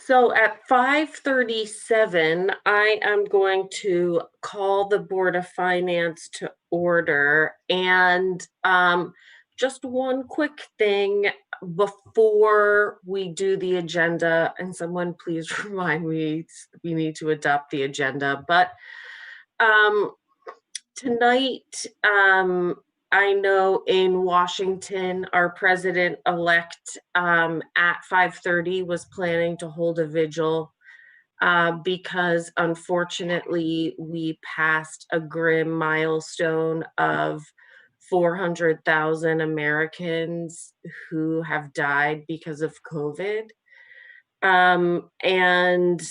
So at 5:37, I am going to call the Board of Finance to order. And just one quick thing before we do the agenda, and someone please remind me we need to adopt the agenda. But um, tonight, I know in Washington, our president-elect at 5:30 was planning to hold a vigil because unfortunately we passed a grim milestone of 400,000 Americans who have died because of COVID. And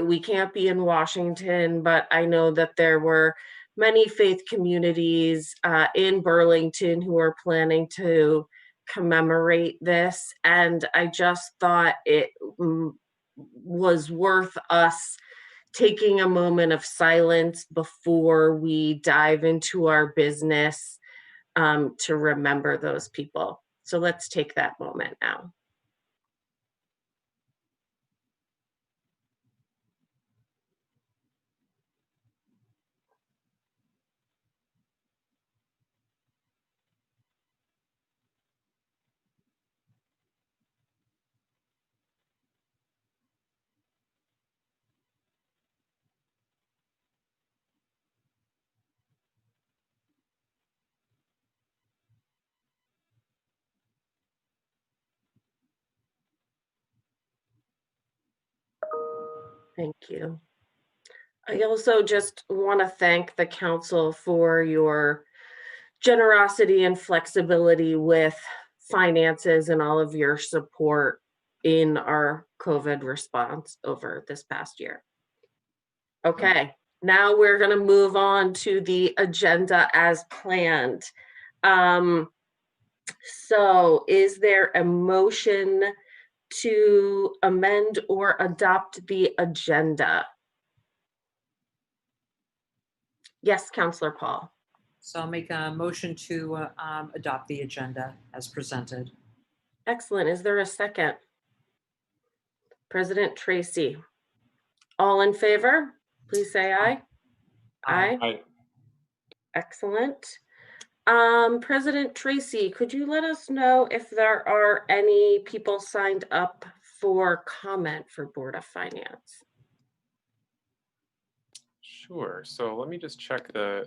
we can't be in Washington, but I know that there were many faith communities in Burlington who are planning to commemorate this. And I just thought it was worth us taking a moment of silence before we dive into our business to remember those people. So let's take that moment now. Thank you. I also just want to thank the council for your generosity and flexibility with finances and all of your support in our COVID response over this past year. Okay, now we're going to move on to the agenda as planned. So is there a motion to amend or adopt the agenda? Yes, Councillor Paul. So I'll make a motion to adopt the agenda as presented. Excellent. Is there a second? President Tracy. All in favor, please say aye. Aye. Aye. Excellent. President Tracy, could you let us know if there are any people signed up for comment for Board of Finance? Sure. So let me just check the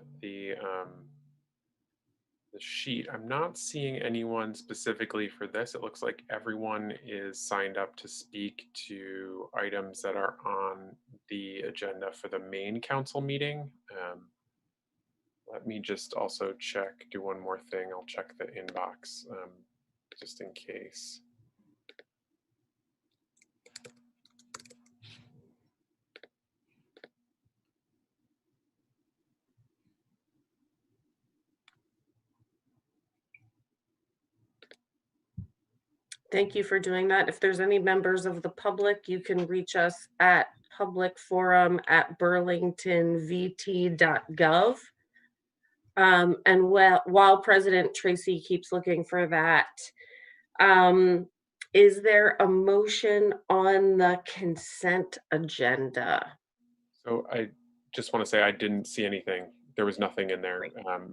sheet. I'm not seeing anyone specifically for this. It looks like everyone is signed up to speak to items that are on the agenda for the main council meeting. Let me just also check, do one more thing. I'll check the inbox just in case. Thank you for doing that. If there's any members of the public, you can reach us at publicforum@burlingtonvt.gov. And while President Tracy keeps looking for that, is there a motion on the consent agenda? So I just want to say I didn't see anything. There was nothing in there,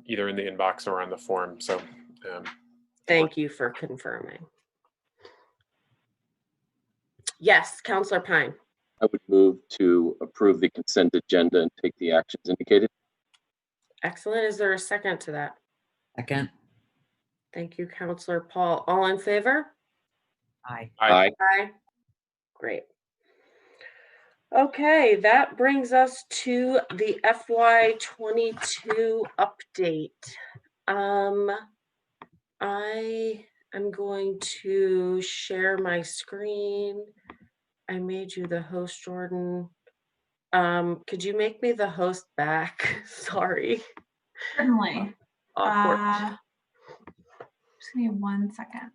either in the inbox or on the form. So thank you for confirming. Yes, Councillor Pine. I would move to approve the consent agenda and take the actions indicated. Excellent. Is there a second to that? Second. Thank you, Councillor Paul. All in favor? Aye. Aye. Aye. Great. Okay, that brings us to the FY22 update. I am going to share my screen. I made you the host, Jordan. Could you make me the host back? Sorry. Certainly. Awkward. Just give me 1 second.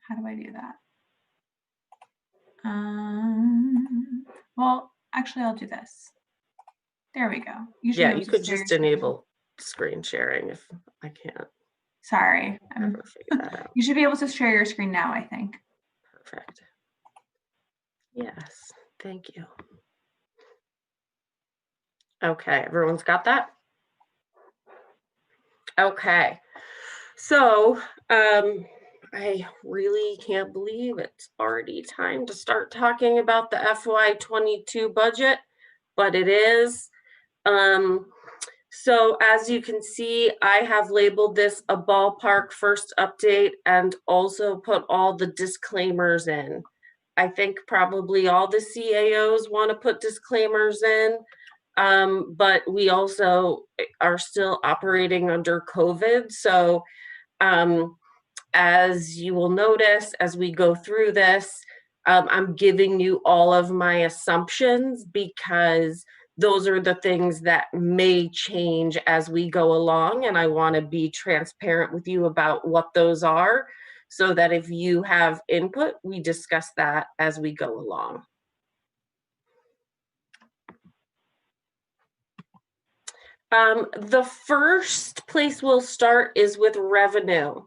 How do I do that? Well, actually, I'll do this. There we go. Yeah, you could just enable screen sharing if I can't. Sorry. Never figure that out. You should be able to share your screen now, I think. Perfect. Yes, thank you. Okay, everyone's got that? Okay, so I really can't believe it's already time to start talking about the FY22 budget, but it is. So as you can see, I have labeled this a ballpark first update and also put all the disclaimers in. I think probably all the CAOs want to put disclaimers in, but we also are still operating under COVID. So as you will notice as we go through this, I'm giving you all of my assumptions because those are the things that may change as we go along. And I want to be transparent with you about what those are so that if you have input, we discuss that as we go along. The first place we'll start is with revenue.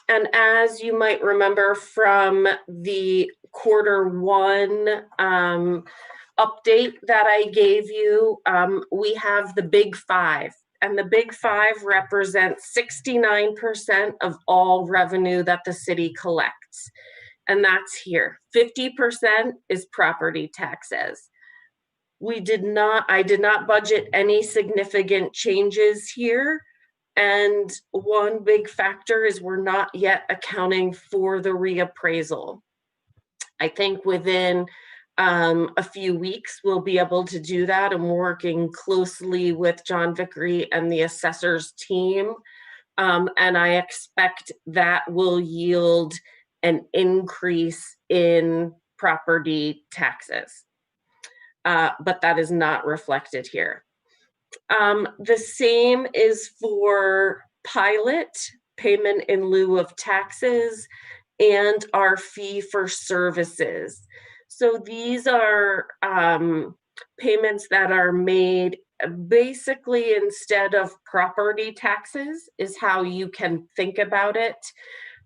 And as you might remember from the Q1 update that I gave you, we have the big five. And the big five represents 69% of all revenue that the city collects. And that's here. 50% is property taxes. I did not budget any significant changes here. And one big factor is we're not yet accounting for the reappraisal. I think within a few weeks, we'll be able to do that. I'm working closely with John Vickery and the assessors team. And I expect that will yield an increase in property taxes. But that is not reflected here. The same is for pilot, payment in lieu of taxes, and our fee for services. So these are payments that are made basically instead of property taxes is how you can think about it.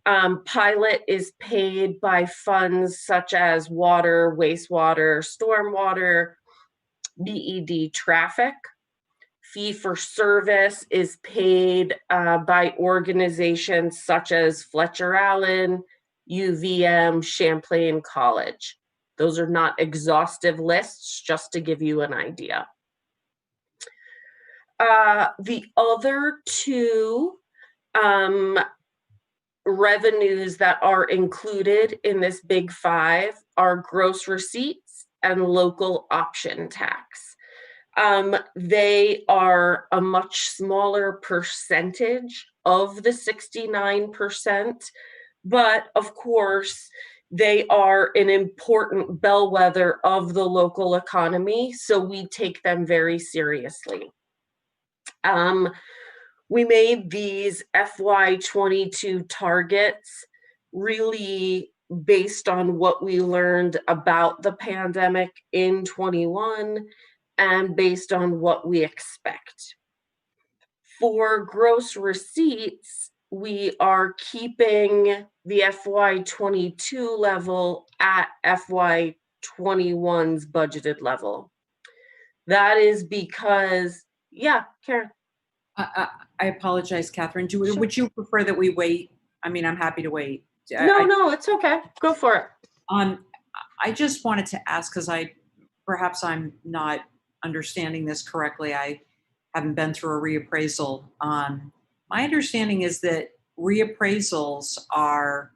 Pilot is paid by funds such as water, wastewater, stormwater, BED traffic. Fee for service is paid by organizations such as Fletcher Allen, UVM, Champlain College. Those are not exhaustive lists, just to give you an idea. The other two revenues that are included in this big five are gross receipts and local option tax. They are a much smaller percentage of the 69%, but of course, they are an important bellwether of the local economy, so we take them very seriously. We made these FY22 targets really based on what we learned about the pandemic in 21 and based on what we expect. For gross receipts, we are keeping the FY22 level at FY21's budgeted level. That is because, yeah, Karen. I apologize, Catherine. Sure. Would you prefer that we wait? I mean, I'm happy to wait. No, it's okay. Go for it. I just wanted to ask, because perhaps I'm not understanding this correctly. I haven't been through a reappraisal. My understanding is that reappraisals are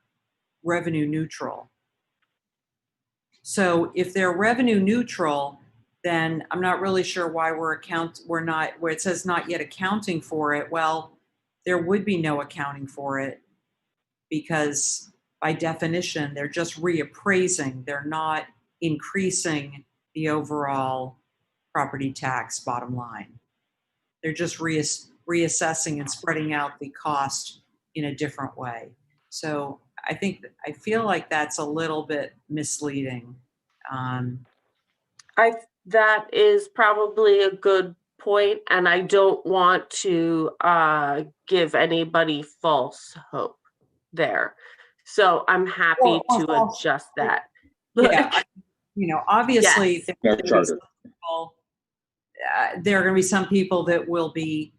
revenue neutral. So if they're revenue neutral, then I'm not really sure why where it says not yet accounting for it. Well, there would be no accounting for it because by definition, they're just reappraising. They're not increasing the overall property tax bottom line. They're just reassessing and spreading out the cost in a different way. So I feel like that's a little bit misleading. That is probably a good point, and I don't want to give anybody false hope there. So I'm happy Or to false. adjust that. Yeah, obviously, Yes. there are Fair going to be charter. some people, there are going to be some people that will be,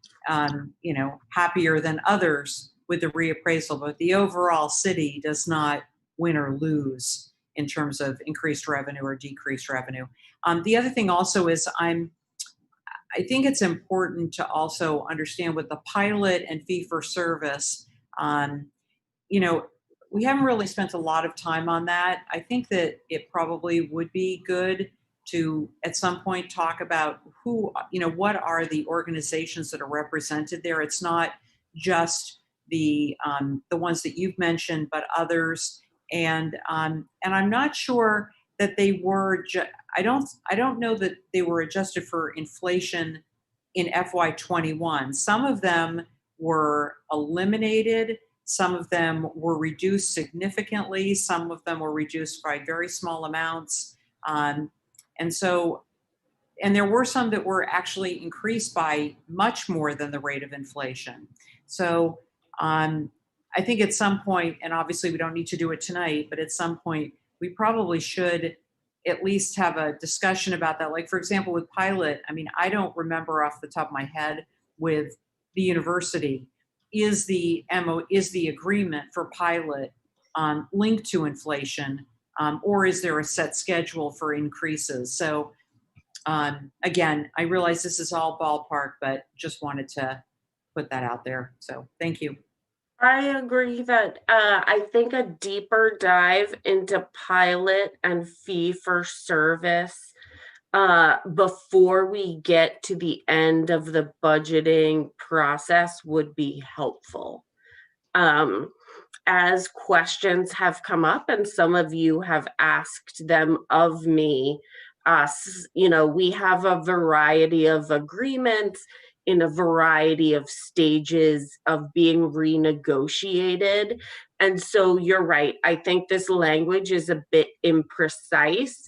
happier than others with the reappraisal, but the overall city does not win or lose in terms of increased revenue or decreased revenue. The other thing also is I think it's important to also understand with the pilot and fee for service, you know, we haven't really spent a lot of time on that. I think that it probably would be good to at some point talk about what are the organizations that are represented there. It's not just the ones that you've mentioned, but others. And I'm not sure that they were. I don't know that they were adjusted for inflation in FY21. Some of them were eliminated. Some of them were reduced significantly. Some of them were reduced by very small amounts. Um, and so, and there were some that were actually increased by much more than the rate of inflation. So, I think at some point, and obviously we don't need to do it tonight, but at some point we probably should at least have a discussion about that. Like, for example, with pilot, I mean, I don't remember off the top of my head with the university, is the agreement for pilot linked to inflation, or is there a set schedule for increases? So again, I realize this is all ballpark, but just wanted to put that out there. So thank you. I agree that I think a deeper dive into pilot and fee for service before we get to the end of the budgeting process would be helpful. Um, as questions have come up and some of you have asked them of me, we have a variety of agreements in a variety of stages of being renegotiated. And so you're right. I think this language is a bit imprecise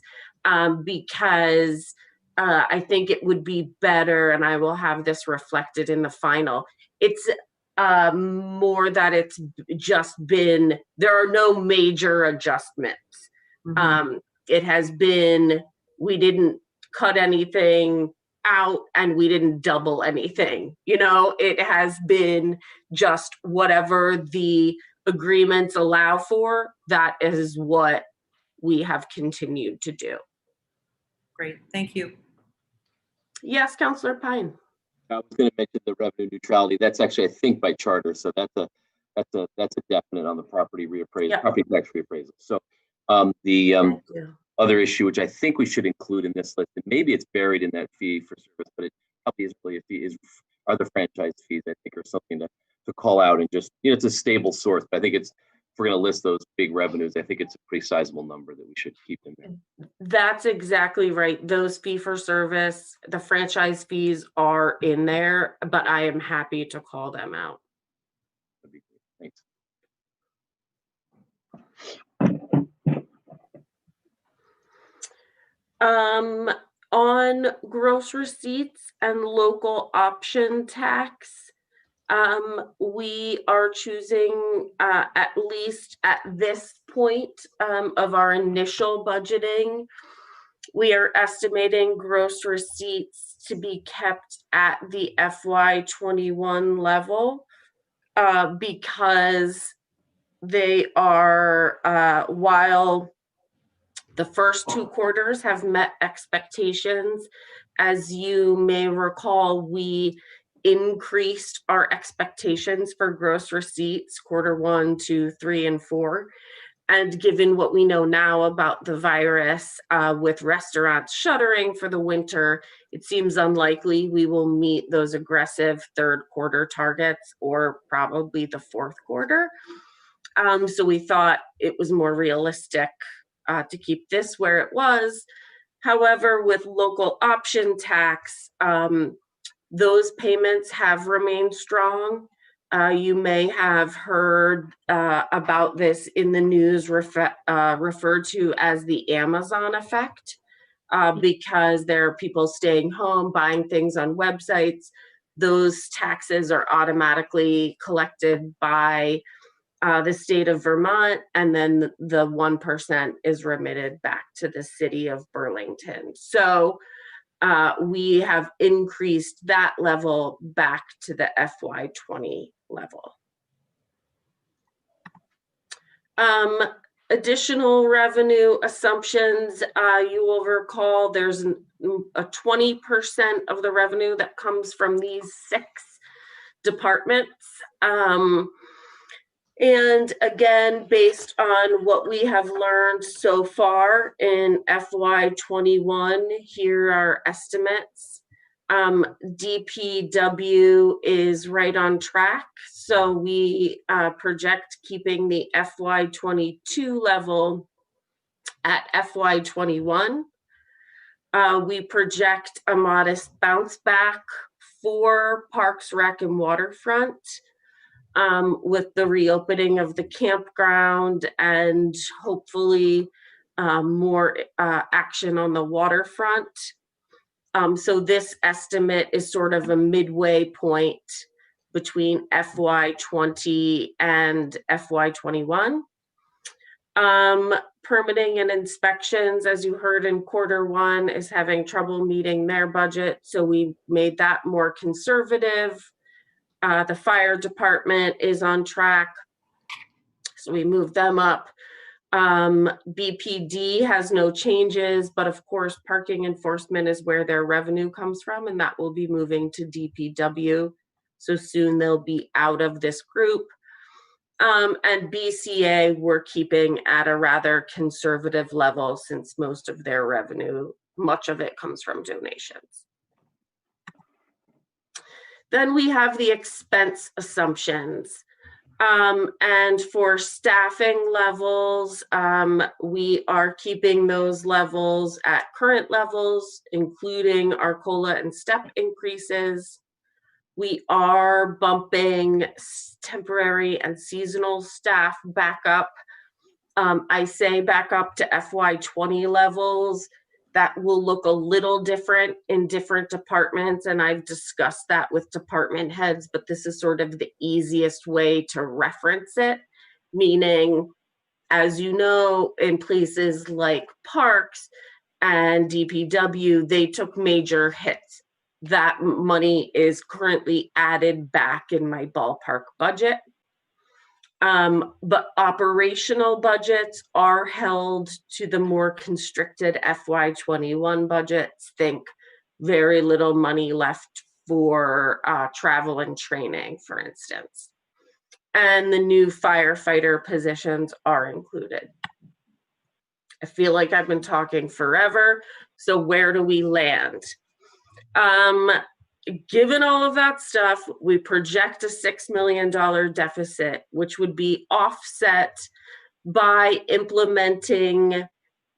because I think it would be better, and I will have this reflected in the final. It's more that it's just been, there are no major adjustments. Mhm. It has been, we didn't cut anything out and we didn't double anything. It has been just whatever the agreements allow for, that is what we have continued to do. Great, thank you. Yes, Councillor Pine. I was going to mention the revenue neutrality. That's actually, I think, by charter. So that's a definite on the property reappraisal, Yep. property tax reappraisal. So the other issue, which I think we should include in this list, and maybe it's buried in that fee for service, but it probably isn't really a fee, are the franchise fees, I think, or something to call out, and just, it's a stable source. But I think if we're going to list those big revenues, I think it's a pretty sizable number that we should keep in there. That's exactly right. Those fee for service, the franchise fees are in there, but I am happy to call them out. That'd be great. Thanks. On gross receipts and local option tax, we are choosing, at least at this point of our initial budgeting, we are estimating gross receipts to be kept at the FY21 level because they are, while the first 2 quarters have met expectations, as you may recall, we increased our expectations for gross receipts Q1, 2, 3, and 4. And given what we know now about the virus, with restaurants shuttering for the winter, it seems unlikely we will meet those aggressive third quarter targets, or probably the fourth quarter. So we thought it was more realistic to keep this where it was. However, with local option tax, those payments have remained strong. You may have heard about this in the news, referred to as the Amazon effect, because there are people staying home, buying things on websites. Those taxes are automatically collected by the state of Vermont, and then the 1% is remitted back to the city of Burlington. So we have increased that level back to the FY20 level. Additional revenue assumptions, you will recall there's a 20% of the revenue that comes from these 6 departments. And again, based on what we have learned so far in FY21, here are estimates. DPW is right on track. So we project keeping the FY22 level at FY21. We project a modest bounce back for Parks, Rec, and Waterfront with the reopening of the campground and hopefully more action on the waterfront. So this estimate is sort of a midway point between FY20 and FY21. Permitting and inspections, as you heard in Q1, is having trouble meeting their budget, so we made that more conservative. The fire department is on track, so we moved them up. BPD has no changes, but of course, parking enforcement is where their revenue comes from, and that will be moving to DPW. So soon they'll be out of this group. And BCA, we're keeping at a rather conservative level since most of their revenue, much of it comes from donations. Then we have the expense assumptions. And for staffing levels, we are keeping those levels at current levels, including our COLA and step increases. We are bumping temporary and seasonal staff back up. I say back up to FY20 levels. That will look a little different in different departments, and I've discussed that with department heads, but this is sort of the easiest way to reference it, meaning, as you know, in places like parks and DPW, they took major hits. That money is currently added back in my ballpark budget. But operational budgets are held to the more constricted FY21 budgets. Think very little money left for travel and training, for instance. And the new firefighter positions are included. I feel like I've been talking forever. So where do we land? Given all of that stuff, we project a $6 million deficit, which would be offset by implementing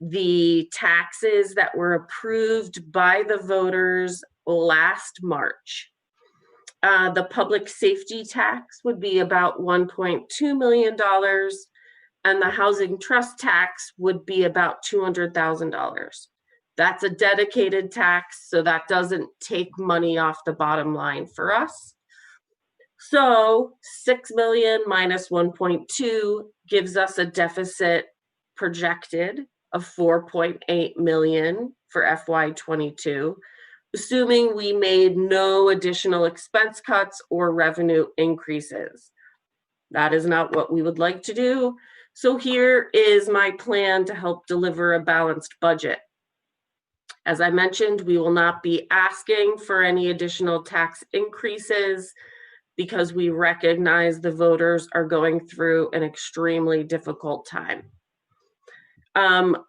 the taxes that were approved by the voters last March. The public safety tax would be about $1.2 million, and the housing trust tax would be about $200,000. That's a dedicated tax, so that doesn't take money off the bottom line for us. So 6 million minus 1.2 gives us a deficit projected of 4.8 million for FY22, assuming we made no additional expense cuts or revenue increases. That is not what we would like to do. So here is my plan to help deliver a balanced budget. As I mentioned, we will not be asking for any additional tax increases because we recognize the voters are going through an extremely difficult time.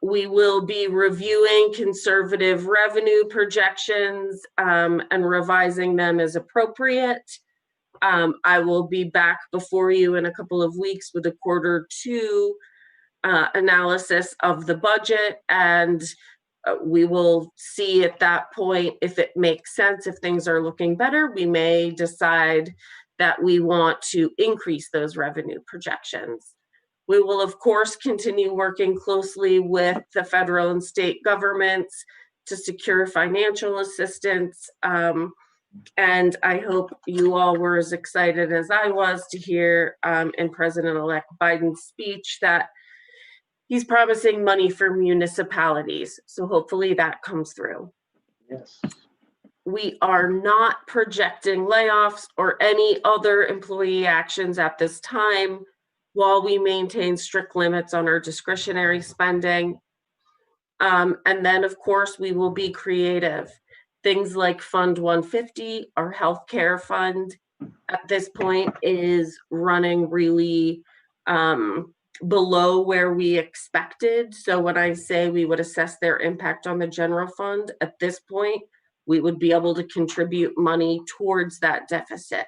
We will be reviewing conservative revenue projections and revising them as appropriate. I will be back before you in a couple of weeks with a Q2 analysis of the budget, and we will see at that point if it makes sense. If things are looking better, we may decide that we want to increase those revenue projections. We will, of course, continue working closely with the federal and state governments to secure financial assistance. And I hope you all were as excited as I was to hear in President-elect Biden's speech that he's promising money for municipalities. So hopefully that comes through. Yes. We are not projecting layoffs or any other employee actions at this time while we maintain strict limits on our discretionary spending. And then, of course, we will be creative. Things like Fund 150, our healthcare fund, at this point is running really below where we expected. So when I say we would assess their impact on the general fund, at this point, we would be able to contribute money towards that deficit.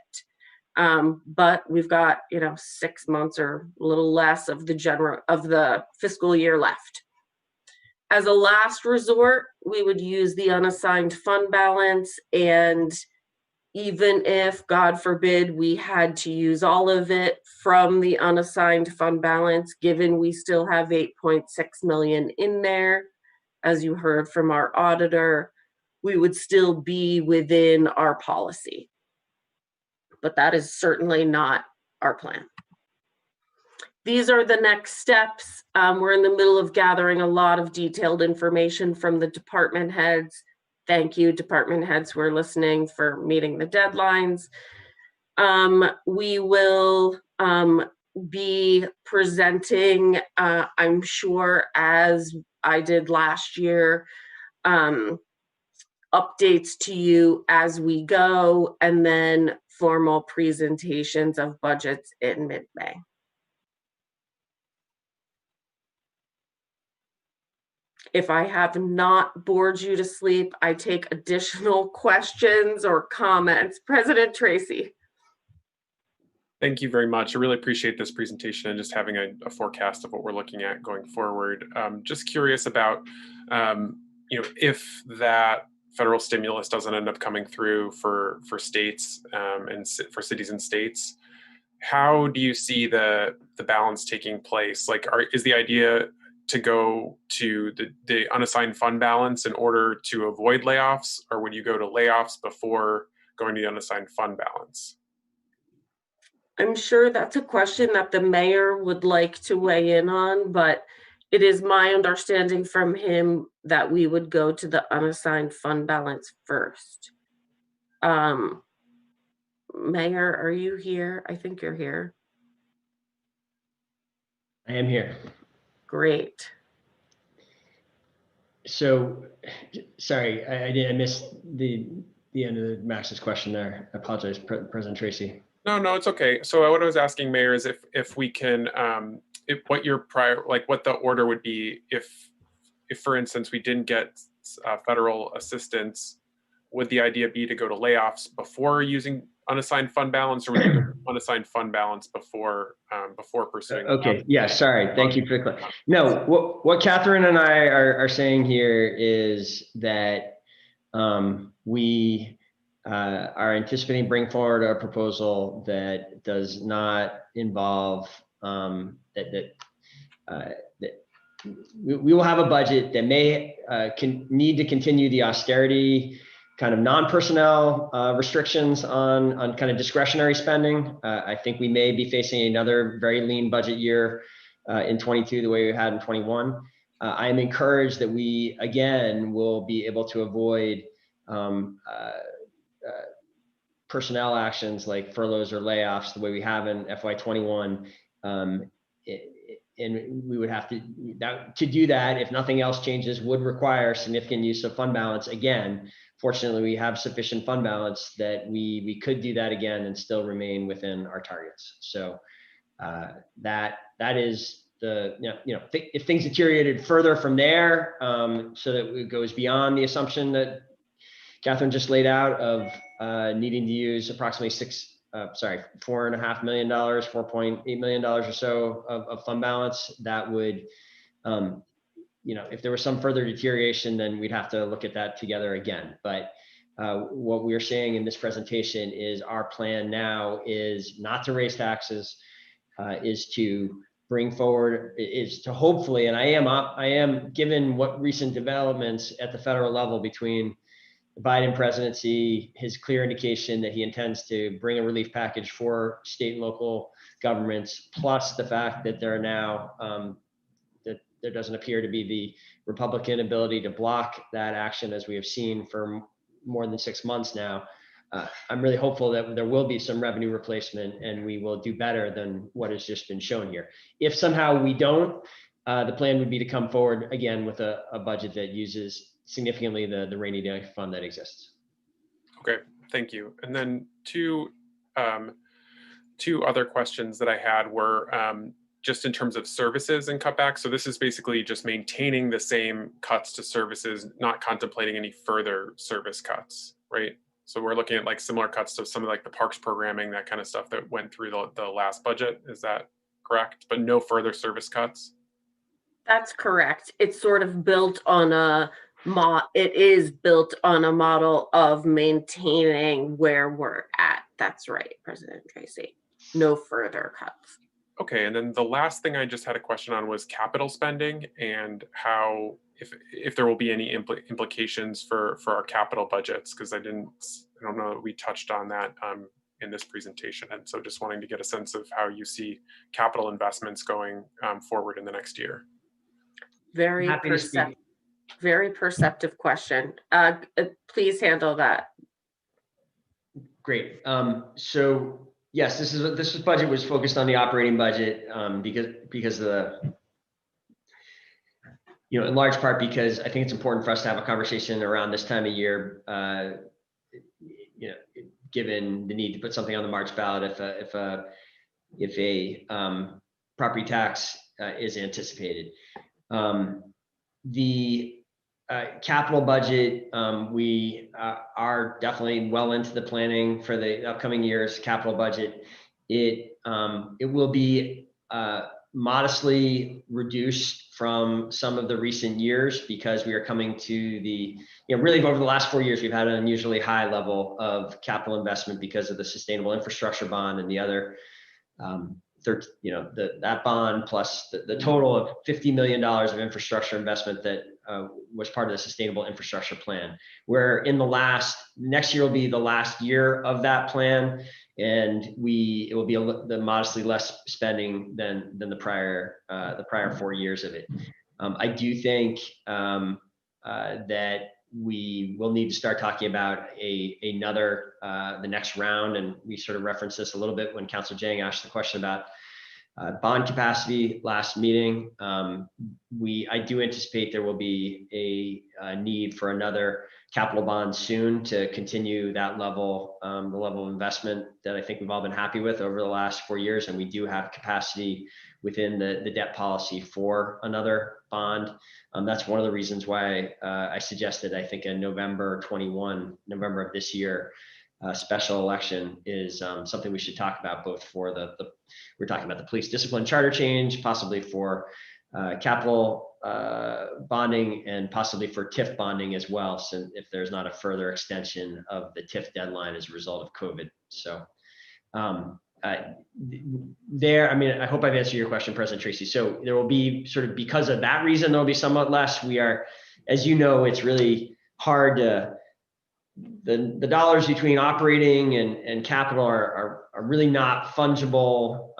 But we've got, 6 months or a little less of the fiscal year left. As a last resort, we would use the unassigned fund balance, and even if, God forbid, we had to use all of it from the unassigned fund balance, given we still have 8.6 million in there, as you heard from our auditor, we would still be within our policy. But that is certainly not our plan. These are the next steps. We're in the middle of gathering a lot of detailed information from the department heads. Thank you, department heads who are listening, for meeting the deadlines. We will be presenting, I'm sure, as I did last year, updates to you as we go, and then formal presentations of budgets in mid-May. If I have not bored you to sleep, I take additional questions or comments. President Tracy. Thank you very much. I really appreciate this presentation and just having a forecast of what we're looking at going forward. Just curious about, if that federal stimulus doesn't end up coming through for states and for cities and states, how do you see the balance taking place? Like, is the idea to go to the unassigned fund balance in order to avoid layoffs, or would you go to layoffs before going to the unassigned fund balance? I'm sure that's a question that the mayor would like to weigh in on, but it is my understanding from him that we would go to the unassigned fund balance first. Mayor, are you here? I think you're here. I am here. Great. So, sorry, I missed the end of Max's question there. I apologize, President Tracy. No, it's okay. So what I was asking, Mayor, is if we can, what the order would be if for instance we didn't get federal assistance, would the idea be to go to layoffs before using unassigned fund balance, or would you go unassigned fund balance before pursuing? Okay, yeah, sorry. Thank you for the question. No, what Catherine and I are saying here is that we are anticipating bring forward a proposal that does not involve that we will have a budget that may need to continue the austerity kind of non-personnel restrictions on kind of discretionary spending. I think we may be facing another very lean budget year in 22, the way we had in 21. I am encouraged that we, again, will be able to avoid personnel actions like furloughs or layoffs the way we have in FY21. And we would have to do that, if nothing else changes, would require significant use of fund balance. Again, fortunately, we have sufficient fund balance that we could do that again and still remain within our targets. So that is the, if things deteriorated further from there, so that it goes beyond the assumption that Catherine just laid out of needing to use approximately $4.5 million, $4.8 million or so of fund balance, that would, if there was some further deterioration, then we'd have to look at that together again. But what we're saying in this presentation is our plan now is not to raise taxes, is to bring forward, is to hopefully, and I am given what recent developments at the federal level between the Biden presidency, his clear indication that he intends to bring a relief package for state and local governments, plus the fact that there are now that there doesn't appear to be the Republican ability to block that action, as we have seen for more than 6 months now. I'm really hopeful that there will be some revenue replacement and we will do better than what has just been shown here. If somehow we don't, the plan would be to come forward again with a budget that uses significantly the rainy day fund that exists. Okay, thank you. And then two other questions that I had were just in terms of services and cutbacks. So this is basically just maintaining the same cuts to services, not contemplating any further service cuts, right? So we're looking at like similar cuts to some of like the parks programming, that kind of stuff that went through the last budget. Is that correct? But no further service cuts? That's correct. It's sort of built on it is built on a model of maintaining where we're at. That's right, President Tracy. No further cuts. Okay, and then the last thing I just had a question on was capital spending and how, if there will be any implications for our capital budgets, because I don't know that we touched on that in this presentation. And so just wanting to get a sense of how you see capital investments going forward in the next year. Very perceptive question. Please handle that. Great. So yes, this budget was focused on the operating budget because the, in large part because I think it's important for us to have a conversation around this time of year, given the need to put something on the March ballot if a property tax is anticipated. The capital budget, we are definitely well into the planning for the upcoming year's capital budget. It will be modestly reduced from some of the recent years because we are coming to the, really over the last 4 years, we've had an unusually high level of capital investment because of the sustainable infrastructure bond and the other that bond plus the total of $50 million of infrastructure investment that was part of the sustainable infrastructure plan, where next year will be the last year of that plan. And it will be the modestly less spending than the prior 4 years of it. I do think that we will need to start talking about the next round. And we sort of referenced this a little bit when Councilor Jang asked the question about bond capacity last meeting. I do anticipate there will be a need for another capital bond soon to continue that level, the level of investment that I think we've all been happy with over the last 4 years. And we do have capacity within the debt policy for another bond. That's one of the reasons why I suggested, I think in November of this year, special election is something we should talk about, both for we're talking about the police discipline charter change, possibly for capital bonding, and possibly for TIF bonding as well, since if there's not a further extension of the TIF deadline as a result of COVID. So I hope I've answered your question, President Tracy. So there will be because of that reason, there'll be somewhat less. We are, as you know, it's really hard to, the dollars between operating and capital are really not fungible.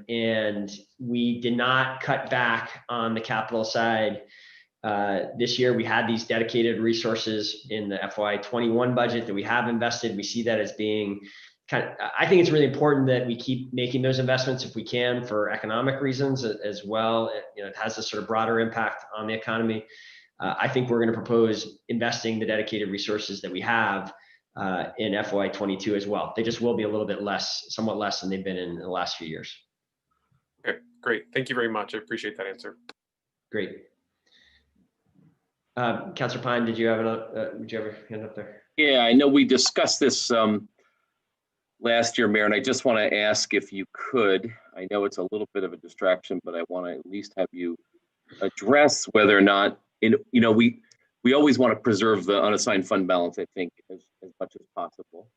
And we did not cut back on the capital side. This year, we had these dedicated resources in the FY21 budget that we have invested. We see that as being I think it's really important that we keep making those investments if we can, for economic reasons as well. It has a sort of broader impact on the economy. I think we're going to propose investing the dedicated resources that we have in FY22 as well. They just will be a little bit somewhat less than they've been in the last few years. Okay, great. Thank you very much. I appreciate that answer. Great. Councilor Pine, did you have would you have a hand up there? Yeah, I know we discussed this last year, Mayor, and I just want to ask if you could, I know it's a little bit of a distraction, but I want to at least have you address whether or not, we always want to preserve the unassigned fund balance, I think, as much as possible.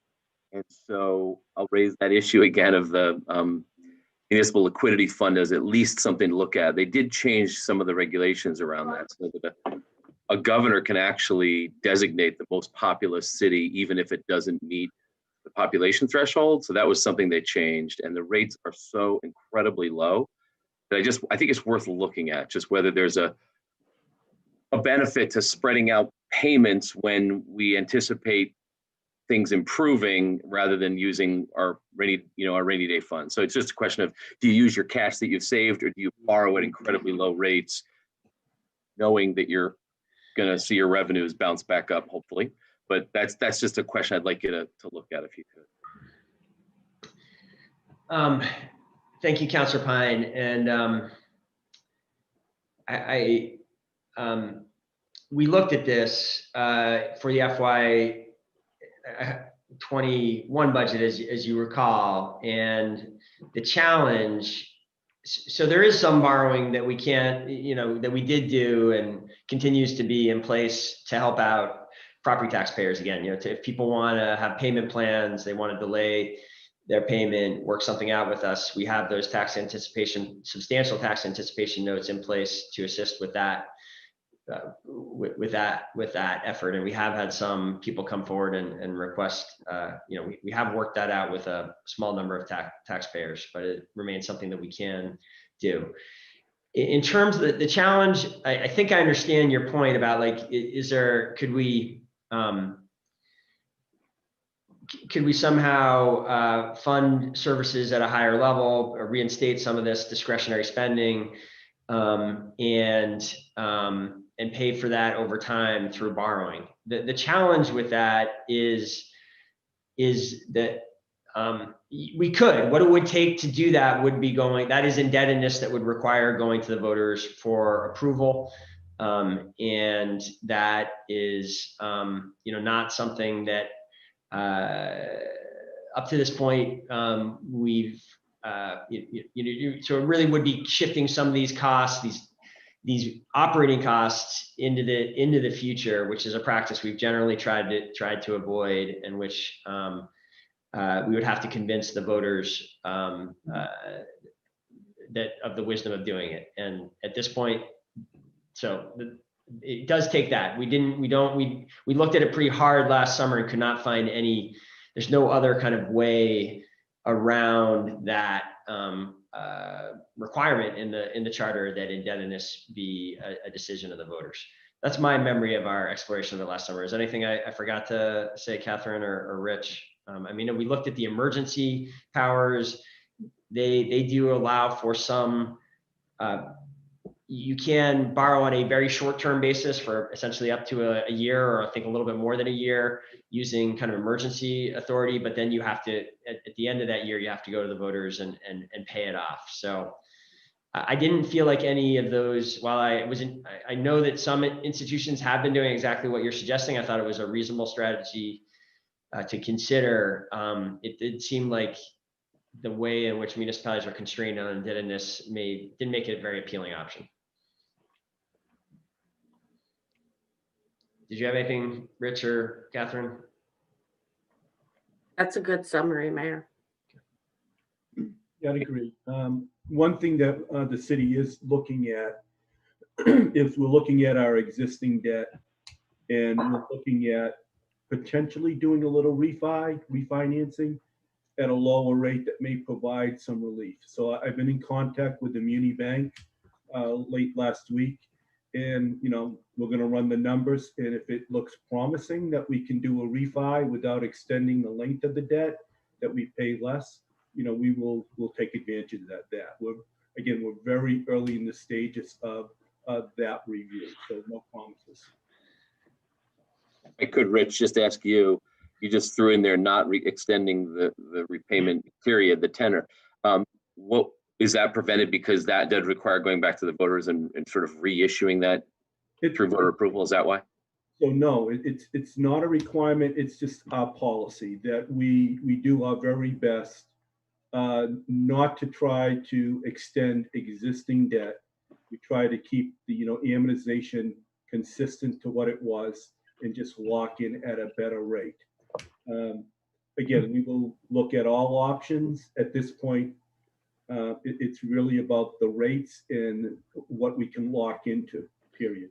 And so I'll raise that issue again of the municipal liquidity fund as at least something to look at. They did change some of the regulations around that, so that a governor can actually designate the most populous city, even if it doesn't meet the population threshold. So that was something they changed, and the rates are so incredibly low that I think it's worth looking at, just whether there's a benefit to spreading out payments when we anticipate things improving rather than using our rainy day fund. So it's just a question of, do you use your cash that you've saved, or do you borrow at incredibly low rates, knowing that you're going to see your revenues bounce back up, hopefully. But that's just a question I'd like you to look at if you could. Thank you, Councilor Pine. And we looked at this for the FY 21 budget, as you recall, and the challenge. So there is some borrowing that we can't, that we did do and continues to be in place to help out property taxpayers. Again, if people want to have payment plans, they want to delay their payment, work something out with us, we have those substantial tax anticipation notes in place to assist with that. With that effort, and we have had some people come forward and request. We have worked that out with a small number of taxpayers, but it remains something that we can do. In terms of the challenge, I think I understand your point about, like, could we somehow fund services at a higher level, or reinstate some of this discretionary spending, and pay for that over time through borrowing. The challenge with that is that we could. What it would take to do that would be that is indebtedness that would require going to the voters for approval, and that is not something that up to this point we've so it really would be shifting some of these costs, these operating costs into the future, which is a practice we've generally tried to avoid, and which we would have to convince the voters that of the wisdom of doing it. And at this point, it does take that. We looked at it pretty hard last summer and could not find any. There's no other kind of way around that requirement in the charter that indebtedness be a decision of the voters. That's my memory of our exploration of the last summer. Is there anything I forgot to say, Catherine or Rich? We looked at the emergency powers. They do allow for some. You can borrow on a very short-term basis for essentially up to a year, or I think a little bit more than a year, using kind of emergency authority. But then you have to, at the end of that year, you have to go to the voters and pay it off. So I didn't feel like any of those, while I know that some institutions have been doing exactly what you're suggesting. I thought it was a reasonable strategy to consider. It did seem like the way in which municipalities are constrained on indebtedness didn't make it a very appealing option. Did you have anything, Rich or Catherine? That's a good summary, Mayor. Yeah, I'd agree. One thing that the city is looking at is we're looking at our existing debt, and we're looking at potentially doing a little refinancing at a lower rate that may provide some relief. So I've been in contact with the Muni Bank late last week, and we're going to run the numbers, and if it looks promising that we can do a refi without extending the length of the debt, that we pay less, we'll take advantage of that. We're very early in the stages of that review, so no promises. I could, Rich, just ask you. You just threw in there not extending the repayment period, the tenor. What is that prevented because that does require going back to the voters and sort of reissuing that through voter approval? Is that why? So no, it's not a requirement. It's just our policy that we do our very best not to try to extend existing debt. We try to keep the amortization consistent to what it was and just lock in at a better rate. Again, we will look at all options. At this point, it's really about the rates and what we can lock into, period.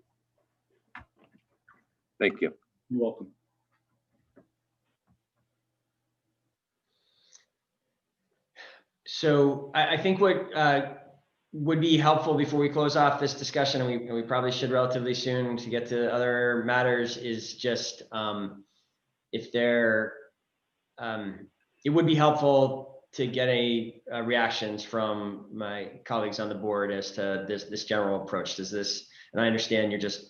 Thank you. You're welcome. So I think what would be helpful before we close off this discussion, and we probably should relatively soon to get to other matters, is just if there, it would be helpful to get reactions from my colleagues on the board as to this general approach. Does this, and I understand you're just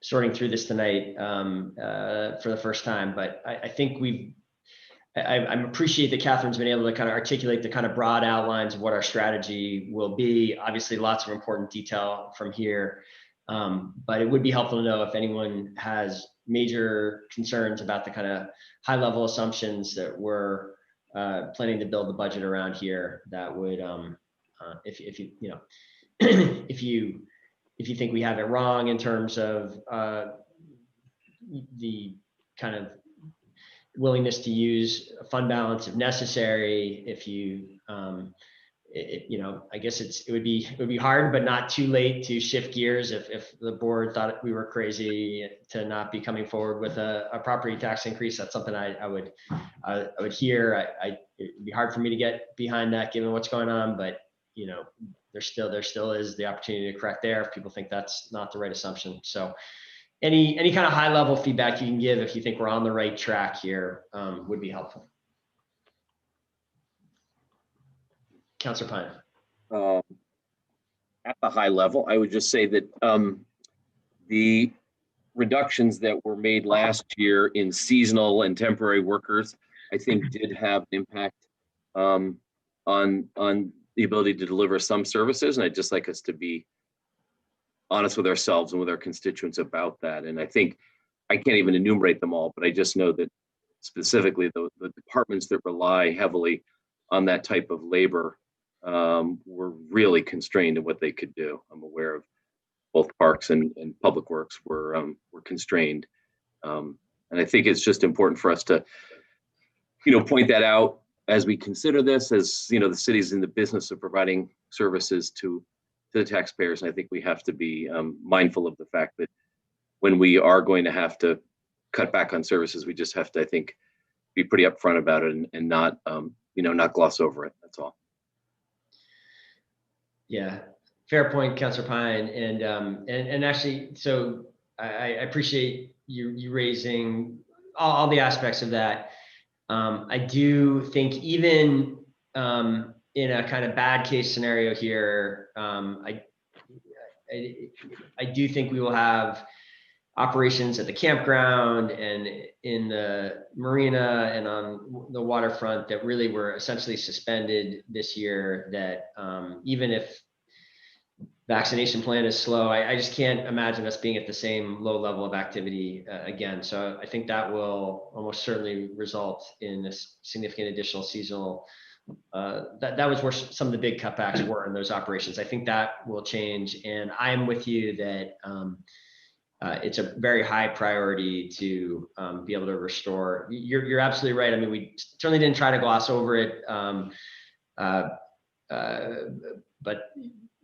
sorting through this tonight for the first time, but I think I appreciate that Catherine's been able to kind of articulate the kind of broad outlines of what our strategy will be. Obviously, lots of important detail from here, but it would be helpful to know if anyone has major concerns about the kind of high-level assumptions that we're planning to build the budget around here. That would, if you you know, if you think we have it wrong in terms of the kind of willingness to use a fund balance if necessary, if you you know, I guess it would be hard, but not too late to shift gears if the board thought we were crazy to not be coming forward with a property tax increase. That's something I would hear. It'd be hard for me to get behind that given what's going on, but you know, there still is the opportunity to correct there if people think that's not the right assumption. So any kind of high level feedback you can give if you think we're on the right track here would be helpful. Councilor Pine. At the high level, I would just say that the reductions that were made last year in seasonal and temporary workers, I think did have an impact on the ability to deliver some services. And I'd just like us to be honest with ourselves and with our constituents about that. And I think I can't even enumerate them all, but I just know that specifically the departments that rely heavily on that type of labor were really constrained in what they could do. I'm aware of both parks and public works were constrained. And I think it's just important for us to, point that out as we consider this, as the city's in the business of providing services to the taxpayers. And I think we have to be mindful of the fact that when we are going to have to cut back on services, we just have to, I think, be pretty upfront about it and not, not gloss over it. That's all. Yeah, fair point, Councilor Pine. And actually, so I appreciate you raising all the aspects of that. I do think even in a kind of bad case scenario here, I do think we will have operations at the campground and in the marina and on the waterfront that really were essentially suspended this year, that even if vaccination plan is slow, I just can't imagine us being at the same low level of activity again. So I think that will almost certainly result in a significant additional seasonal, that was where some of the big cutbacks were in those operations. I think that will change. And I'm with you that it's a very high priority to be able to restore. You're absolutely right. I mean, we certainly didn't try to gloss over it, but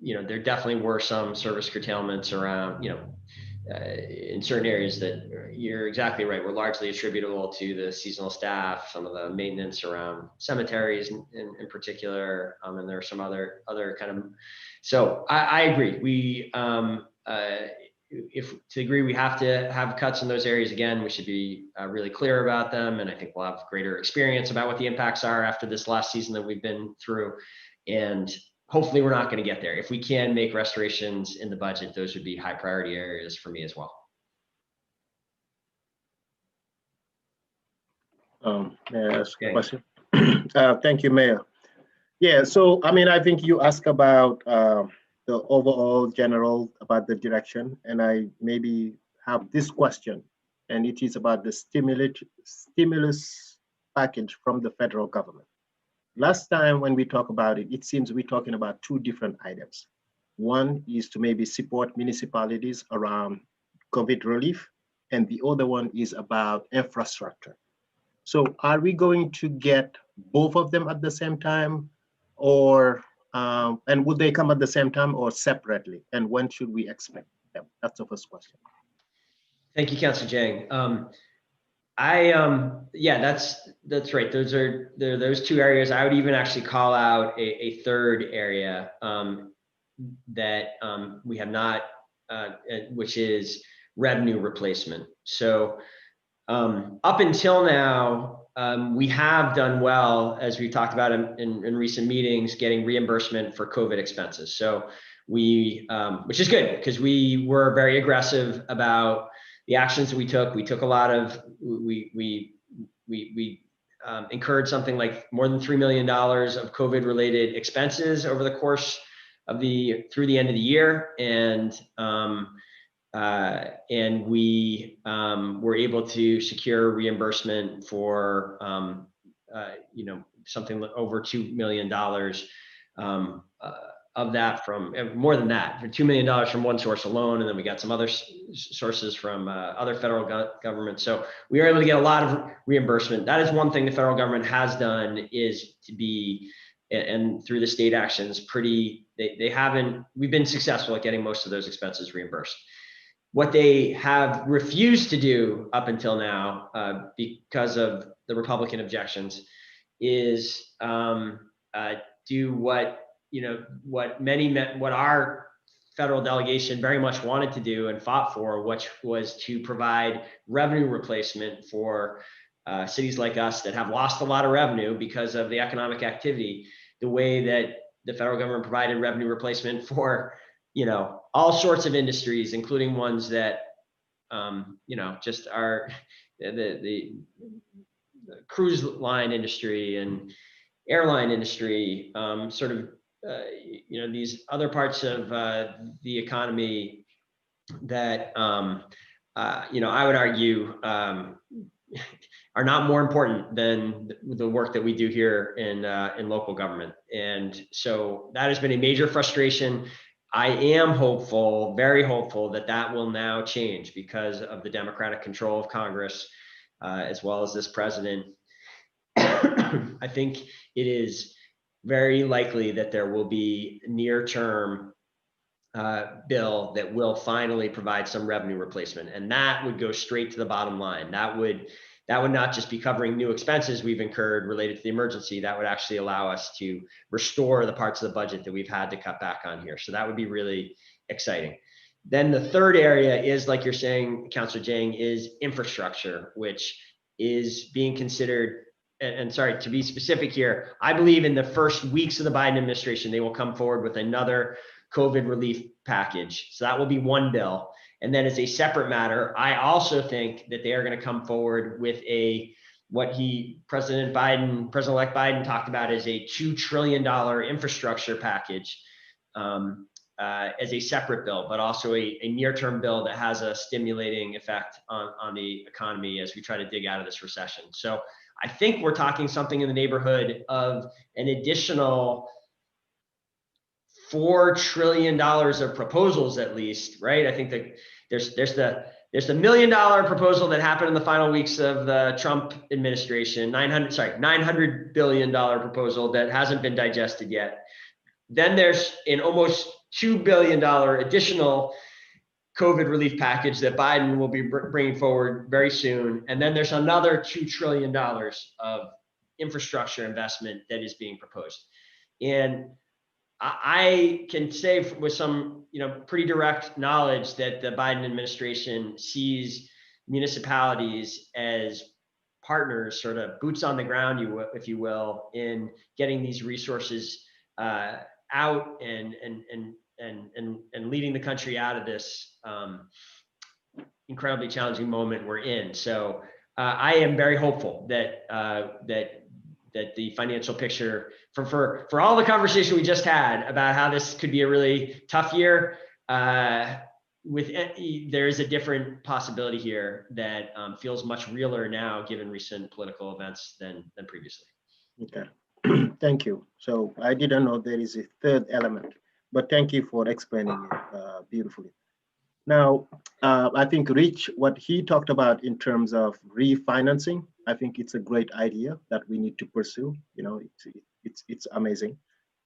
there definitely were some service curtailments around, in certain areas that you're exactly right, were largely attributable to the seasonal staff, some of the maintenance around cemeteries in particular, and there are some other kind of. So I agree. We if to the degree we have to have cuts in those areas, again, we should be really clear about them. And I think we'll have greater experience about what the impacts are after this last season that we've been through. And hopefully we're not going to get there. If we can make restorations in the budget, those would be high priority areas for me as well. May I ask a question? Thank you, Mayor. Yeah, so I think you asked about the overall general about the direction, and I maybe have this question, and it is about the stimulus package from the federal government. Last time when we talk about it, it seems we're talking about two different items. One is to maybe support municipalities around COVID relief, and the other one is about infrastructure. So are we going to get both of them at the same time, or and would they come at the same time or separately? And when should we expect them? That's the first question. Thank you, Councilor Jang. Yeah, that's right. Those two areas. I would even actually call out a third area that we have not, which is revenue replacement. So up until now, we have done well, as we talked about in recent meetings, getting reimbursement for COVID expenses. So which is good because we were very aggressive about the actions that we took. We took a lot of, we incurred something like more than $3 million of COVID related expenses over the course of through the end of the year. And we were able to secure reimbursement for something over $2 million of that, from more than that, for $2 million from one source alone, and then we got some other sources from other federal government. So we were able to get a lot of reimbursement. That is one thing the federal government has done, is to be, and through the state actions, we've been successful at getting most of those expenses reimbursed. What they have refused to do up until now, because of the Republican objections, is do what our federal delegation very much wanted to do and fought for, which was to provide revenue replacement for cities like us that have lost a lot of revenue because of the economic activity, the way that the federal government provided revenue replacement for all sorts of industries, including ones that just are the cruise line industry and airline industry, these other parts of the economy that I would argue are not more important than the work that we do here in local government. And so that has been a major frustration. I am hopeful, very hopeful, that will now change because of the Democratic control of Congress, as well as this president. I think it is very likely that there will be near-term bill that will finally provide some revenue replacement, and that would go straight to the bottom line. That would not just be covering new expenses we've incurred related to the emergency. That would actually allow us to restore the parts of the budget that we've had to cut back on here. So that would be really exciting. Then the third area is, like you're saying, Councilor Jang, is infrastructure, which is being considered. And sorry, to be specific here, I believe in the first weeks of the Biden administration, they will come forward with another COVID relief package. So that will be one bill. And then as a separate matter, I also think that they are going to come forward with President-elect Biden talked about as a $2 trillion infrastructure package as a separate bill, but also a near-term bill that has a stimulating effect on the economy as we try to dig out of this recession. So I think we're talking something in the neighborhood of an additional $4 trillion of proposals, at least, right? I think that there's the $1 million proposal that happened in the final weeks of the Trump administration, $900 billion proposal that hasn't been digested yet. Then there's an almost $2 billion additional COVID relief package that Biden will be bringing forward very soon. And then there's another $2 trillion of infrastructure investment that is being proposed. And I can say with some, pretty direct knowledge that the Biden administration sees municipalities as partners, sort of boots on the ground, if you will, in getting these resources out and leading the country out of this incredibly challenging moment we're in. So I am very hopeful that the financial picture, for all the conversation we just had about how this could be a really tough year, there is a different possibility here that feels much realer now, given recent political events than previously. Okay, thank you. So I didn't know there is a third element, but thank you for explaining it beautifully. Now, I think Rich, what he talked about in terms of refinancing, I think it's a great idea that we need to pursue. It's amazing.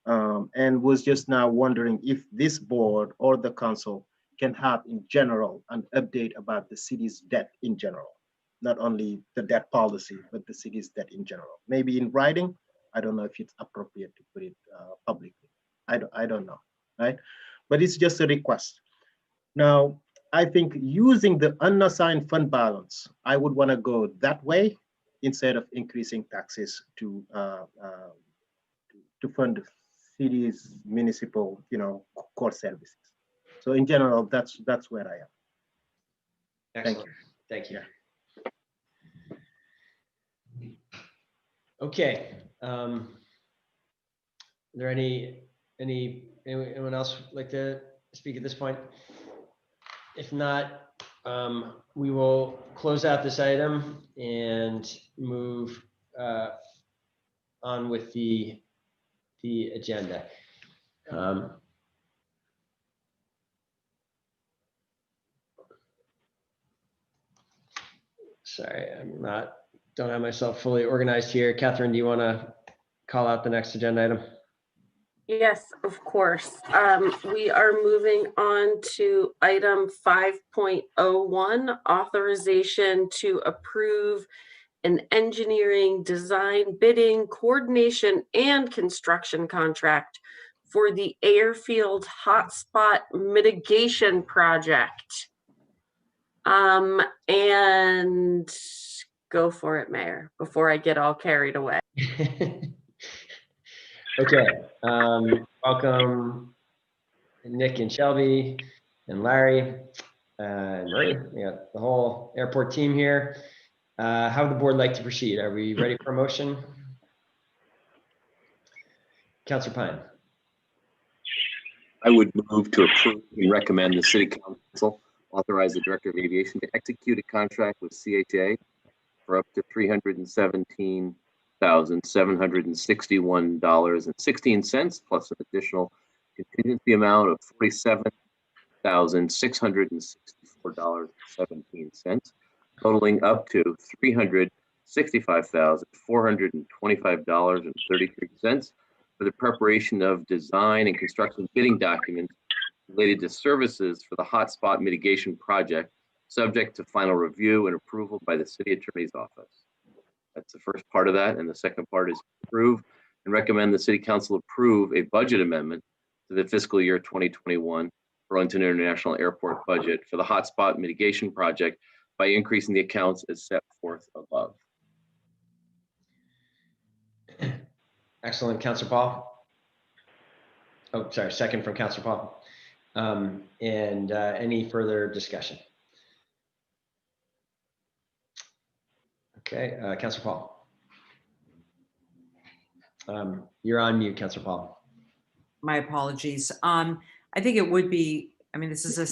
And was just now wondering if this board or the council can have in general an update about the city's debt in general, not only the debt policy, but the city's debt in general. Maybe in writing, I don't know if it's appropriate to put it publicly. I don't know, right? But it's just a request. Now, I think using the unassigned fund balance, I would want to go that way instead of increasing taxes to fund the city's municipal, core services. So in general, that's where I am. Excellent. Thank you. Okay. Are there anyone else like to speak at this point? If not, we will close out this item and move on with the agenda. Sorry, don't have myself fully organized here. Catherine, do you want to call out the next agenda item? Yes, of course. We are moving on to item 5.01, authorization to approve an engineering, design, bidding, coordination, and construction contract for the Airfield Hotspot Mitigation Project. And go for it, Mayor, before I get all carried away. Okay, welcome Nick and Shelby and Larry and Marie. We got the whole airport team here. How would the board like to proceed? Are we ready for a motion? Councilor Pine. I would move to approve and recommend the City Council authorize the Director of Aviation to execute a contract with CHA for up to $317,761.16 plus an additional contingency amount of $47,664.17, totaling up to $365,425.33 for the preparation of design and construction bidding documents related to services for the hotspot mitigation project, subject to final review and approval by the City Attorney's Office. That's the first part of that. And the second part is approve and recommend the City Council approve a budget amendment to the fiscal year 2021 Burlington International Airport budget for the hotspot mitigation project by increasing the accounts as set forth above. Excellent. Councilor Paul. Oh, sorry. Second from Councilor Paul. Any further discussion? Okay, Councilor Paul. You're on mute, Councilor Paul. My apologies. I think it would be, I mean, this is a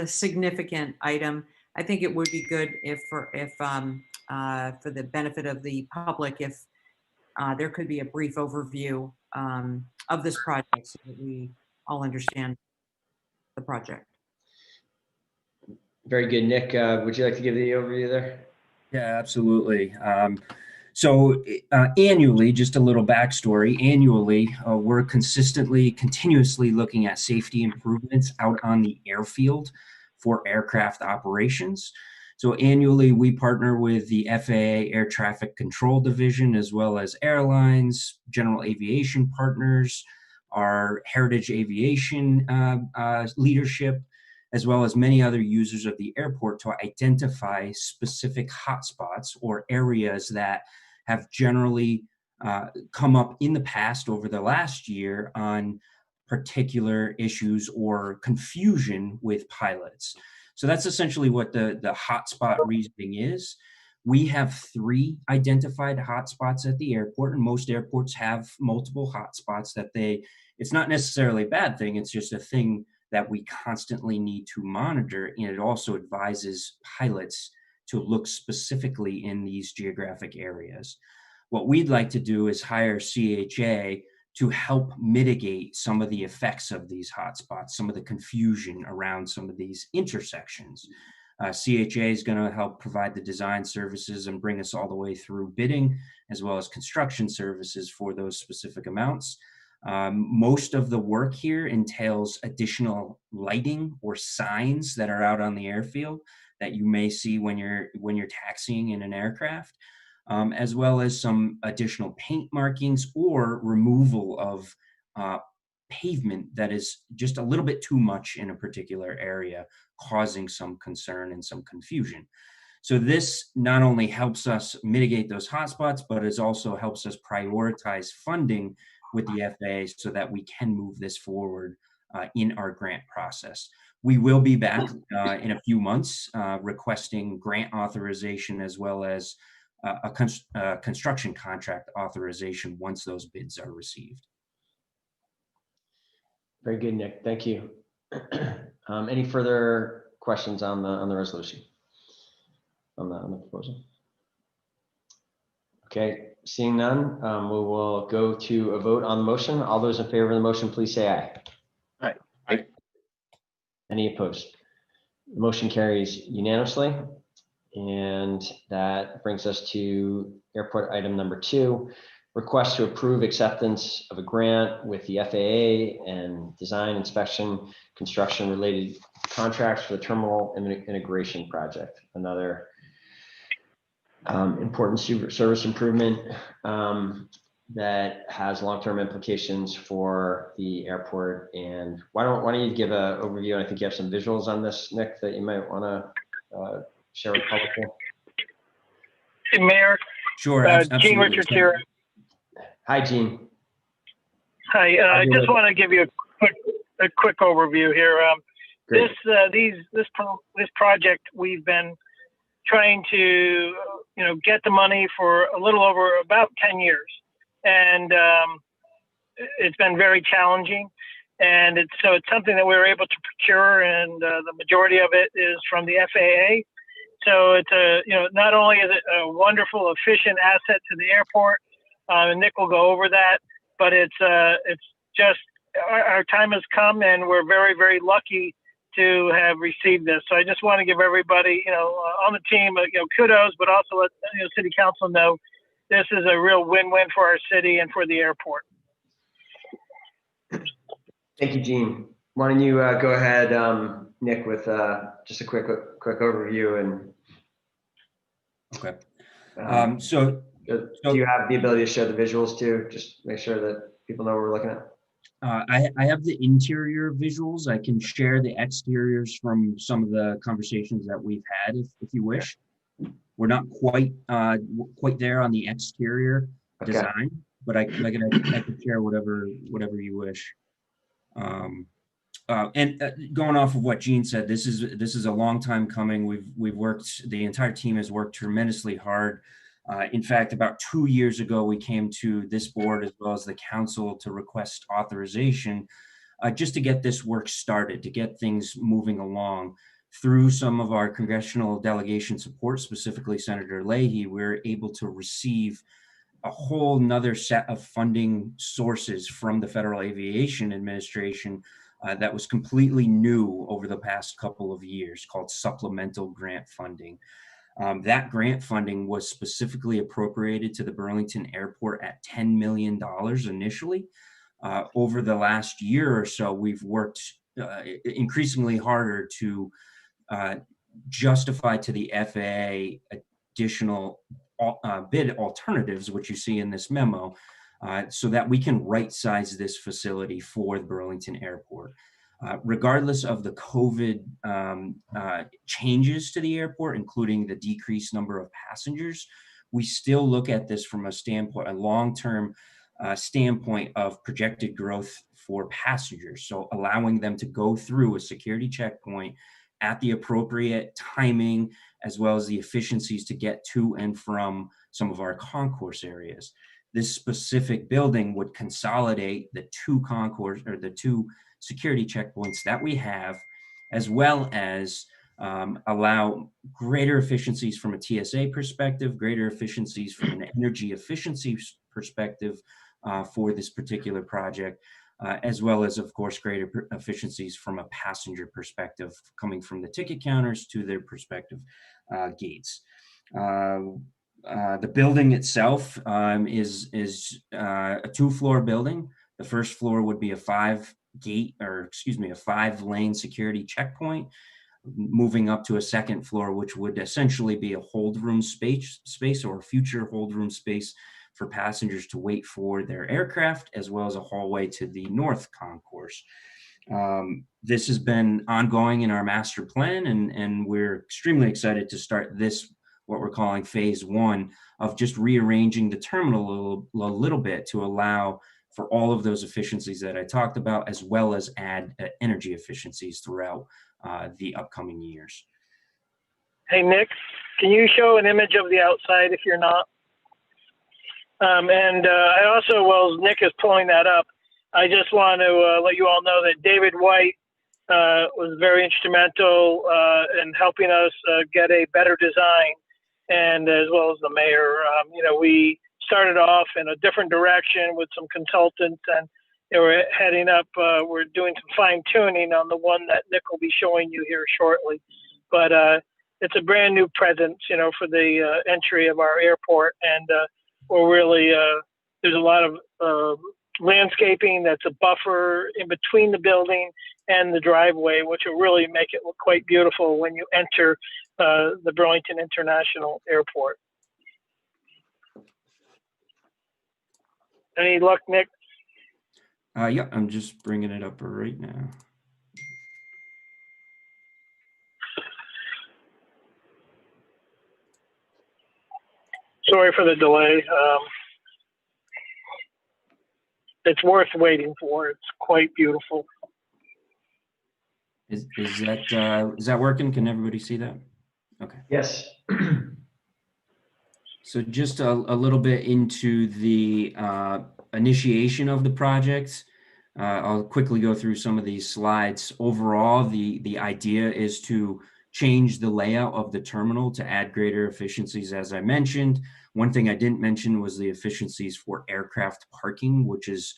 significant item. I think it would be good if for the benefit of the public, if there could be a brief overview of this project so that we all understand the project. Very good. Nick, would you like to give the overview there? Yeah, absolutely. So annually, just a little backstory, annually, we're continuously looking at safety improvements out on the airfield for aircraft operations. So annually, we partner with the FAA Air Traffic Control Division, as well as airlines, general aviation partners, our heritage aviation leadership, as well as many other users of the airport to identify specific hotspots or areas that have generally come up in the past over the last year on particular issues or confusion with pilots. So that's essentially what the hotspot reasoning is. We have 3 identified hotspots at the airport, and most airports have multiple hotspots that it's not necessarily a bad thing, it's just a thing that we constantly need to monitor, and it also advises pilots to look specifically in these geographic areas. What we'd like to do is hire CHA to help mitigate some of the effects of these hotspots, some of the confusion around some of these intersections. CHA is going to help provide the design services and bring us all the way through bidding, as well as construction services for those specific amounts. Most of the work here entails additional lighting or signs that are out on the airfield that you may see when you're taxiing in an aircraft, as well as some additional paint markings or removal of pavement that is just a little bit too much in a particular area, causing some concern and some confusion. So this not only helps us mitigate those hotspots, but it also helps us prioritize funding with the FAA so that we can move this forward in our grant process. We will be back in a few months requesting grant authorization as well as a construction contract authorization once those bids are received. Very good, Nick. Thank you. Any further questions on the resolution? On the proposal? Okay, seeing none, we will go to a vote on the motion. All those in favor of the motion, please say aye. Aye. Aye. Any opposed? The motion carries unanimously. And that brings us to airport item number 2, request to approve acceptance of a grant with the FAA and design, inspection, construction related contracts for the terminal integration project. Another important service improvement that has long-term implications for the airport. And why don't you give an overview? And I think you have some visuals on this, Nick, that you might want to share with public. Hey, Mayor. Sure. Gene Richards here. Hi, Gene. Hi. I just want to give you a quick overview here. Great. This project, we've been trying to get the money for a little over about 10 years, and it's been very challenging. And it's something that we were able to procure, and the majority of it is from the FAA. So it's not only is it a wonderful, efficient asset to the airport, and Nick will go over that, but it's just our time has come, and we're very, very lucky to have received this. So I just want to give everybody, on the team, kudos, but also let City Council know this is a real win-win for our city and for the airport. Thank you, Gene. Why don't you go ahead, Nick, with just a quick overview and. Okay. Do you have the ability to show the visuals too? Just make sure that people know what we're looking at. I have the interior visuals. I can share the exteriors from some of the conversations that we've had, if you wish. We're not quite there on the exterior design, but I can share whatever you wish. And going off of what Gene said, this is a long time coming. We've worked. The entire team has worked tremendously hard. In fact, about 2 years ago, we came to this board as well as the council to request authorization just to get this work started, to get things moving along. Through some of our congressional delegation support, specifically Senator Leahy, we're able to receive a whole nother set of funding sources from the Federal Aviation Administration that was completely new over the past couple of years, called supplemental grant funding. That grant funding was specifically appropriated to the Burlington Airport at $10 million initially. Over the last year or so, we've worked increasingly harder to justify to the FAA additional bid alternatives, which you see in this memo, so that we can right-size this facility for the Burlington Airport. Regardless of the COVID changes to the airport, including the decreased number of passengers, we still look at this from a long-term standpoint of projected growth for passengers. So allowing them to go through a security checkpoint at the appropriate timing, as well as the efficiencies to get to and from some of our concourse areas. This specific building would consolidate the two security checkpoints that we have, as well as allow greater efficiencies from a TSA perspective, greater efficiencies from an energy efficiency perspective for this particular project, as well as, of course, greater efficiencies from a passenger perspective, coming from the ticket counters to their respective gates. The building itself is a 2-floor building. The first floor would be a 5-lane security checkpoint, moving up to a second floor, which would essentially be a hold room space or a future hold room space for passengers to wait for their aircraft, as well as a hallway to the north concourse. This has been ongoing in our master plan, and we're extremely excited to start this, what we're calling phase one, of just rearranging the terminal a little bit to allow for all of those efficiencies that I talked about, as well as add energy efficiencies throughout the upcoming years. Hey, Nick, can you show an image of the outside if you're not? I also, while Nick is pulling that up, I just want to let you all know that David White was very instrumental in helping us get a better design, and as well as the mayor. We started off in a different direction with some consultants, and they were heading up. We're doing some fine tuning on the one that Nick will be showing you here shortly. But it's a brand new presence, for the entry of our airport, and we're really there's a lot of landscaping that's a buffer in between the building and the driveway, which will really make it look quite beautiful when you enter the Burlington International Airport. Any luck, Nick? Yeah, I'm just bringing it up right now. Sorry for the delay. It's worth waiting for. It's quite beautiful. Is that working? Can everybody see that? Okay. Yes. So just a little bit into the initiation of the project. I'll quickly go through some of these slides. Overall, the idea is to change the layout of the terminal to add greater efficiencies, as I mentioned. One thing I didn't mention was the efficiencies for aircraft parking, which is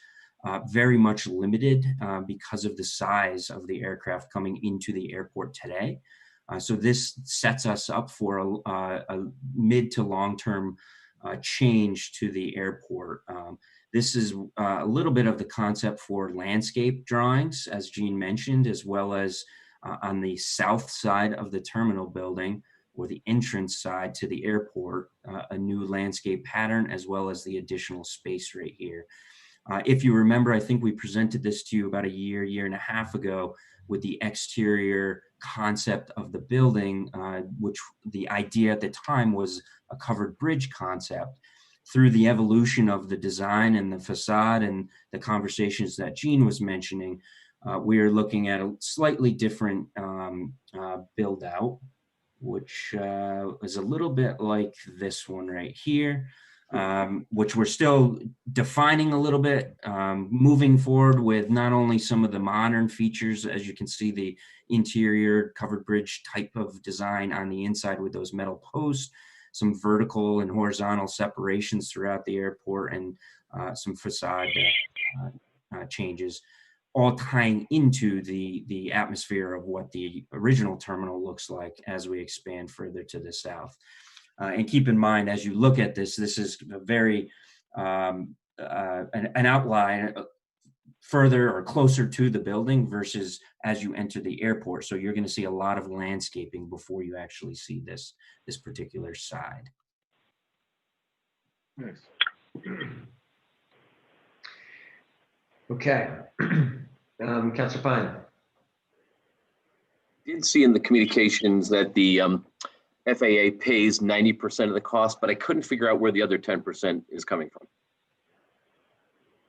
very much limited because of the size of the aircraft coming into the airport today. So this sets us up for a mid to long-term change to the airport. This is a little bit of the concept for landscape drawings, as Gene mentioned, as well as on the south side of the terminal building, or the entrance side to the airport, a new landscape pattern, as well as the additional space right here. If you remember, I think we presented this to you about a year and a half ago with the exterior concept of the building, which the idea at the time was a covered bridge concept. Through the evolution of the design and the facade and the conversations that Gene was mentioning, we are looking at a slightly different build out, which is a little bit like this one right here, which we're still defining a little bit, moving forward with not only some of the modern features, as you can see, the interior covered bridge type of design on the inside with those metal posts, some vertical and horizontal separations throughout the airport, and some facade changes, all tying into the atmosphere of what the original terminal looks like as we expand further to the south. And keep in mind, as you look at this is a very an outline further or closer to the building versus as you enter the airport. So you're going to see a lot of landscaping before you actually see this particular side. Nice. Okay. Councilor Pine. Did see in the communications that the FAA pays 90% of the cost, but I couldn't figure out where the other 10% is coming from.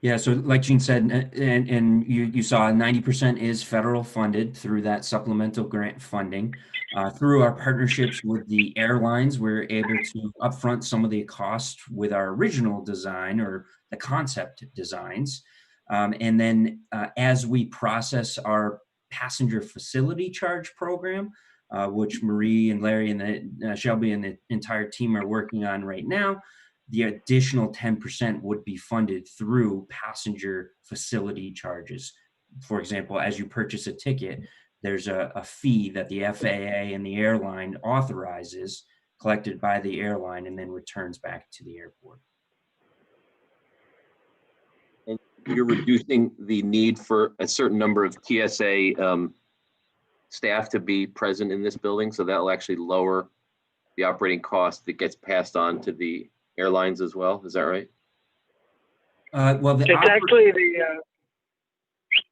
Yeah, so like Gene said, and you saw 90% is federal funded through that supplemental grant funding. Through our partnerships with the airlines, we're able to upfront some of the cost with our original design or the concept designs. And then as we process our passenger facility charge program, which Marie and Larry and Shelby and the entire team are working on right now, the additional 10% would be funded through passenger facility charges. For example, as you purchase a ticket, there's a fee that the FAA and the airline authorizes, collected by the airline, and then returns back to the airport. And you're reducing the need for a certain number of TSA staff to be present in this building, so that'll actually lower the operating cost that gets passed on to the airlines as well. Is that right? Well, It's actually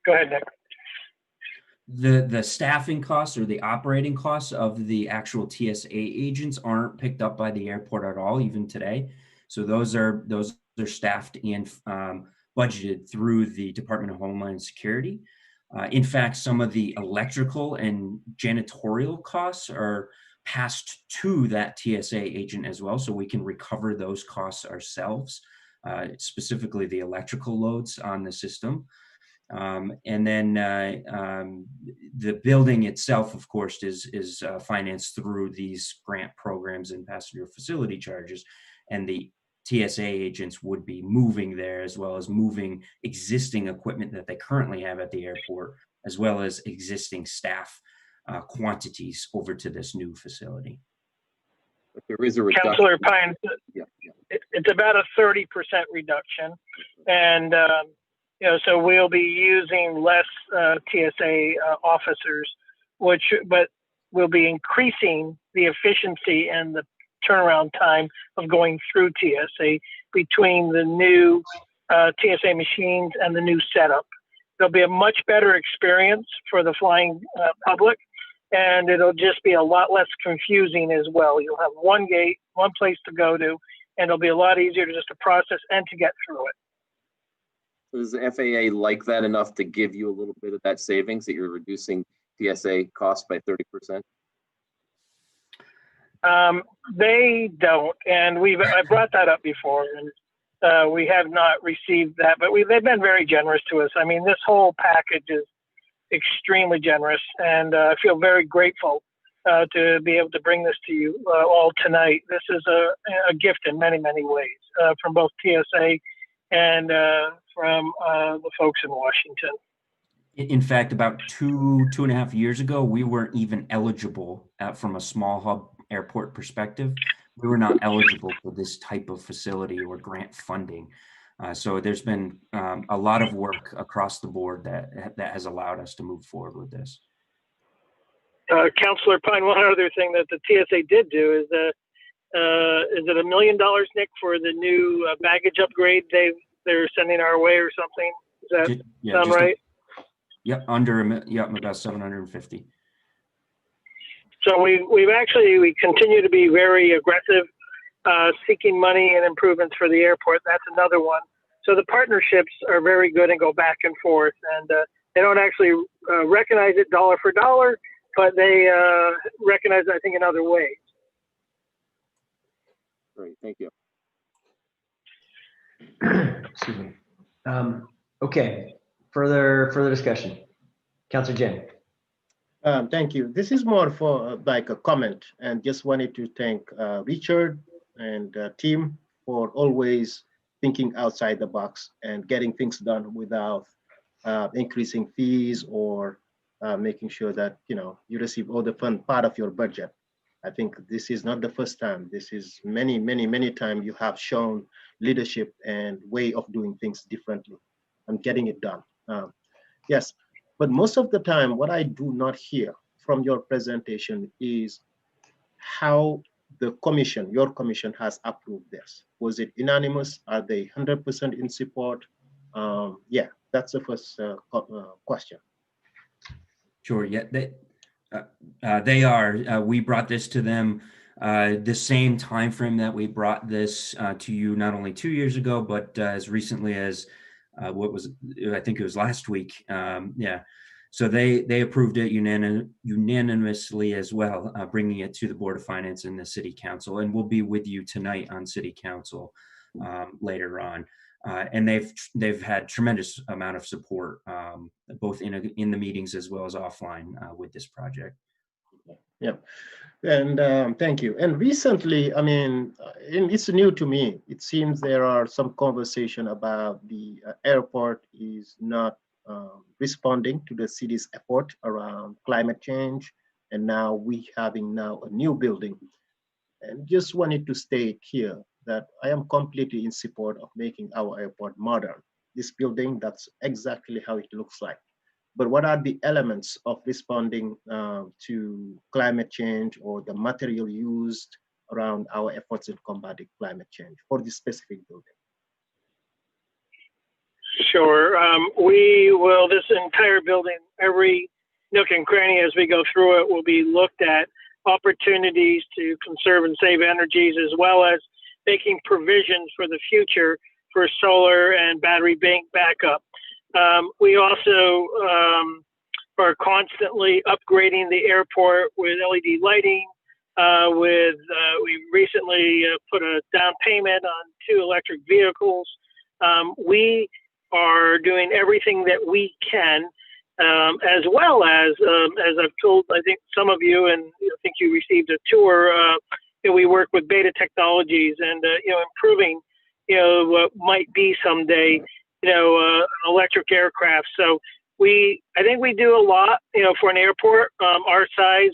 go ahead, Nick. the staffing costs or the operating costs of the actual TSA agents aren't picked up by the airport at all, even today. So those are staffed and budgeted through the Department of Homeland Security. In fact, some of the electrical and janitorial costs are passed to that TSA agent as well, so we can recover those costs ourselves, specifically the electrical loads on the system. And then the building itself, of course, is financed through these grant programs and passenger facility charges, and the TSA agents would be moving there, as well as moving existing equipment that they currently have at the airport, as well as existing staff quantities over to this new facility. But there is a reduction. Councilor Pine, Yeah. it's about a 30% reduction. And, so we'll be using less TSA officers, but we'll be increasing the efficiency and the turnaround time of going through TSA between the new TSA machines and the new setup. There'll be a much better experience for the flying public, and it'll just be a lot less confusing as well. You'll have one gate, one place to go to, and it'll be a lot easier to process and to get through it. Does the FAA like that enough to give you a little bit of that savings, that you're reducing TSA costs by 30%? They don't, and I brought that up before, and we have not received that, but they've been very generous to us. I mean, this whole package is extremely generous, and I feel very grateful to be able to bring this to you all tonight. This is a gift in many, many ways from both TSA and from the folks in Washington. In fact, about two and a half years ago, we weren't even eligible from a small hub airport perspective. We were not eligible for this type of facility or grant funding. So there's been a lot of work across the board that has allowed us to move forward with this. Councilor Pine, one other thing that the TSA did do is it $1 million, Nick, for the new baggage upgrade they're sending our way or something? Does that sound right? Yep, about 750. So we continue to be very aggressive, seeking money and improvements for the airport. That's another one. So the partnerships are very good and go back and forth, and they don't actually recognize it dollar for dollar, but they recognize it, I think, in other ways. Great, thank you. Excuse me. Okay, further discussion. Councilor Jen. Thank you. This is more for like a comment, and just wanted to thank Richard and team for always thinking outside the box and getting things done without increasing fees or making sure that you receive all the fund part of your budget. I think this is not the first time. This is many times you have shown leadership and way of doing things differently and getting it done. Yes, but most of the time, what I do not hear from your presentation is how the commission, your commission, has approved this. Was it unanimous? Are they 100% in support? Yeah, that's the first question. Sure. Yeah, they are. We brought this to them the same time frame that we brought this to you not only 2 years ago, but as recently as I think it was last week. Yeah. So they approved it unanimously as well, bringing it to the Board of Finance and the City Council, and we'll be with you tonight on City Council later on. And they've had tremendous amount of support, both in the meetings as well as offline with this project. Yeah, and thank you. And recently, I mean, it's new to me. It seems there are some conversation about the airport is not responding to the city's effort around climate change, and now we having now a new building. And just wanted to state here that I am completely in support of making our airport modern. this building, that's exactly how it looks like. But what are the elements of responding to climate change or the material used around our efforts in combating climate change for this specific building? Sure. We will, this entire building, every nook and cranny as we go through it will be looked at opportunities to conserve and save energies, as well as making provisions for the future for solar and battery bank backup. We also are constantly upgrading the airport with LED lighting. We recently put a down payment on 2 electric vehicles. We are doing everything that we can, as well as I've told, I think some of you, and I think you received a tour. We work with Beta Technologies and improving, what might be someday, electric aircraft. So I think we do a lot, for an airport our size.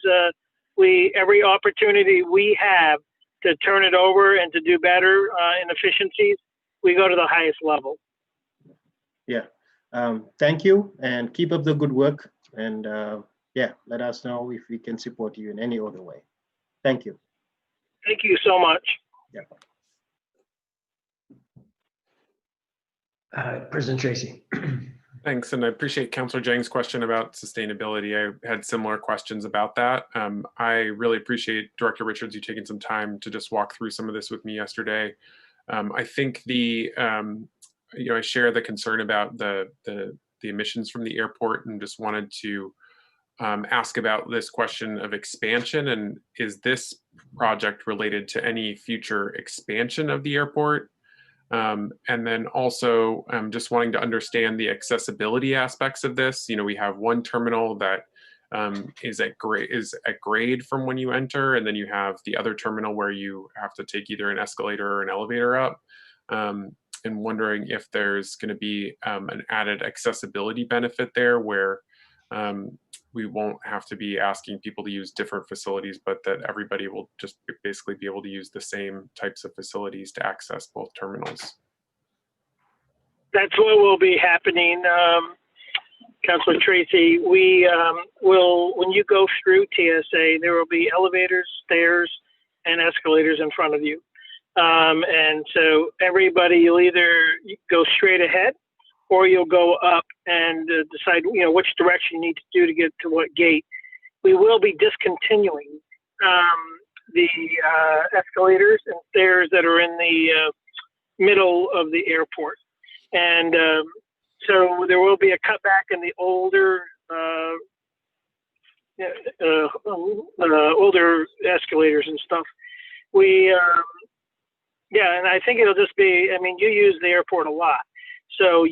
Every opportunity we have to turn it over and to do better in efficiencies, we go to the highest level. Yeah. Thank you, and keep up the good work. And yeah, let us know if we can support you in any other way. Thank you. Thank you so much. Yeah. President Tracy. Thanks, and I appreciate Councilor Jang's question about sustainability. I had similar questions about that. I really appreciate, Director Richards, you taking some time to just walk through some of this with me yesterday. I think I share the concern about the emissions from the airport, and just wanted to ask about this question of expansion. And is this project related to any future expansion of the airport? And then also just wanting to understand the accessibility aspects of this. We have one terminal that is at grade from when you enter, and then you have the other terminal where you have to take either an escalator or an elevator up. And wondering if there's going to be an added accessibility benefit there, where we won't have to be asking people to use different facilities, but that everybody will just basically be able to use the same types of facilities to access both terminals. That's what will be happening, Councilor Tracy. We will, when you go through TSA, there will be elevators, stairs, and escalators in front of you. And so everybody, you'll either go straight ahead, or you'll go up and decide, which direction you need to do to get to what gate. We will be discontinuing the escalators and stairs that are in the middle of the airport. And so there will be a cutback in the older escalators and stuff. Yeah, and I think it'll just be, you use the airport a lot. So,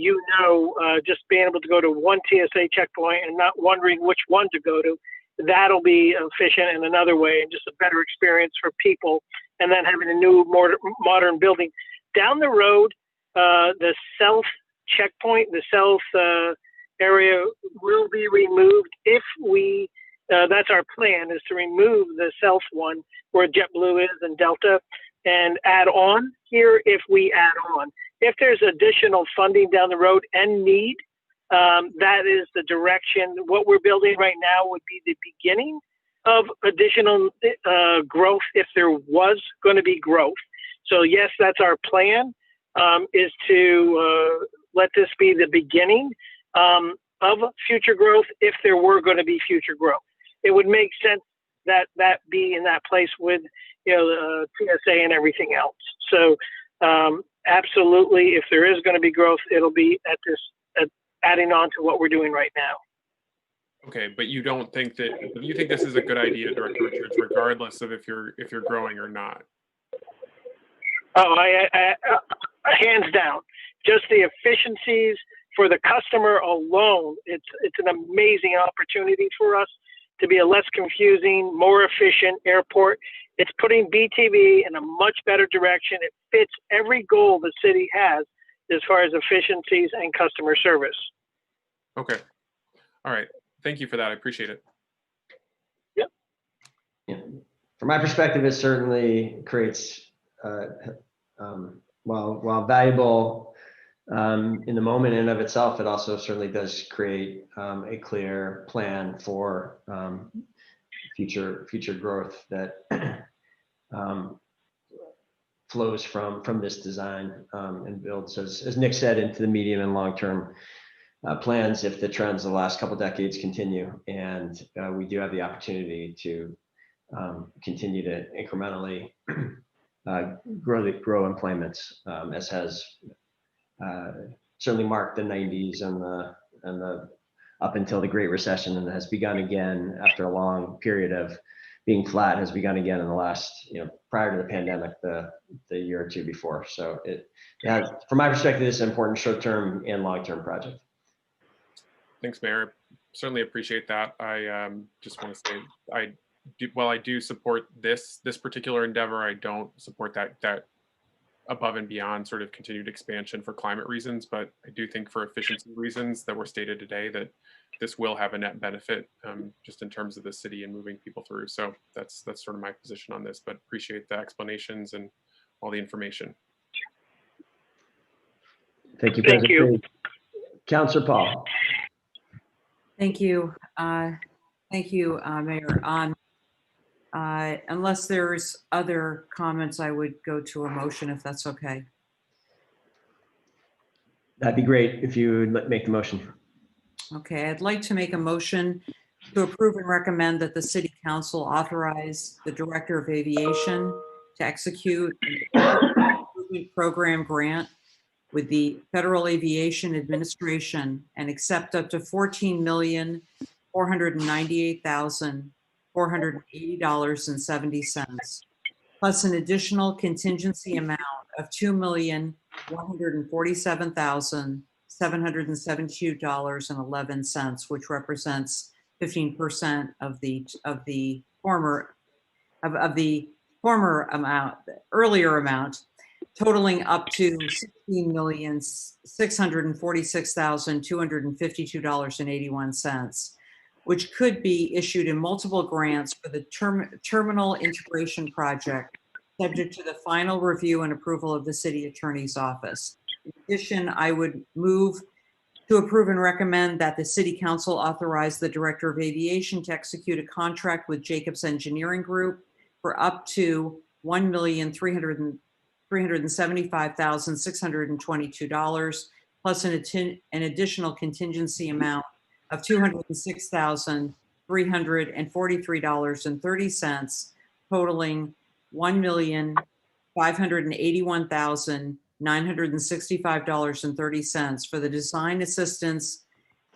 just being able to go to one TSA checkpoint and not wondering which one to go to, that'll be efficient in another way, and just a better experience for people. And then having a new, more modern building. Down the road, the south checkpoint, the south area will be removed if we, that's our plan, is to remove the south one where JetBlue is and Delta, and add on here if we add on. If there's additional funding down the road and need, that is the direction. What we're building right now would be the beginning of additional growth if there was going to be growth. So yes, that's our plan, is to let this be the beginning of future growth if there were going to be future growth. It would make sense that be in that place with TSA and everything else. So absolutely, if there is going to be growth, it'll be at adding on to what we're doing right now. Okay, but you don't think that, you think this is a good idea, Director Richards, regardless of if you're growing or not? Oh, I hands down. Just the efficiencies for the customer alone, it's an amazing opportunity for us to be a less confusing, more efficient airport. It's putting BTV in a much better direction. It fits every goal the city has as far as efficiencies and customer service. Okay. All right. Thank you for that. I appreciate it. Yep. Yeah. From my perspective, it certainly creates, while valuable in the moment in and of itself, it also certainly does create a clear plan for future growth that flows from this design and builds, as Nick said, into the medium and long-term plans if the trends of the last couple decades continue. And we do have the opportunity to continue to incrementally grow employments, as has certainly marked the 90s and the up until the Great Recession, and has begun again after a long period of being flat, has begun again in the last, prior to the pandemic, the year or two before. So it has, from my perspective, this is an important short-term and long-term project. Thanks, Mayor. Certainly appreciate that. I just want to say, while I do support this particular endeavor, I don't support that above and beyond sort of continued expansion for climate reasons. But I do think for efficiency reasons that were stated today, that this will have a net benefit just in terms of the city and moving people through. So that's sort of my position on this, but appreciate the explanations and all the information. Thank you, Thank President. you. Councilor Paul. Thank you. Thank you, Mayor. Unless there's other comments, I would go to a motion if that's okay. That'd be great if you would make the motion. Okay, I'd like to make a motion to approve and recommend that the City Council authorize the Director of Aviation to execute an improvement program grant with the Federal Aviation Administration and accept up to $14,498,480.70, plus an additional contingency amount of $2,147,772.11, which represents 15% of the earlier amount, totaling up to $16,646,252.81, which could be issued in multiple grants for the terminal integration project, subject to the final review and approval of the City Attorney's Office. In addition, I would move to approve and recommend that the City Council authorize the Director of Aviation to execute a contract with Jacobs Engineering Group for up to $1,375,622, plus an additional contingency amount of $206,343.30, totaling $1,581,965.30 for the design assistance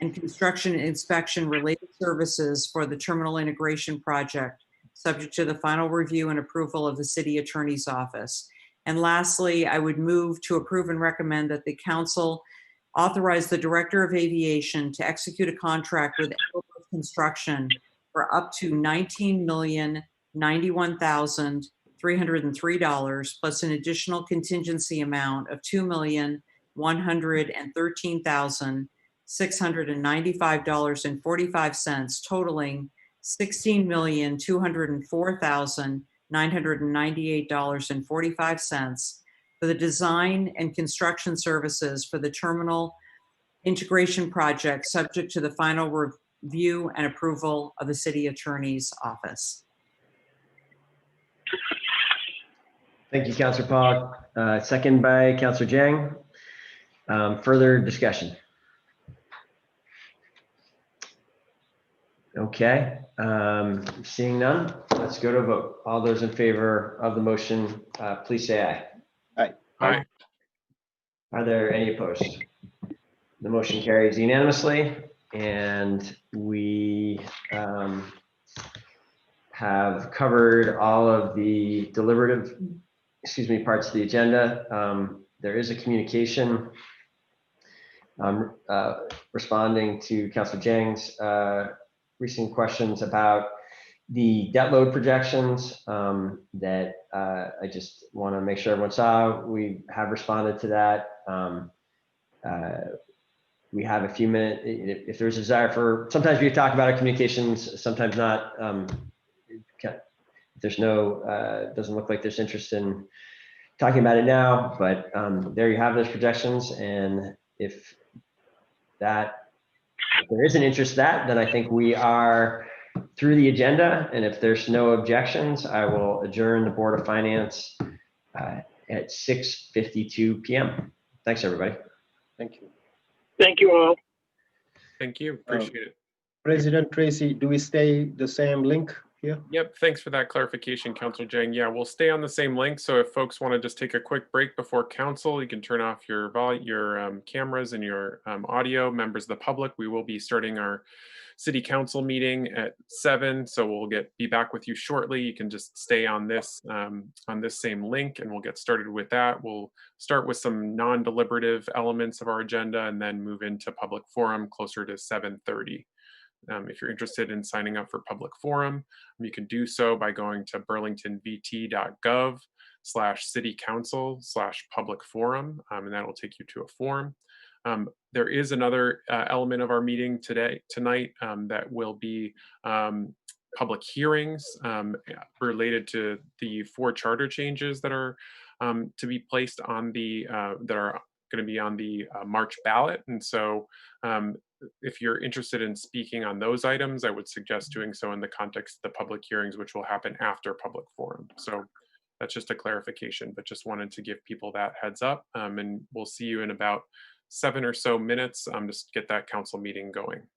and construction inspection related services for the terminal integration project, subject to the final review and approval of the City Attorney's Office. And lastly, I would move to approve and recommend that the Council authorize the Director of Aviation to execute a contract with Airfield Construction for up to $19,091,303, plus an additional contingency amount of $2,113,695.45, totaling $16,204,998.45 for the design and construction services for the terminal integration project, subject to the final review and approval of the City Attorney's Office. Thank you, Councilor Paul. Second by Councilor Jang. Further discussion? Okay, seeing none, let's go to a vote. All those in favor of the motion, please say aye. Aye. Aye. Are there any opposed? The motion carries unanimously, and we have covered all of the deliberative, parts of the agenda. There is a communication responding to Councilor Jang's recent questions about the debt load projections that I just want to make sure everyone saw. We have responded to that. We have a few minutes. If there's a desire for, sometimes we talk about our communications, sometimes not. There's no, doesn't look like there's interest in talking about it now, but there you have those projections. And if there is an interest in that, then I think we are through the agenda. And if there's no objections, I will adjourn the Board of Finance at 6:52 p.m. Thanks, everybody. Thank you. Thank you all. Thank you. Appreciate it. President Tracy, do we stay the same link here? Yep. Thanks for that clarification, Councilor Jang. Yeah, we'll stay on the same link. So if folks want to just take a quick break before council, you can turn off your cameras and your audio. Members of the public, we will be starting our city council meeting at 7. So we'll be back with you shortly. You can just stay on this same link, and we'll get started with that. We'll start with some non-deliberative elements of our agenda and then move into public forum closer to 7:30. If you're interested in signing up for public forum, you can do so by going to burlingtonvt.gov/city-council/public forum, and that will take you to a form. There is another element of our meeting tonight that will be public hearings related to the 4 charter changes that are to be placed on that are going to be on the March ballot. And so if you're interested in speaking on those items, I would suggest doing so in the context of the public hearings, which will happen after public forum. So that's just a clarification, but just wanted to give people that heads up. And we'll see you in about 7 or so minutes just to get that council meeting going.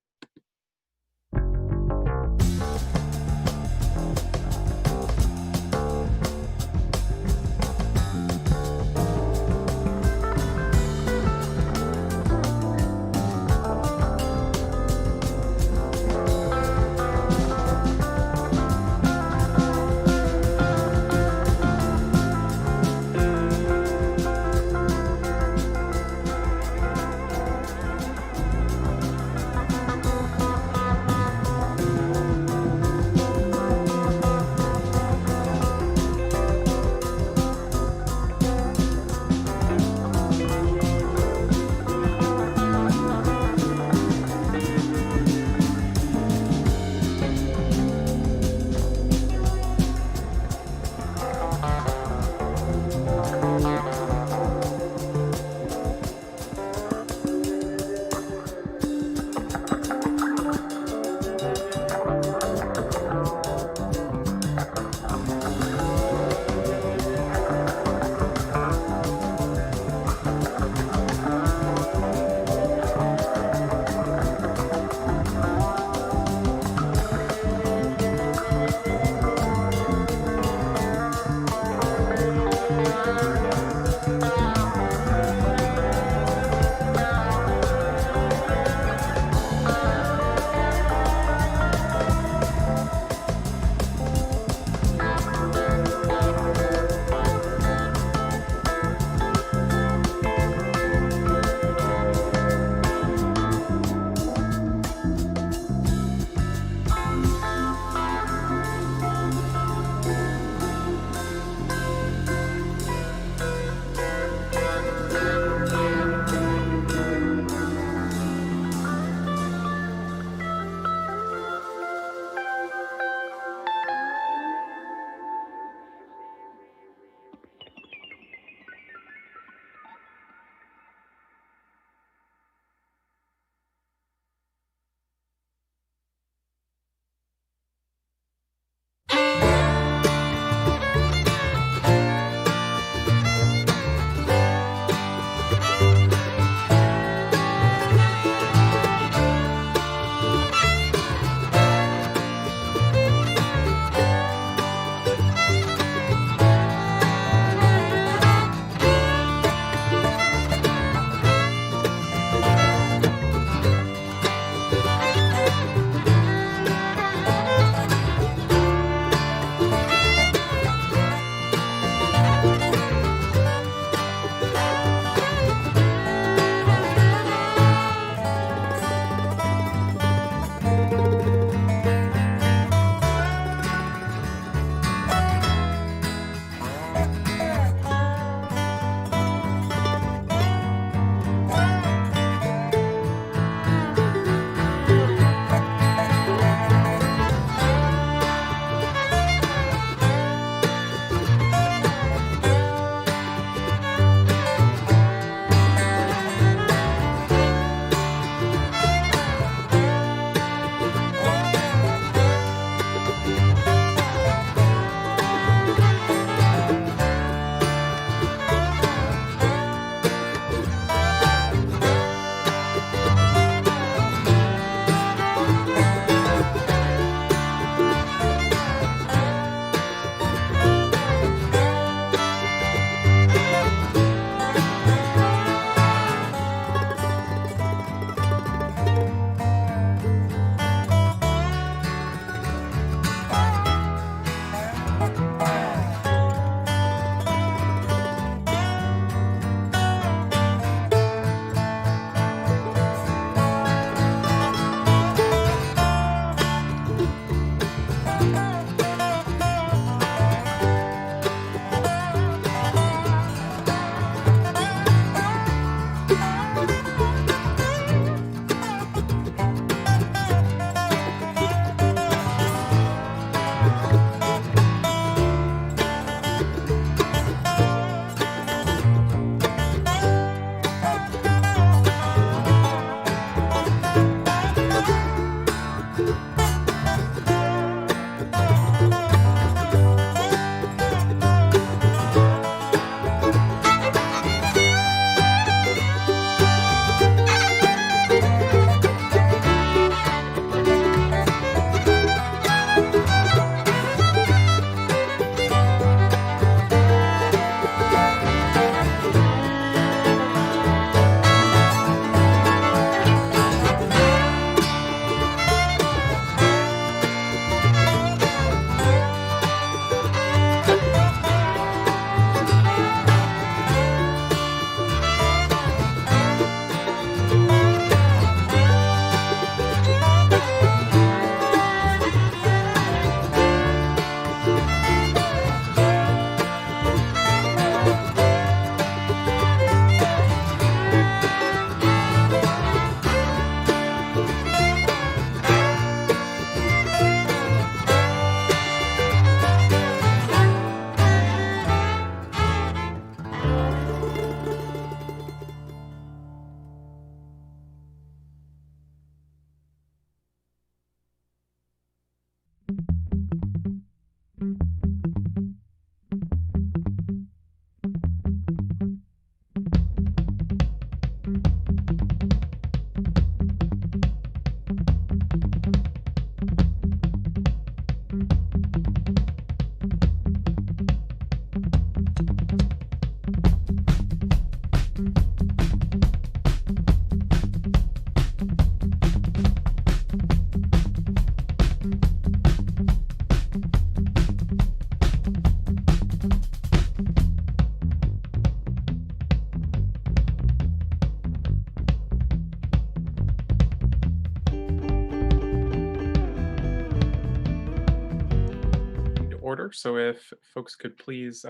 So if folks could please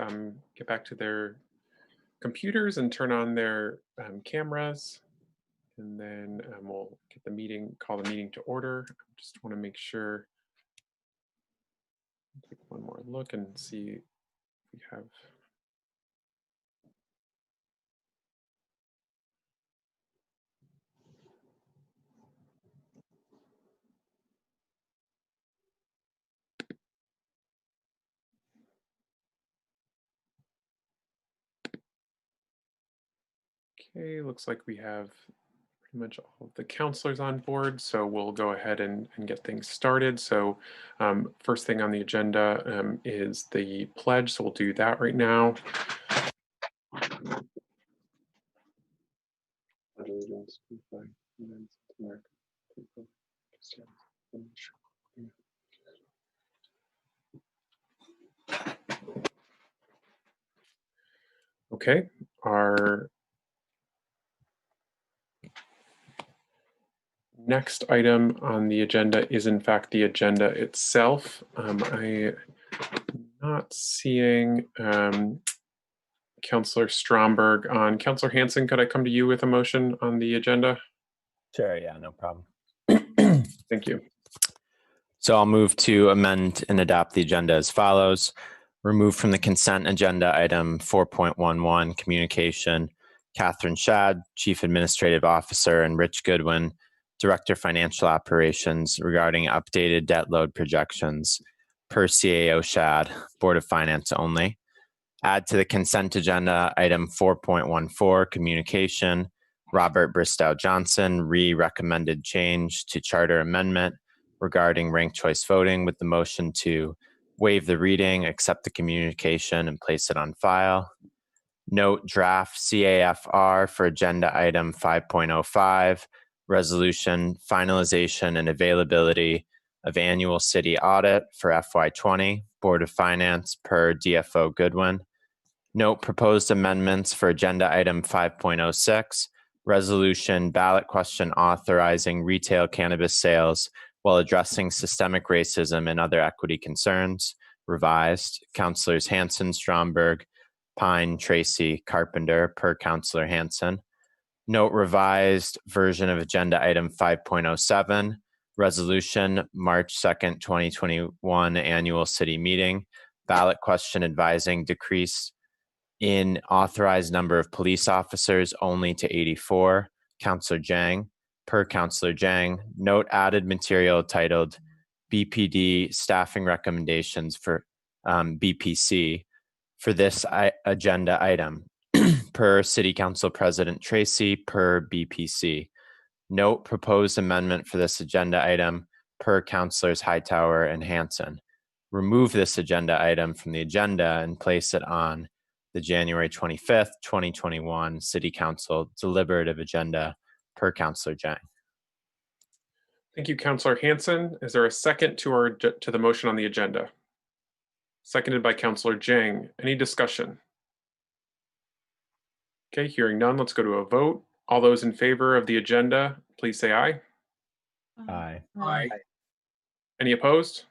get back to their computers and turn on their cameras, and then we'll get the meeting, call the meeting to order. Just want to make sure, take one more look and see if we have. Okay, looks like we have pretty much all of the counselors on board, so we'll go ahead and get things started. So first thing on the agenda is the pledge, so we'll do that right now. Okay, our next item on the agenda is in fact the agenda itself. I'm not seeing Councillor Stromberg on. Councillor Hanson, could I come to you with a motion on the agenda? Sure, yeah, no problem. Thank you. So I'll move to amend and adopt the agenda as follows. Remove from the consent agenda item 4.11, communication, Catherine Schad, Chief Administrative Officer, and Rich Goodwin, Director Financial Operations, regarding updated debt load projections per CAO Schad, Board of Finance only. Add to the consent agenda item 4.14, communication, Robert Bristow Johnson, recommended change to charter amendment regarding ranked choice voting, with the motion to waive the reading, accept the communication, and place it on file. Note draft CAFR for agenda item 5.05, resolution finalization and availability of annual city audit for FY20, Board of Finance per DFO Goodwin. Note proposed amendments for agenda item 5.06, resolution ballot question authorizing retail cannabis sales while addressing systemic racism and other equity concerns, revised. Councilors Hanson, Stromberg, Pine, Tracy, Carpenter per Councilor Hanson. Note revised version of agenda item 5.07, resolution March 2nd, 2021 annual city meeting, ballot question advising decrease in authorized number of police officers only to 84, Councillor Jang. Per Councillor Jang, note added material titled BPD staffing recommendations for BPC for this agenda item. Per City Council President Tracy, per BPC. Note proposed amendment for this agenda item per Councillors Hightower and Hanson. Remove this agenda item from the agenda and place it on the January 25th, 2021 City Council deliberative agenda per Councillor Jang. Thank you, Councillor Hanson. Is there a second to the motion on the agenda? Seconded by Councillor Jang. Any discussion? Okay, hearing none, let's go to a vote. All those in favor of the agenda, please say aye. Aye. Aye. Any opposed?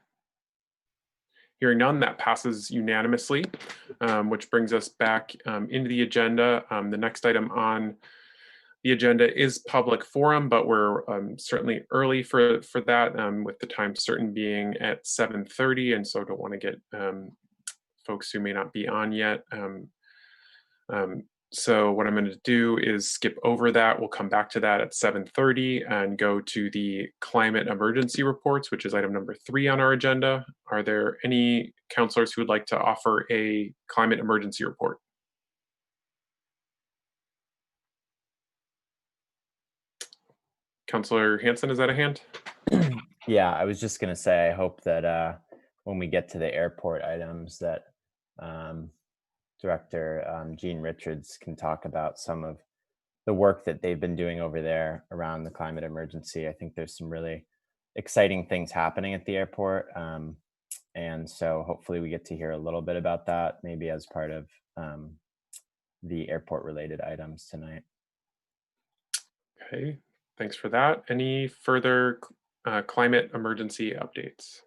Hearing none, that passes unanimously, which brings us back into the agenda. The next item on the agenda is public forum, but we're certainly early for that, with the time certain being at 7:30, and so don't want to get folks who may not be on yet. So what I'm going to do is skip over that. We'll come back to that at 7:30 and go to the climate emergency reports, which is item number 3 on our agenda. Are there any councilors who would like to offer a climate emergency report? Councilor Hanson, is that a hand? Yeah, I was just going to say, I hope that when we get to the airport items that Director Jean Richards can talk about some of the work that they've been doing over there around the climate emergency. I think there's some really exciting things happening at the airport. And so hopefully we get to hear a little bit about that, maybe as part of the airport related items tonight. Okay, thanks for that. Any further climate emergency updates?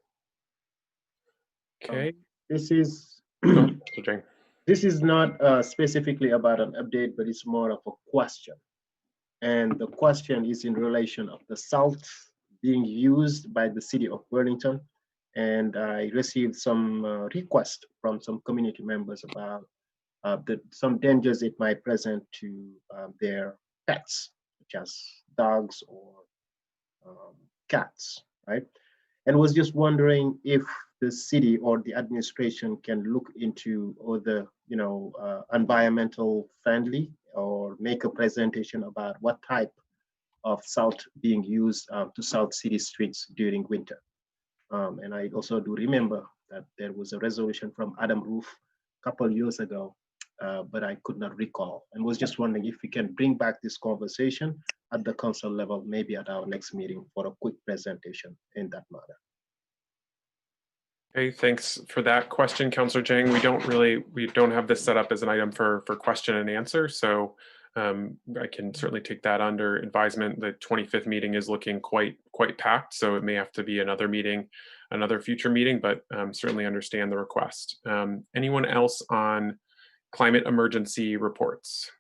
Okay. This is Mr. Jang. this is not specifically about an update, but it's more of a question. And the question is in relation of the salt being used by the city of Burlington. And I received some requests from some community members about some dangers it might present to their pets, such as dogs or cats, right? And was just wondering if the city or the administration can look into other, environmental friendly, or make a presentation about what type of salt being used to salt city streets during winter. And I also do remember that there was a resolution from Adam Roof a couple years ago, but I could not recall, and was just wondering if we can bring back this conversation at the council level, maybe at our next meeting, for a quick presentation in that matter. Okay, thanks for that question, Councillor Jang. We don't have this set up as an item for question and answer, so I can certainly take that under advisement. The 25th meeting is looking quite packed, so it may have to be another meeting, another future meeting, but certainly understand the request. Anyone else on climate emergency reports?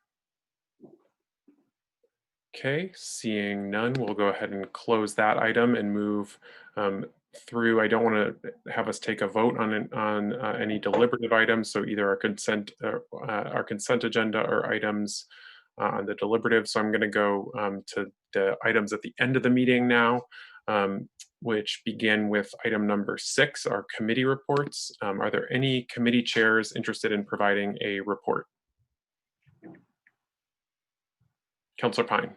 Okay, seeing none, we'll go ahead and close that item and move through. I don't want to have us take a vote on any deliberative items, so either our consent agenda or items on the deliberative. So I'm going to go to the items at the end of the meeting now, which begin with item number 6, our committee reports. Are there any committee chairs interested in providing a report? Councillor Pine.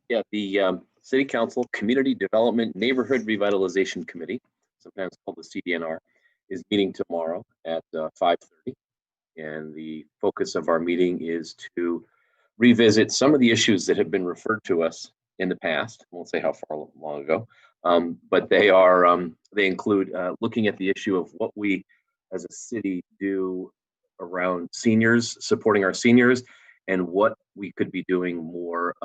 Yeah, the City Council Community Development Neighborhood Revitalization Committee, sometimes called the CDNR, is meeting tomorrow at 5:30. And the focus of our meeting is to revisit some of the issues that have been referred to us in the past. I won't say how far long ago, but they include looking at the issue of what we as a city do around seniors, supporting our seniors, and what we could be doing more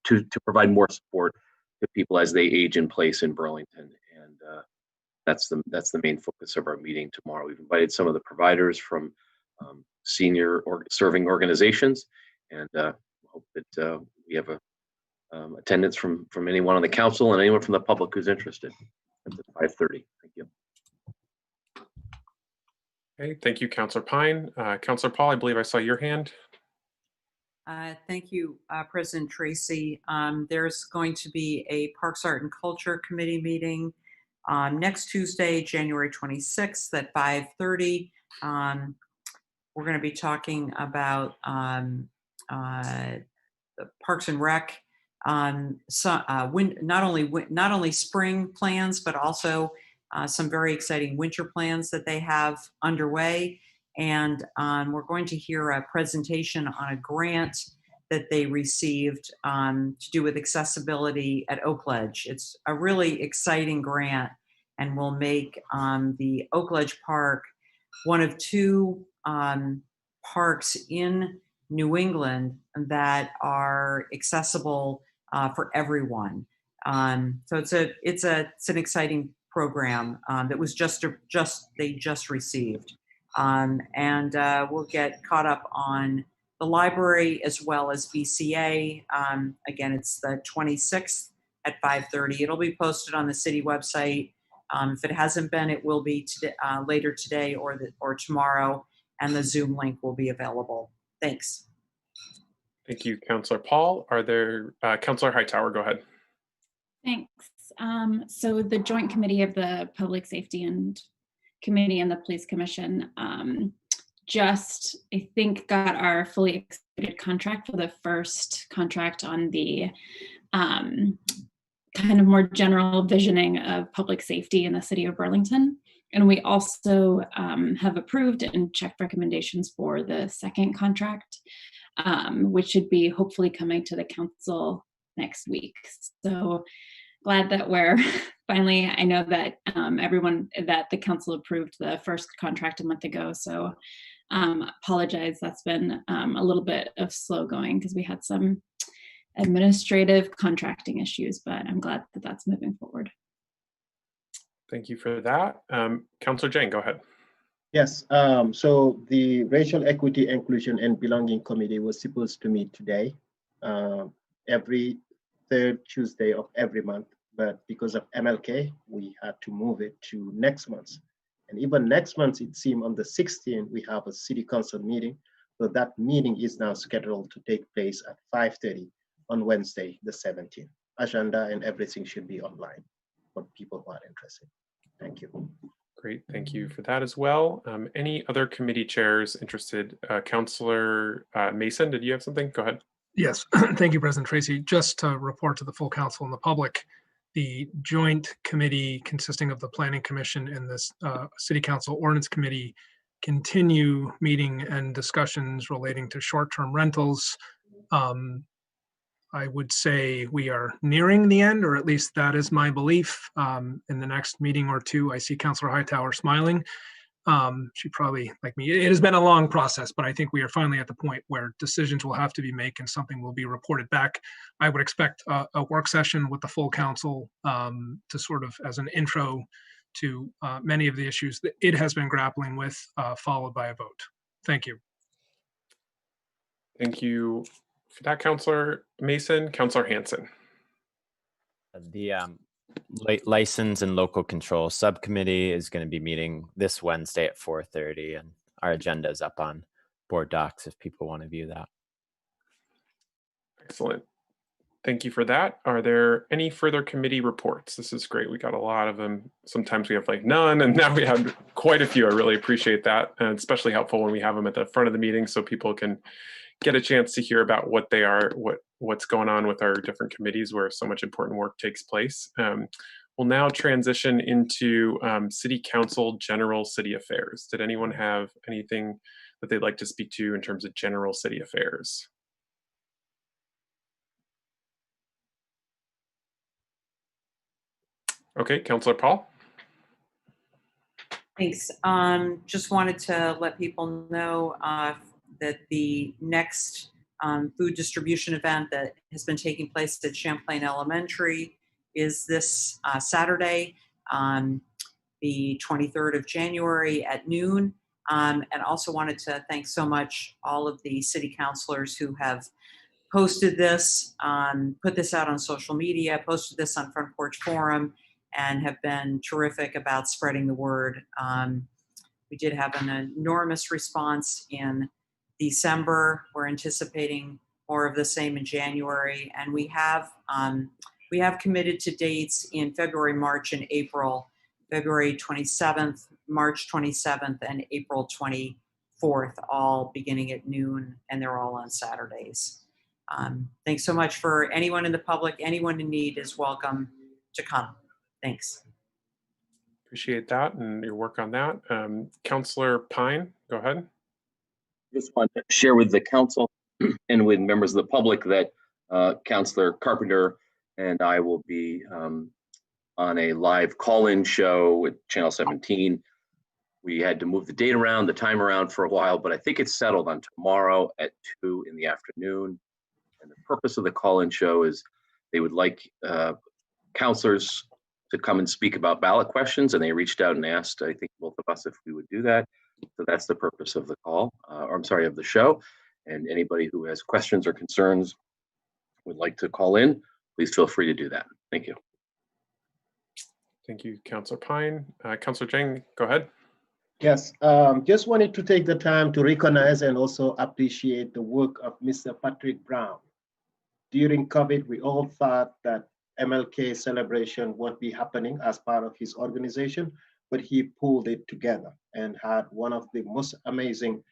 to provide more support to people as they age in place in Burlington. And that's the main focus of our meeting tomorrow. We've invited some of the providers from senior or serving organizations, and hope that we have attendance from anyone on the council and anyone from the public who's interested. It's at 5:30. Thank you. Okay, thank you, Councillor Pine. Councillor Paul, I believe I saw your hand. Thank you, President Tracy. There's going to be a Parks, Art, and Culture Committee meeting next Tuesday, January 26th at 5:30. We're going to be talking about the Parks and Rec, not only spring plans, but also some very exciting winter plans that they have underway. And we're going to hear a presentation on a grant that they received to do with accessibility at Oakledge. It's a really exciting grant, and will make the Oakledge Park one of 2 parks in New England that are accessible for everyone. So it's an exciting program that was they just received. And we'll get caught up on the library as well as BCA. Again, it's the 26th at 5:30. It'll be posted on the city website. If it hasn't been, it will be later today or tomorrow, and the Zoom link will be available. Thanks. Thank you, Councillor Paul. Are there, Councillor Hightower, go ahead. Thanks. So the Joint Committee of the Public Safety and Committee and the Police Commission just, I think, got our fully executed contract for the first contract on the kind of more general visioning of public safety in the city of Burlington. And we also have approved and checked recommendations for the second contract, which should be hopefully coming to the council next week. So glad that we're finally, I know that that the council approved the first contract a month ago. So apologize, that's been a little bit of slow going because we had some administrative contracting issues, but I'm glad that that's moving forward. Thank you for that. Councillor Jane, go ahead. Yes, so the Racial Equity, Inclusion and Belonging Committee was supposed to meet today, every third Tuesday of every month, but because of MLK, we had to move it to next month. And even next month, it seemed on the 16th, we have a city council meeting. So that meeting is now scheduled to take place at 5:30 on Wednesday, the 17th. Agenda and everything should be online for people who are interested. Thank you. Great, thank you for that as well. Any other committee chairs interested? Councillor Mason, did you have something? Go ahead. Yes, thank you, President Tracy. Just to report to the full council and the public, the joint committee consisting of the Planning Commission and this City Council Ordinance Committee continue meeting and discussions relating to short-term rentals. I would say we are nearing the end, or at least that is my belief. In the next meeting or two, I see Councillor Hightower smiling. She probably, like me, it has been a long process, but I think we are finally at the point where decisions will have to be made and something will be reported back. I would expect a work session with the full council to sort of as an intro to many of the issues that it has been grappling with, followed by a vote. Thank you. Thank you for that, Councillor Mason. Councillor Hanson. The License and Local Control Subcommittee is going to be meeting this Wednesday at 4:30, and our agenda is up on board docs if people want to view that. Excellent. Thank you for that. Are there any further committee reports? This is great. We got a lot of them. Sometimes we have like none, and now we have quite a few. I really appreciate that. And it's especially helpful when we have them at the front of the meeting so people can get a chance to hear about what they are, what's going on with our different committees where so much important work takes place. We'll now transition into City Council General City Affairs. Did anyone have anything that they'd like to speak to in terms of general city affairs? Okay, Councillor Paul. Thanks. Just wanted to let people know that the next food distribution event that has been taking place at Champlain Elementary is this Saturday, the 23rd of January at noon. And also wanted to thank so much all of the city councilors who have posted this, put this out on social media, posted this on Front Porch Forum, and have been terrific about spreading the word. We did have an enormous response in December. We're anticipating more of the same in January, and we have committed to dates in February, March, and April. February 27th, March 27th, and April 24th, all beginning at noon, and they're all on Saturdays. Thanks so much. For anyone in the public, anyone in need is welcome to come. Thanks. Appreciate that and your work on that. Councillor Pine, go ahead. Just want to share with the council and with members of the public that Councillor Carpenter and I will be on a live call-in show with Channel 17. We had to move the date around, the time around for a while, but I think it's settled on tomorrow at 2 in the afternoon. And the purpose of the call-in show is they would like councilors to come and speak about ballot questions, and they reached out and asked, I think, both of us if we would do that. So that's the purpose of the call, or I'm sorry, of the show. And anybody who has questions or concerns would like to call in, please feel free to do that. Thank you. Thank you, Councillor Pine. Councillor Jang, go ahead. Yes, just wanted to take the time to recognize and also appreciate the work of Mr. Patrick Brown. During COVID, we all thought that MLK celebration won't be happening as part of his organization, but he pulled it together and had one of the most amazing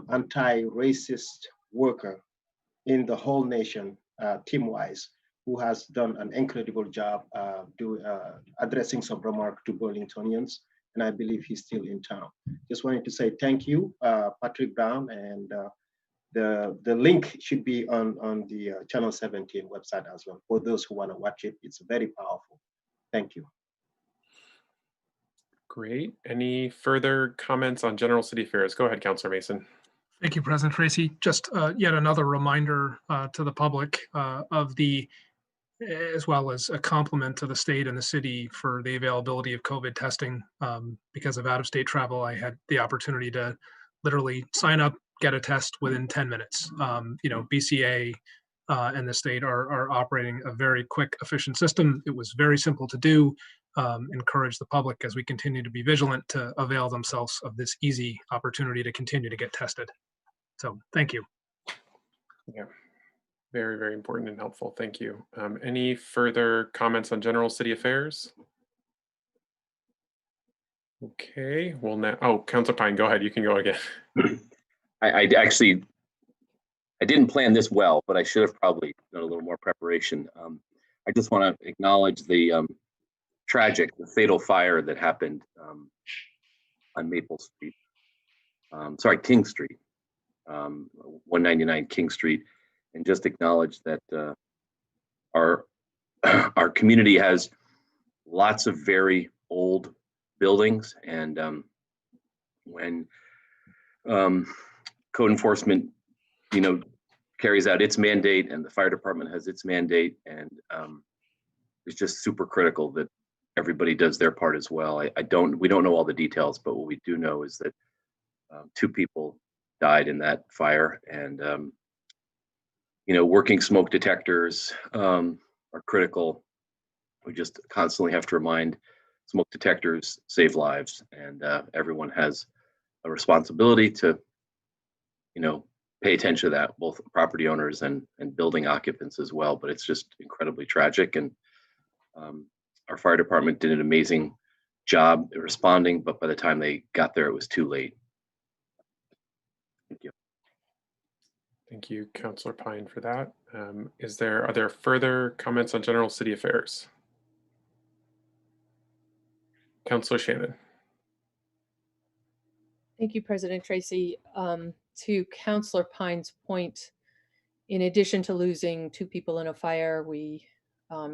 anti-racist worker in the whole nation, team-wise, who has done an incredible job addressing some remark to Burlingtonians, and I believe he's still in town. Just wanted to say thank you, Patrick Brown, and the link should be on the Channel 17 website as well. For those who want to watch it, it's very powerful. Thank you. Great. Any further comments on general city affairs? Go ahead, Councillor Mason. Thank you, President Tracy. Just yet another reminder to the public of the as well as a compliment to the state and the city for the availability of COVID testing. Because of out-of-state travel, I had the opportunity to literally sign up, get a test within 10 minutes. BCA and the state are operating a very quick, efficient system. It was very simple to do. Encourage the public, as we continue to be vigilant, to avail themselves of this easy opportunity to continue to get tested. So thank you. Yeah, very, very important and helpful. Thank you. Any further comments on general city affairs? Okay, well now, Councilor Pine, go ahead. You can go again. I didn't plan this well, but I should have probably done a little more preparation. I just want to acknowledge the the fatal fire that happened on Maple Street. King Street, 199 King Street, and just acknowledge that our community has lots of very old buildings, and when code enforcement, carries out its mandate, and the fire department has its mandate, and it's just super critical that everybody does their part as well. We don't know all the details, but what we do know is that 2 people died in that fire, and working smoke detectors are critical. We just constantly have to remind smoke detectors save lives, and everyone has a responsibility to pay attention to that, both property owners and building occupants as well. But it's just incredibly tragic, and our fire department did an amazing job responding, but by the time they got there, it was too late. Thank you. Thank you, Councilor Pine, for that. Are there further comments on general city affairs? Councilor Shannon. Thank you, President Tracy. To Councilor Pine's point, in addition to losing 2 people in a fire, we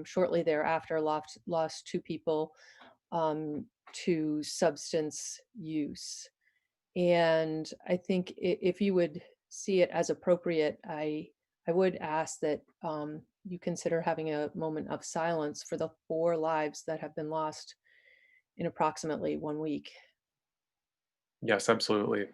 shortly thereafter lost 2 people to substance use. And I think if you would see it as appropriate, I would ask that you consider having a moment of silence for the 4 lives that have been lost in approximately 1 week. Yes, absolutely.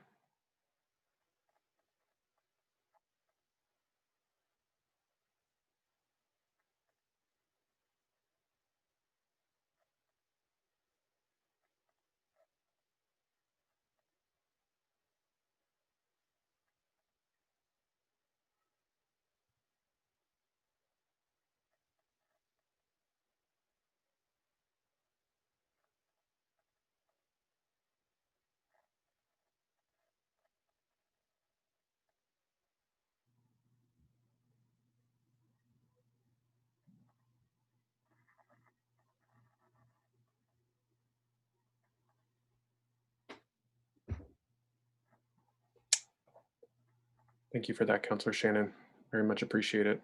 Thank you for that, Councilor Shannon. Very much appreciate it.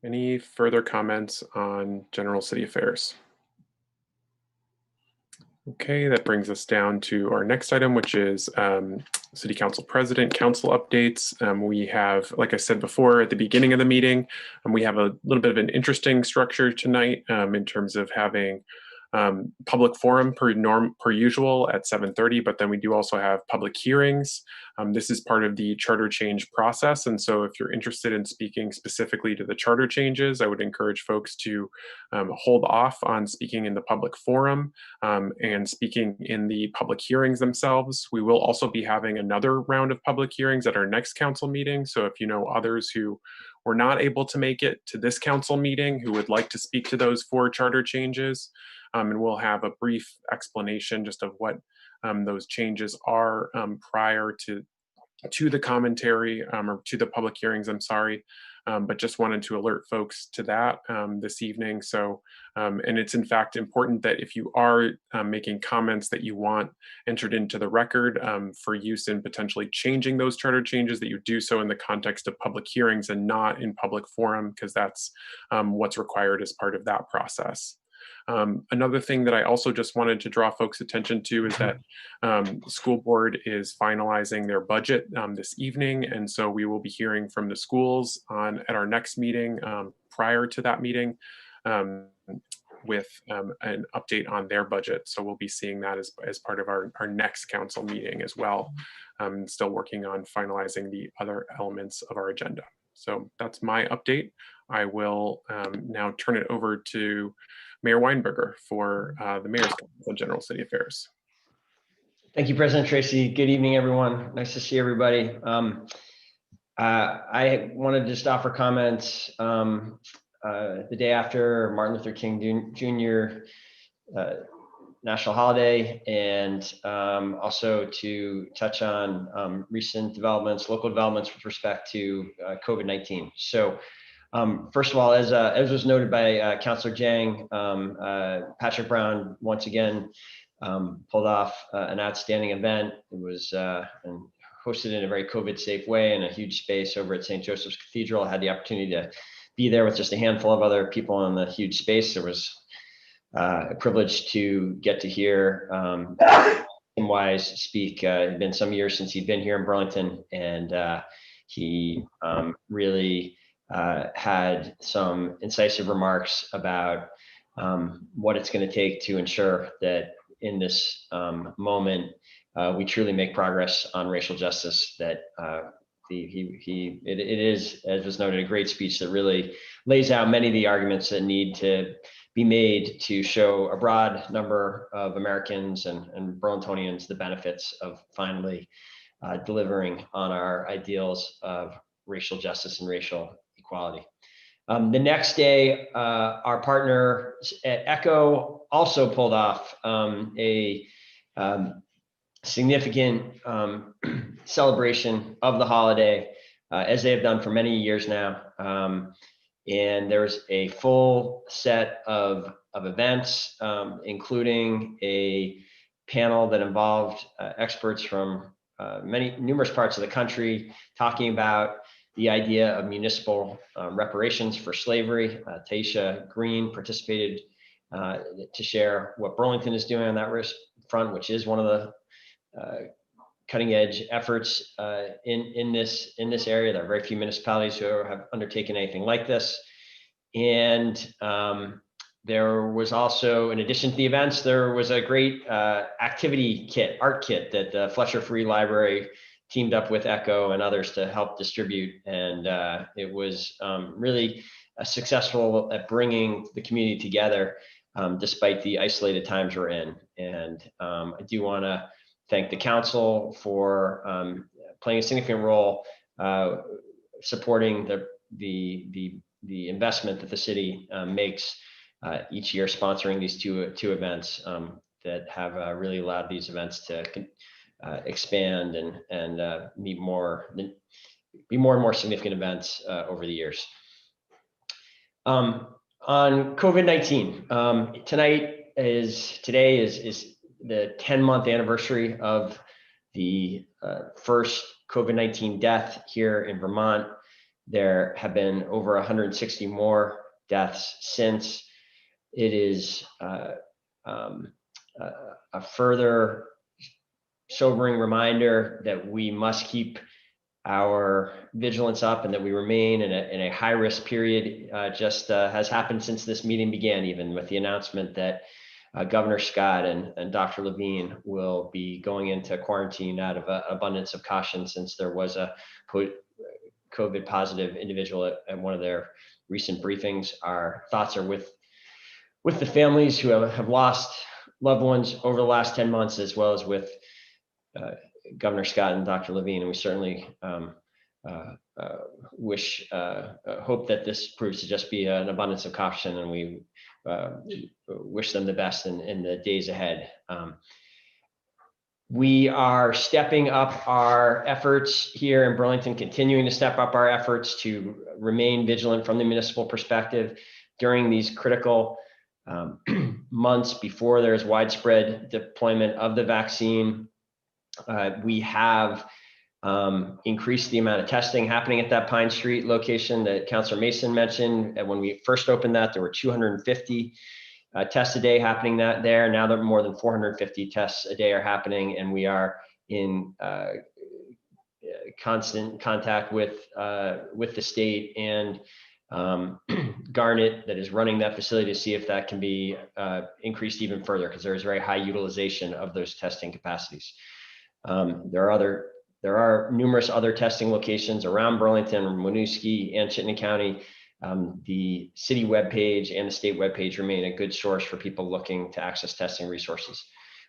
Any further comments on general city affairs? Okay, that brings us down to our next item, which is City Council President Council updates. We have, like I said before at the beginning of the meeting, we have a little bit of an interesting structure tonight in terms of having public forum per usual at 7:30, but then we do also have public hearings. This is part of the charter change process, and so if you're interested in speaking specifically to the charter changes, I would encourage folks to hold off on speaking in the public forum and speaking in the public hearings themselves. We will also be having another round of public hearings at our next council meeting, so if you know others who were not able to make it to this council meeting who would like to speak to those 4 charter changes, and we'll have a brief explanation just of what those changes are prior to the commentary or to the public hearings, I'm sorry. But just wanted to alert folks to that this evening. So, and it's in fact important that if you are making comments that you want entered into the record for use in potentially changing those charter changes, that you do so in the context of public hearings and not in public forum, because that's what's required as part of that process. Another thing that I also just wanted to draw folks' attention to is that the school board is finalizing their budget this evening, and so we will be hearing from the schools at our next meeting prior to that meeting with an update on their budget. So we'll be seeing that as part of our next council meeting as well. Still working on finalizing the other elements of our agenda. So that's my update. I will now turn it over to Mayor Weinberger for the Mayor's Council on General City Affairs. Thank you, President Tracy. Good evening, everyone. Nice to see everybody. I wanted to just offer comments the day after Martin Luther King Jr. National holiday, and also to touch on recent developments, local developments with respect to COVID-19. So first of all, as was noted by Councillor Jang, Patrick Brown once again pulled off an outstanding event. It was and hosted in a very COVID safe way in a huge space over at St. Joseph's Cathedral. I had the opportunity to be there with just a handful of other people in the huge space. There was a privilege to get to hear Tim Wise speak. It had been some years since he'd been here in Burlington, and he really had some incisive remarks about what it's going to take to ensure that in this moment we truly make progress on racial justice. That it is, as was noted, a great speech that really lays out many of the arguments that need to be made to show a broad number of Americans and Burlingtonians the benefits of finally delivering on our ideals of racial justice and racial equality. The next day, our partners at ECHO also pulled off a significant celebration of the holiday, as they have done for many years now. And there's a full set of events, including a panel that involved experts from numerous parts of the country talking about the idea of municipal reparations for slavery. Taisha Green participated to share what Burlington is doing on that front, which is one of the cutting edge efforts in this area. There are very few municipalities who have undertaken anything like this. And there was also, in addition to the events, there was a great activity kit, art kit that the Fletcher Free Library teamed up with ECHO and others to help distribute. And it was really successful at bringing the community together despite the isolated times we're in. And I do want to thank the council for playing a significant role supporting the investment that the city makes each year, sponsoring these two events that have really allowed these events to expand and be more and more significant events over the years. On COVID-19, today is the 10-month anniversary of the first COVID-19 death here in Vermont. There have been over 160 more deaths since. It is a further sobering reminder that we must keep our vigilance up and that we remain in a high-risk period, just has happened since this meeting began, even with the announcement that Governor Schad and Dr. Levine will be going into quarantine out of abundance of caution, since there was a COVID positive individual at one of their recent briefings. Our thoughts are with the families who have lost loved ones over the last 10 months, as well as with Governor Schad and Dr. Levine. And we certainly hope that this proves to just be an abundance of caution, and we wish them the best in the days ahead. We are stepping up our efforts here in Burlington, continuing to step up our efforts to remain vigilant from the municipal perspective during these critical months before there's widespread deployment of the vaccine. We have increased the amount of testing happening at that Pine Street location that Councilor Mason mentioned. And when we first opened that, there were 250 tests a day happening there. Now there are more than 450 tests a day are happening, and we are in constant contact with the state and Garnet that is running that facility to see if that can be increased even further, because there is very high utilization of those testing capacities. There are numerous other testing locations around Burlington, Winooski, and Chittenden County. The city webpage and the state webpage remain a good source for people looking to access testing resources.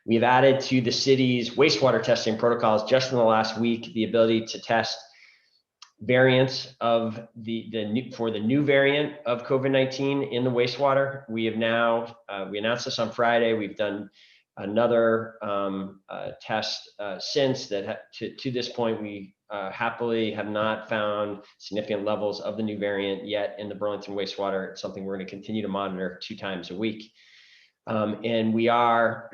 We've added to the city's wastewater testing protocols just in the last week the ability to test variants of the new variant of COVID-19 in the wastewater. We have now, we announced this on Friday, we've done another test since that. To this point, we happily have not found significant levels of the new variant yet in the Burlington wastewater. It's something we're going to continue to monitor 2 times a week. And we are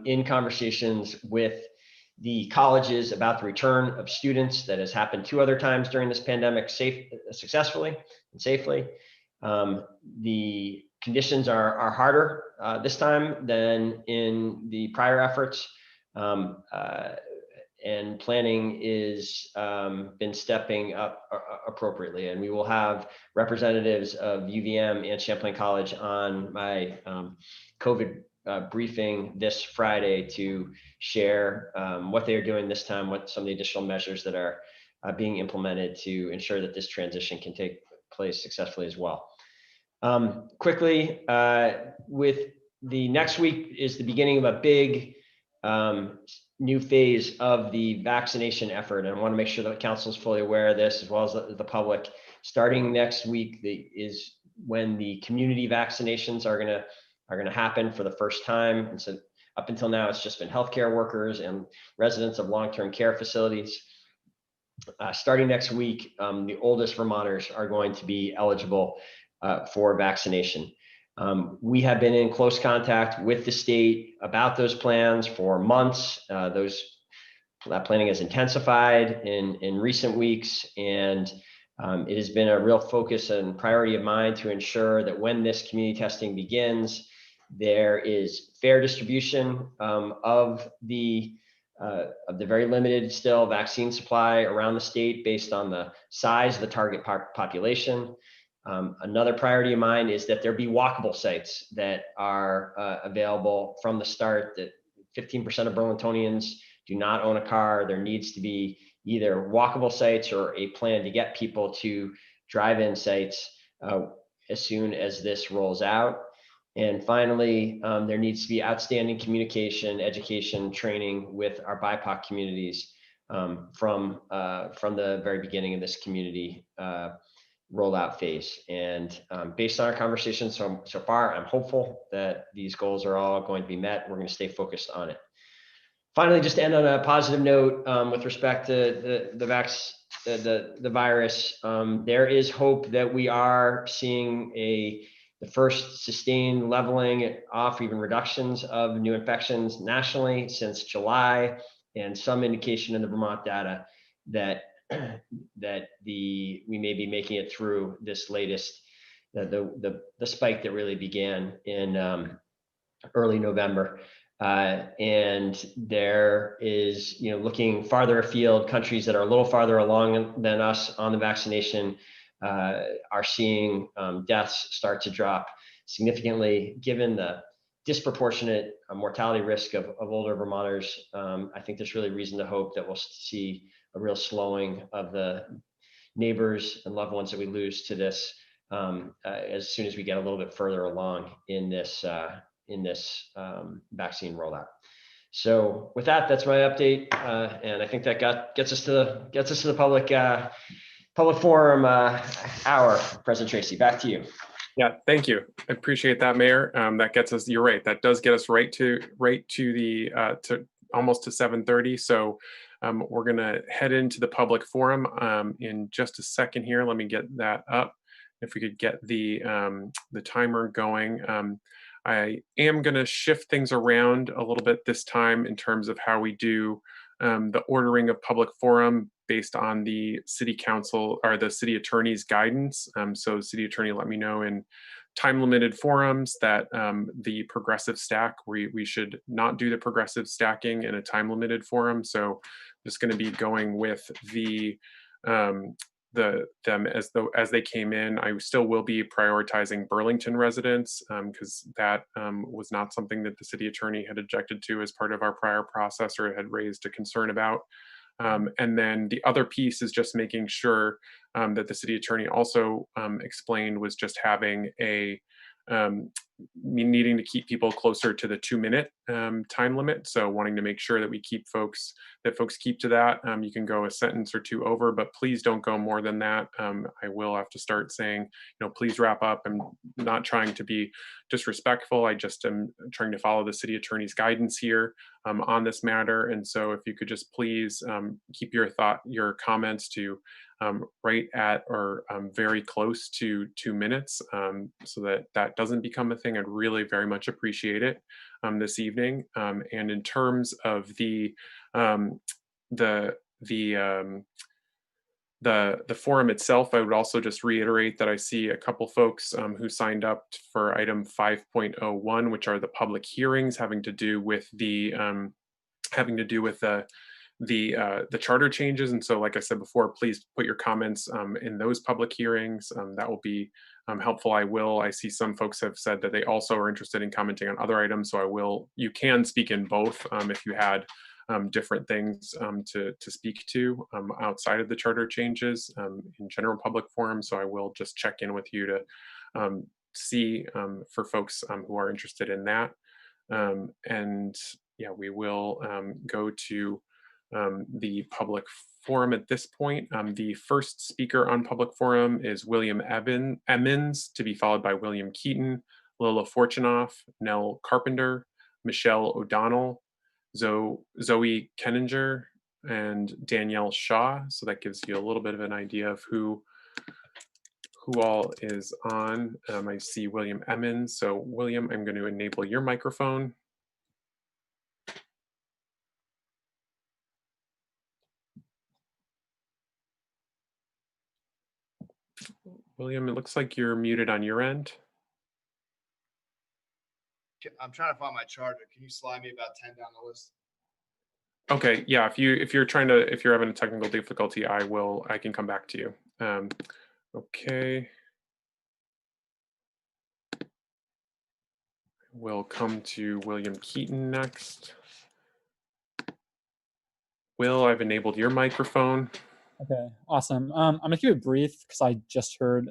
in conversations with the colleges about the return of students. That has happened 2 other times during this pandemic, successfully and safely. The conditions are harder this time than in the prior efforts. And planning is been stepping up appropriately. And we will have representatives of UVM and Champlain College on my COVID briefing this Friday to share what they are doing this time, what some of the additional measures that are being implemented to ensure that this transition can take place successfully as well. Quickly, with the next week is the beginning of a big new phase of the vaccination effort. And I want to make sure that council is fully aware of this, as well as the public. Starting next week is when the community vaccinations are going to happen for the first time. And so up until now, it's just been healthcare workers and residents of long-term care facilities. Starting next week, the oldest Vermonters are going to be eligible for vaccination. We have been in close contact with the state about those plans for months. That planning has intensified in recent weeks, and it has been a real focus and priority of mine to ensure that when this community testing begins, there is fair distribution of the very limited still vaccine supply around the state based on the size of the target population. Another priority of mine is that there be walkable sites that are available from the start, that 15% of Burlingtonians do not own a car. There needs to be either walkable sites or a plan to get people to drive-in sites as soon as this rolls out. And finally, there needs to be outstanding communication, education, training with our BIPOC communities from the very beginning of this community rollout phase. And based on our conversations so far, I'm hopeful that these goals are all going to be met. We're going to stay focused on it. Finally, just to end on a positive note with respect to the virus, there is hope that we are seeing the first sustained leveling off, even reductions of new infections nationally since July, and some indication in the Vermont data that we may be making it through this latest, the spike that really began in early November. And there is, looking farther afield, countries that are a little farther along than us on the vaccination are seeing deaths start to drop significantly. Given the disproportionate mortality risk of older Vermonters, I think there's really reason to hope that we'll see a real slowing of the neighbors and loved ones that we lose to this as soon as we get a little bit further along in this vaccine rollout. So with that, that's my update, and I think that gets us to the public forum hour. President Tracy, back to you. Yeah, thank you. I appreciate that, Mayor. That gets us. You're right. That does get us right to the to almost to 7:30. So we're gonna head into the public forum in just a second here. Let me get that up. If we could get the timer going. I am going to shift things around a little bit this time in terms of how we do the ordering of public forum based on the city council or the city attorney's guidance. So city attorney let me know in time limited forums that the progressive stack, we should not do the progressive stacking in a time limited forum. So I'm just going to be going with the them as they came in. I still will be prioritizing Burlington residents because that was not something that the city attorney had objected to as part of our prior process or had raised a concern about. And then the other piece is just making sure that the city attorney also explained was just having a needing to keep people closer to the 2-minute time limit. So wanting to make sure that we keep folks keep to that. You can go a sentence or two over, but please don't go more than that. I will have to start saying, please wrap up. I'm not trying to be disrespectful. I just am trying to follow the city attorney's guidance here on this matter. And so if you could just please keep your comments to right at or very close to 2 minutes so that doesn't become a thing. I'd really very much appreciate it this evening. And in terms of the forum itself, I would also just reiterate that I see a couple folks who signed up for item 5.01, which are the public hearings having to do with the charter changes. And so, like I said before, please put your comments in those public hearings. That will be helpful. I see some folks have said that they also are interested in commenting on other items. So you can speak in both if you had different things to speak to outside of the charter changes in general public forum. So I will just check in with you to see for folks who are interested in that. And yeah, we will go to the public forum at this point. The first speaker on public forum is William Emmons, to be followed by William Keaton, Lila Fortunoff, Nell Carpenter, Michelle O'Donnell, Zoe Kenninger, and Danielle Shaw. So that gives you a little bit of an idea of who all is on. I see William Emmons. So William, I'm going to enable your microphone. William, it looks like you're muted on your end. I'm trying to find my charger. Can you slide me about 10 down the list? Okay, yeah. If you're having a technical difficulty, I can come back to you. Okay. We'll come to William Keaton next. Will, I've enabled your microphone. Okay, awesome. I'm gonna keep it brief because I just heard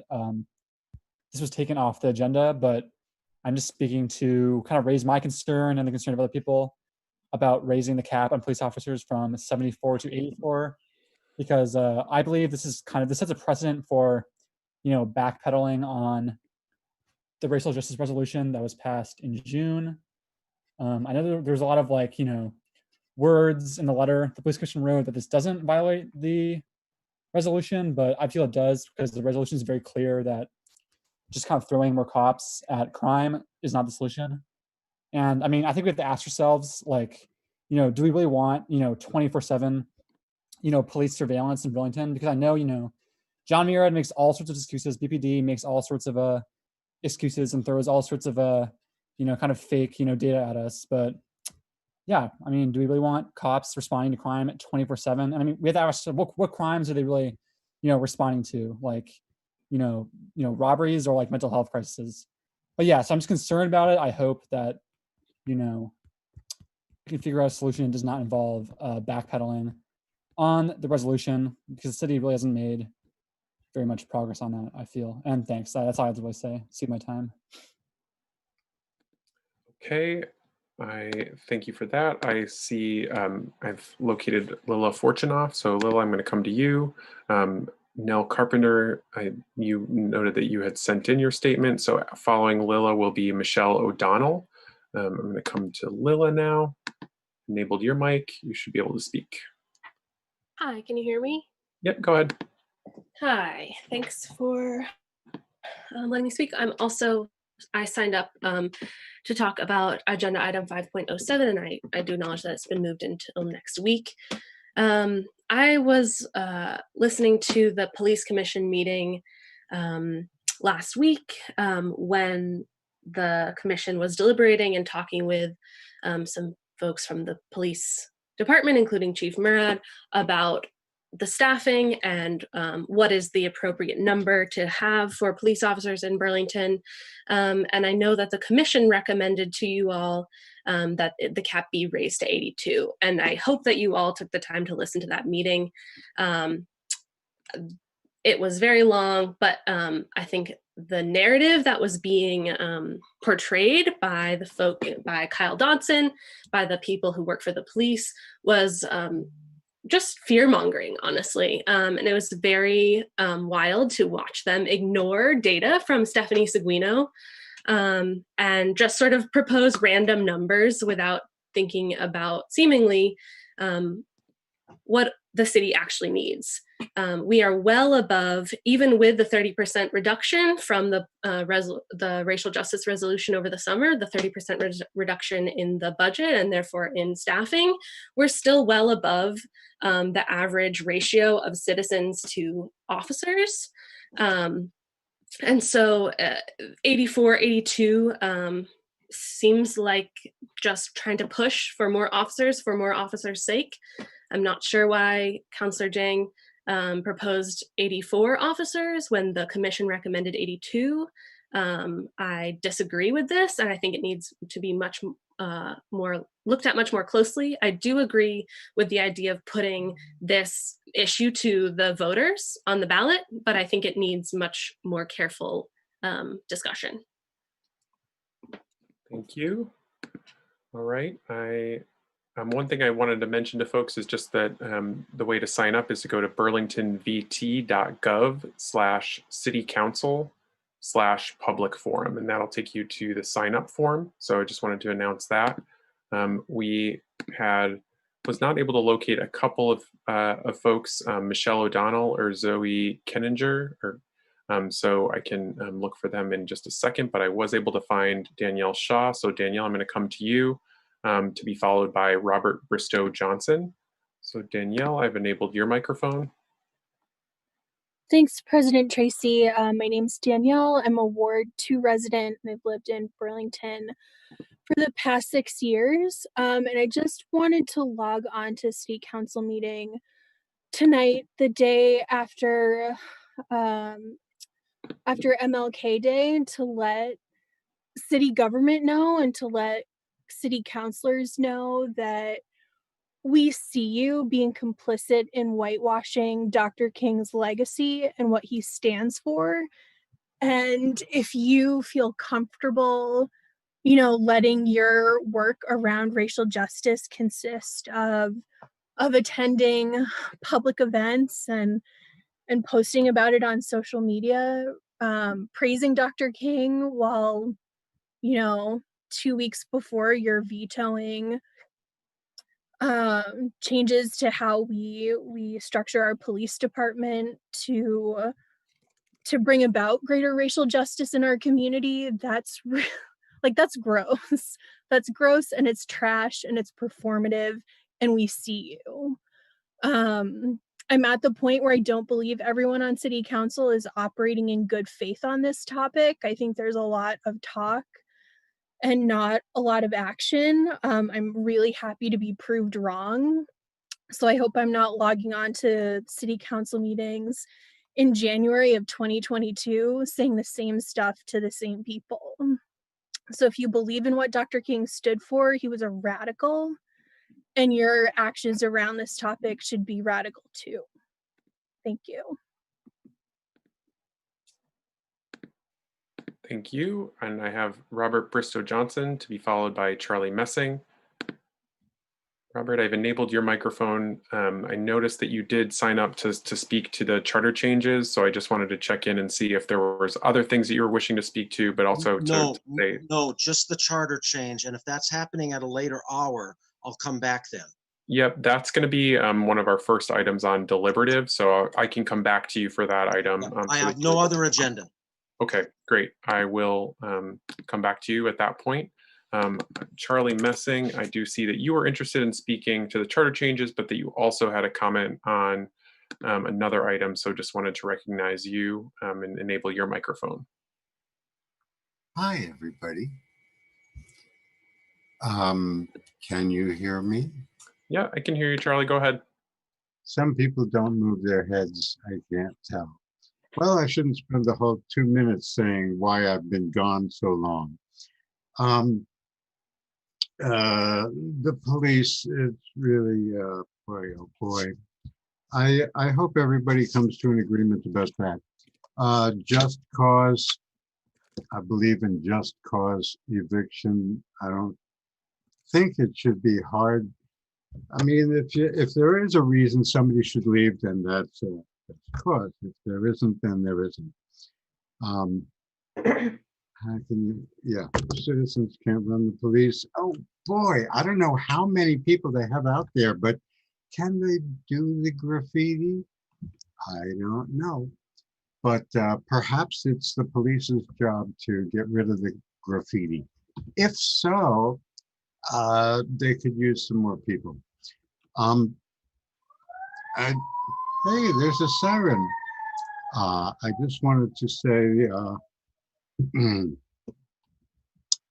this was taken off the agenda, but I'm just speaking to kind of raise my concern and the concern of other people about raising the cap on police officers from 74 to 84, because I believe this sets a precedent for, backpedaling on the racial justice resolution that was passed in June. I know there's a lot of words in the letter the police commission wrote that this doesn't violate the resolution, but I feel it does because the resolution is very clear that just kind of throwing more cops at crime is not the solution. And I mean, I think we have to ask ourselves, do we really want, 24/7, police surveillance in Burlington? Because I know, John Murad makes all sorts of excuses. BPD makes all sorts of excuses and throws all sorts of, kind of fake, data at us. But yeah, I mean, do we really want cops responding to crime at 24/7? And I mean, we have to ask what crimes are they really, responding to? Robberies or mental health crises. But yeah, so I'm just concerned about it. I hope that, we can figure out a solution that does not involve backpedaling on the resolution, because the city really hasn't made very much progress on that, I feel. And thanks. That's all I have to really say. See my time. Okay. I thank you for that. I see I've located Lila Fortunoff. So Lila, I'm going to come to you. Nell Carpenter, you noted that you had sent in your statement. So following Lila will be Michelle O'Donnell. I'm going to come to Lila now. Enabled your mic. You should be able to speak. Hi, can you hear me? Yep, go ahead. Hi, thanks for letting me speak. I signed up to talk about agenda item 5.07, and I do acknowledge that it's been moved until next week. I was listening to the police commission meeting last week when the commission was deliberating and talking with some folks from the police department, including Chief Murad, about the staffing and what is the appropriate number to have for police officers in Burlington. And I know that the commission recommended to you all that the cap be raised to 82. And I hope that you all took the time to listen to that meeting. It was very long, but I think the narrative that was being portrayed by by Kyle Dodson, by the people who work for the police, was just fear-mongering, honestly. And it was very wild to watch them ignore data from Stephanie Seguino and just sort of propose random numbers without thinking about seemingly what the city actually needs. We are well above, even with the 30% reduction from the racial justice resolution over the summer, the 30% reduction in the budget and therefore in staffing, we're still well above the average ratio of citizens to officers. And so 84, 82 seems like just trying to push for more officers' sake. I'm not sure why Councillor Jang proposed 84 officers when the commission recommended 82. I disagree with this, and I think it needs to be much more looked at much more closely. I do agree with the idea of putting this issue to the voters on the ballot, but I think it needs much more careful discussion. Thank you. All right. One thing I wanted to mention to folks is just that the way to sign up is to go to burlingtonvt.gov/citycouncil/public forum, and that'll take you to the sign up form. So I just wanted to announce that. Was not able to locate a couple of folks, Michelle O'Donnell or Zoe Kenninger, so I can look for them in just a second, but I was able to find Danielle Shaw. So Danielle, I'm going to come to you. To be followed by Robert Bristow Johnson. So Danielle, I've enabled your microphone. Thanks, President Tracy. My name's Danielle. I'm a Ward 2 resident, and I've lived in Burlington for the past 6 years. And I just wanted to log on to City Council meeting tonight, the day after MLK Day, to let city government know and to let city councilors know that we see you being complicit in whitewashing Dr. King's legacy and what he stands for. And if you feel comfortable, letting your work around racial justice consist of attending public events and posting about it on social media, praising Dr. King while, 2 weeks before you're vetoing changes to how we structure our police department to bring about greater racial justice in our community, that's that's gross. That's gross, and it's trash, and it's performative, and we see you. I'm at the point where I don't believe everyone on city council is operating in good faith on this topic. I think there's a lot of talk and not a lot of action. I'm really happy to be proved wrong. So I hope I'm not logging on to city council meetings in January of 2022 saying the same stuff to the same people. So if you believe in what Dr. King stood for, he was a radical, and your actions around this topic should be radical too. Thank you. Thank you. And I have Robert Bristow Johnson to be followed by Charlie Messing. Robert, I've enabled your microphone. I noticed that you did sign up to speak to the charter changes, so I just wanted to check in and see if there was other things that you were wishing to speak to, but also No, to say... No, just the charter change. And if that's happening at a later hour, I'll come back then. Yep, that's going to be one of our first items on deliberative, so I can come back to you for that item. I have no other agenda. Okay, great. I will come back to you at that point. Charlie Messing, I do see that you were interested in speaking to the charter changes, but that you also had a comment on another item, so just wanted to recognize you and enable your microphone. Hi, everybody. Can you hear me? Yeah, I can hear you, Charlie. Go ahead. Some people don't move their heads, I can't tell. Well, I shouldn't spend the whole 2 minutes saying why I've been gone so long. The police, it's really, boy, oh boy. I hope everybody comes to an agreement about that. Just cause, I believe in just cause eviction. I don't think it should be hard. I mean, if there is a reason somebody should leave, then that's cause. If there isn't, then there isn't. How can you, yeah, citizens can't run the police. Oh boy, I don't know how many people they have out there, but can they do the graffiti? I don't know. But perhaps it's the police's job to get rid of the graffiti. If so, they could use some more people. Hey, there's a siren. I just wanted to say,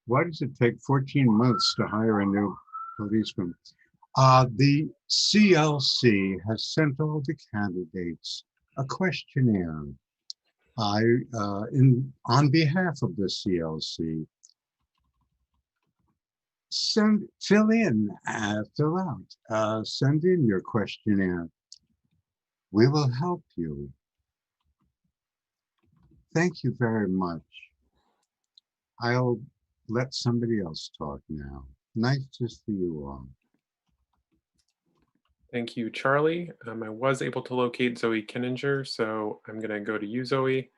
why does it take 14 months to hire a new policeman? The CLC has sent all the candidates a questionnaire. On behalf of the CLC, fill out, send in your questionnaire. We will help you. Thank you very much. I'll let somebody else talk now. Nice to see you all. Thank you, Charlie. I was able to locate Zoe Kinninger, so I'm going to go to you, Zoe.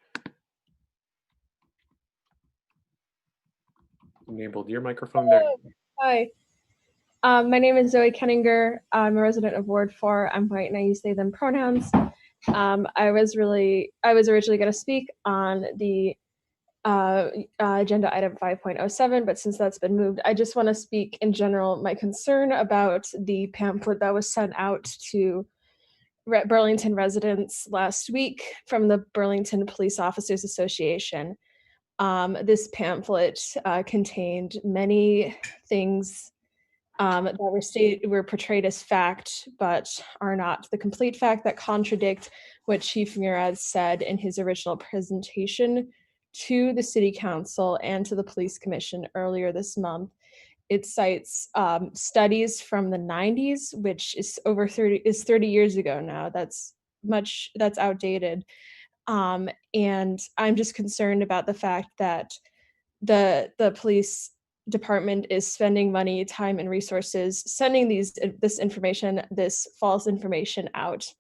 Enabled your microphone there. Hi, my name is Zoe Kenninger. I'm a resident of Ward 4. I'm white and I use they, them pronouns. I was originally going to speak on the agenda item 5.07, but since that's been moved, I just want to speak in general my concern about the pamphlet that was sent out to Burlington residents last week from the Burlington Police Officers Association. This pamphlet contained many things that were portrayed as fact, but are not the complete fact, that contradict what Chief Murad said in his original presentation to the City Council and to the Police Commission earlier this month. It cites studies from the 90s, which is 30 years ago now. That's outdated. And I'm just concerned about the fact that the police department is spending money, time, and resources sending this false information out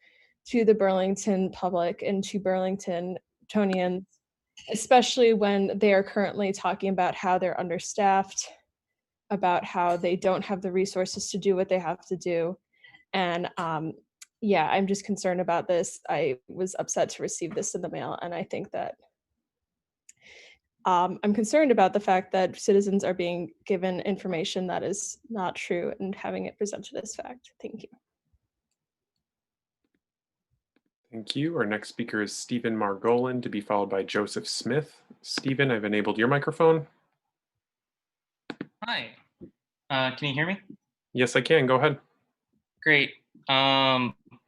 to the Burlington public and to Burlingtonians, especially when they are currently talking about how they're understaffed, about how they don't have the resources to do what they have to do. And yeah, I'm just concerned about this. I was upset to receive this in the mail, and I think that I'm concerned about the fact that citizens are being given information that is not true and having it presented as fact. Thank you. Thank you. Our next speaker is Stephen Margolin, to be followed by Joseph Smith. Stephen, I've enabled your microphone. Hi, can you hear me? Yes, I can. Go ahead. Great.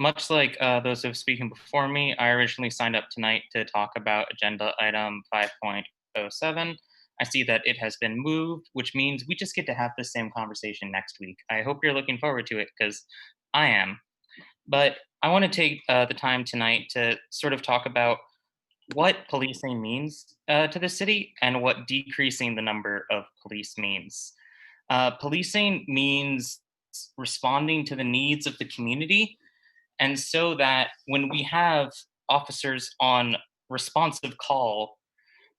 Much like those who have spoken before me, I originally signed up tonight to talk about agenda item 5.07. I see that it has been moved, which means we just get to have the same conversation next week. I hope you're looking forward to it, because I am. But I want to take the time tonight to sort of talk about what policing means to the city and what decreasing the number of police means. Policing means responding to the needs of the community, and so that when we have officers on responsive call,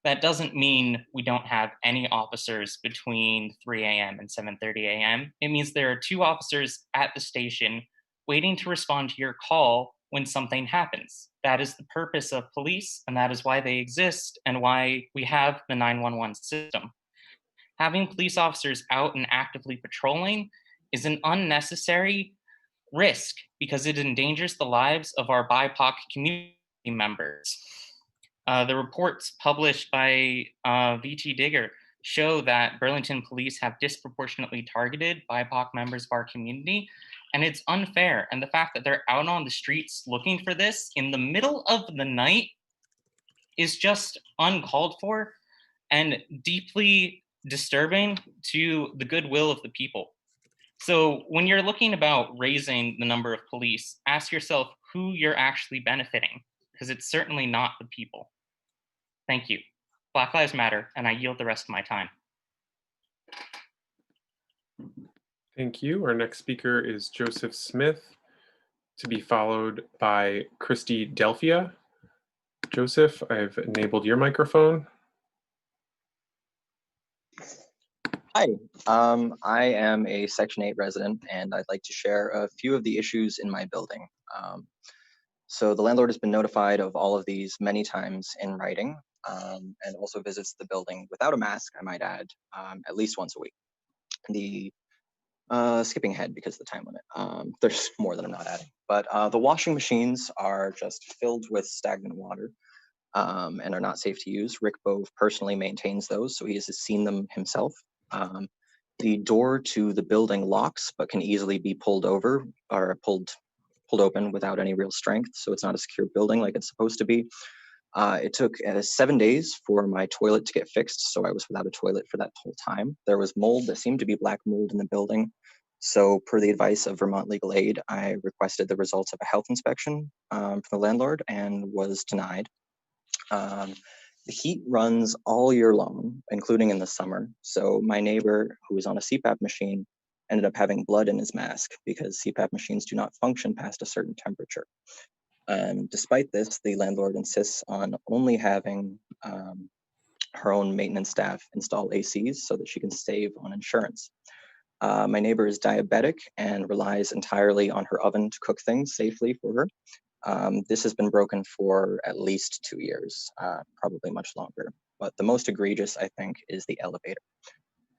that doesn't mean we don't have any officers between 3 a.m. and 7:30 a.m. It means there are 2 officers at the station waiting to respond to your call when something happens. That is the purpose of police, and that is why they exist and why we have the 911 system. Having police officers out and actively patrolling is an unnecessary risk because it endangers the lives of our BIPOC community members. The reports published by VT Digger show that Burlington police have disproportionately targeted BIPOC members of our community, And it's unfair. And the fact that they're out on the streets looking for this in the middle of the night is just uncalled for and deeply disturbing to the goodwill of the people. So when you're looking about raising the number of police, ask yourself who you're actually benefiting, because it's certainly not the people. Thank you. Black Lives Matter, and I yield the rest of my time. Thank you. Our next speaker is Joseph Smith, to be followed by Christy Delphia. Joseph, I've enabled your microphone. Hi, I am a Section 8 resident, and I'd like to share a few of the issues in my building. So the landlord has been notified of all of these many times in writing, and also visits the building without a mask, I might add, at least once a week. The skipping ahead because of the time limit. There's more that I'm not adding, but the washing machines are just filled with stagnant water and are not safe to use. Rick Bove personally maintains those, so he has seen them himself. The door to the building locks, but can easily be pulled over or pulled open without any real strength, so it's not a secure building like it's supposed to be. It took 7 days for my toilet to get fixed, so I was without a toilet for that whole time. There was mold, there seemed to be black mold in the building. So per the advice of Vermont Legal Aid, I requested the results of a health inspection from the landlord and was denied. The heat runs all year long, including in the summer. So my neighbor, who was on a CPAP machine, ended up having blood in his mask because CPAP machines do not function past a certain temperature. Despite this, the landlord insists on only having her own maintenance staff install ACs so that she can save on insurance. My neighbor is diabetic and relies entirely on her oven to cook things safely for her. This has been broken for at least 2 years, probably much longer. But the most egregious, I think, is the elevator.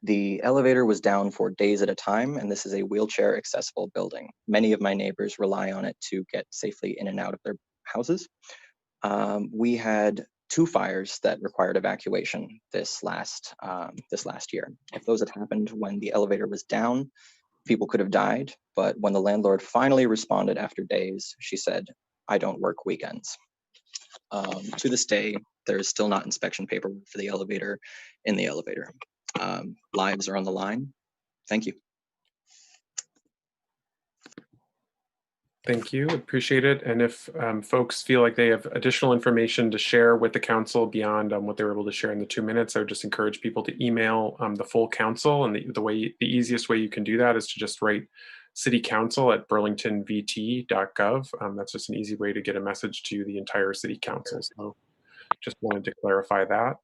The elevator was down for days at a time, and this is a wheelchair accessible building. Many of my neighbors rely on it to get safely in and out of their houses. We had 2 fires that required evacuation this last year. If those had happened when the elevator was down, people could have died. But when the landlord finally responded after days, she said, "I don't work weekends." To this day, there is still not inspection paperwork for the elevator in the elevator. Lives are on the line. Thank you. Thank you, appreciate it. And if folks feel like they have additional information to share with the council beyond what they were able to share in the 2 minutes, I would just encourage people to email the full council. And the easiest way you can do that is to just write citycouncil@burlingtonvt.gov. That's just an easy way to get a message to the entire city council. So just wanted to clarify that.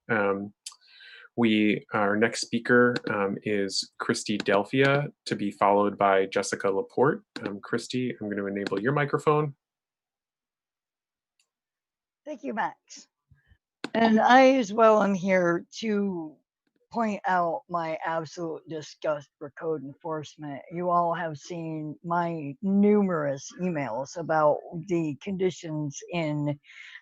Our next speaker is Christy Delphia, to be followed by Jessica Laporte. Christy, I'm going to enable your microphone. Thank you, Max. And I as well am here to point out my absolute disgust for code enforcement. You all have seen my numerous emails about the conditions in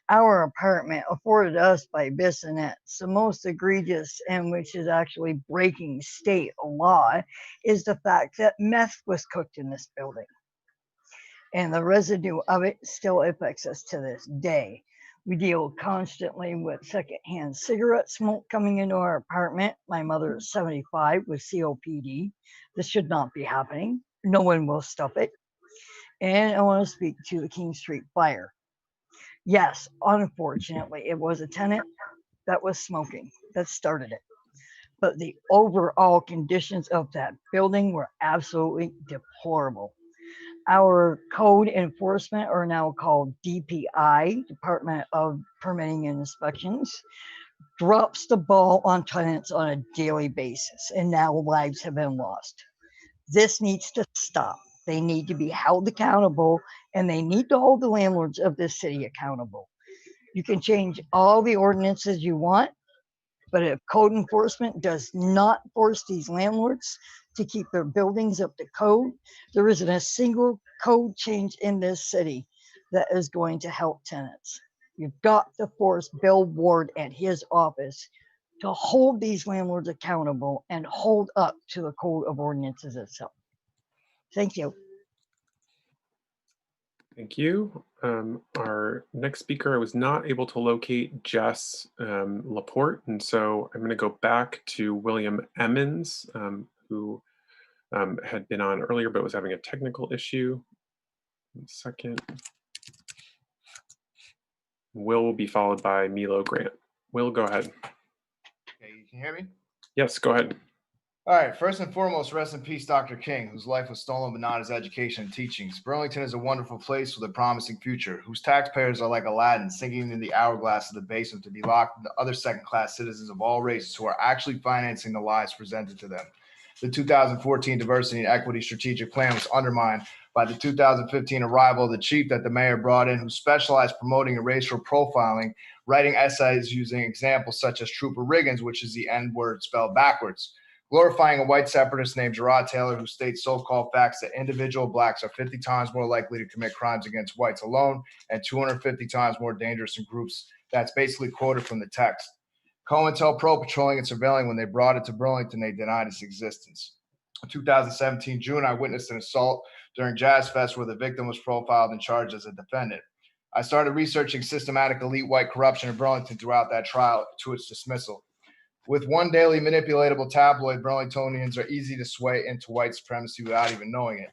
our apartment afforded us by Bissonnette. The most egregious, and which is actually breaking state law, is the fact that meth was cooked in this building. And the residue of it still affects us to this day. We deal constantly with secondhand cigarette smoke coming into our apartment. My mother is 75 with COPD. This should not be happening. No one will stop it. And I want to speak to the King Street fire. Yes, unfortunately, it was a tenant that was smoking that started it. But the overall conditions of that building were absolutely deplorable. Our code enforcement, are now called DPI, Department of Permitting and Inspections, drops the ball on tenants on a daily basis, and now lives have been lost. This needs to stop. They need to be held accountable, and they need to hold the landlords of this city accountable. You can change all the ordinances you want, but if code enforcement does not force these landlords to keep their buildings up to code, there isn't a single code change in this city that is going to help tenants. You've got to force Bill Ward and his office to hold these landlords accountable and hold up to the code of ordinances itself. Thank you. Thank you. Our next speaker, I was not able to locate Jess Laporte, and so I'm going to go back to William Emmons, who had been on earlier but was having a technical issue. 1 second. Will be followed by Milo Grant. Will, go ahead. Okay, you can hear me? Yes, go ahead. All right, first and foremost, rest in peace, Dr. King, whose life was stolen but not his education and teachings. Burlington is a wonderful place with a promising future, whose taxpayers are like Aladdin, sinking in the hourglass of the basement to be locked into other second-class citizens of all races who are actually financing the lies presented to them. The 2014 Diversity and Equity Strategic Plan was undermined by the 2015 arrival of the chief that the mayor brought in, who specialized promoting racial profiling, writing essays using examples such as Trooper Riggins, which is the N-word spelled backwards, glorifying a white separatist named Gerard Taylor, who states so-called facts that individual blacks are 50 times more likely to commit crimes against whites alone and 250 times more dangerous in groups. That's basically quoted from the text. COINTELPRO patrolling and surveilling, when they brought it to Burlington, they denied its existence. In 2017 June, I witnessed an assault during Jazz Fest where the victim was profiled and charged as a defendant. I started researching systematic elite white corruption in Burlington throughout that trial to its dismissal. With one daily manipulatable tabloid, Burlingtonians are easy to sway into white supremacy without even knowing it.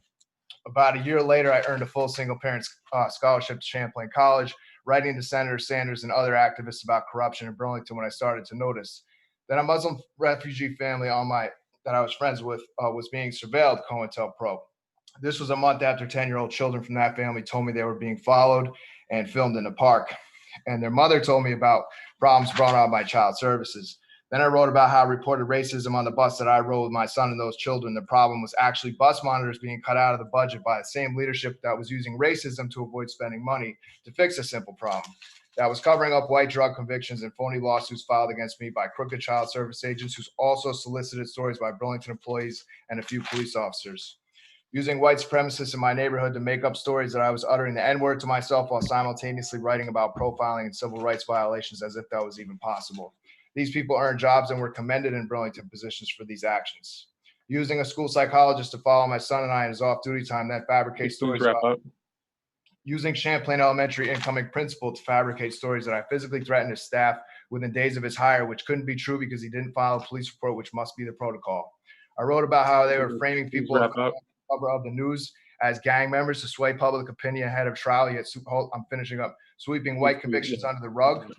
About a year later, I earned a full single-parent scholarship to Champlain College, writing to Senator Sanders and other activists about corruption in Burlington when I started to notice that a Muslim refugee family that I was friends with was being surveilled, COINTELPRO. This was a month after 10-year-old children from that family told me they were being followed and filmed in the park. And their mother told me about problems brought on by child services. Then I wrote about how I reported racism on the bus that I rode with my son and those children. The problem was actually bus monitors being cut out of the budget by the same leadership that was using racism to avoid spending money to fix a simple problem. That was covering up white drug convictions and phony lawsuits filed against me by crooked child service agents who also solicited stories by Burlington employees and a few police officers. Using white supremacists in my neighborhood to make up stories that I was uttering the N-word to myself while simultaneously writing about profiling and civil rights violations as if that was even possible. These people earned jobs and were commended in Burlington positions for these actions. Using a school psychologist to follow my son and I in his off-duty time, then fabricate stories about using Champlain Elementary incoming principal to fabricate stories that I physically threatened his staff within days of his hire, which couldn't be true because he didn't file a police report, which must be the protocol. I wrote about how they were framing people of cover of the news as gang members to sway public opinion ahead of trial, yet I'm finishing up, sweeping white convictions under the rug.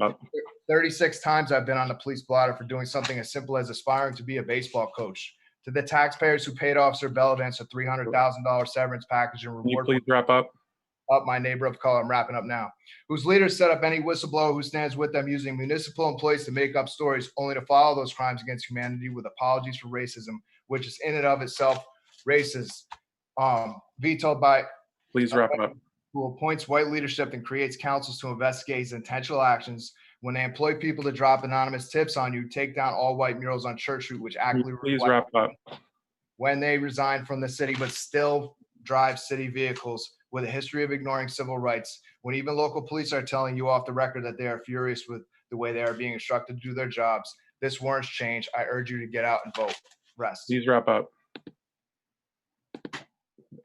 36 times I've been on the police blotter for doing something as simple as aspiring to be a baseball coach. To the taxpayers who paid Officer Bellavance a $300,000 severance package and reward. Can you please wrap up? My neighbor of color, I'm wrapping up now, whose leaders set up any whistleblower who stands with them using municipal employees to make up stories only to follow those crimes against humanity with apologies for racism, which is in and of itself racist. Vetoed by please wrap up. Who appoints white leadership and creates councils to investigate his intentional actions. When they employ people to drop anonymous tips on you, take down all white murals on Church Street, which actively please wrap up. When they resign from the city but still drive city vehicles with a history of ignoring civil rights, when even local police are telling you off the record that they are furious with the way they are being instructed to do their jobs, this warrants change. I urge you to get out and vote. Rest. Please wrap up.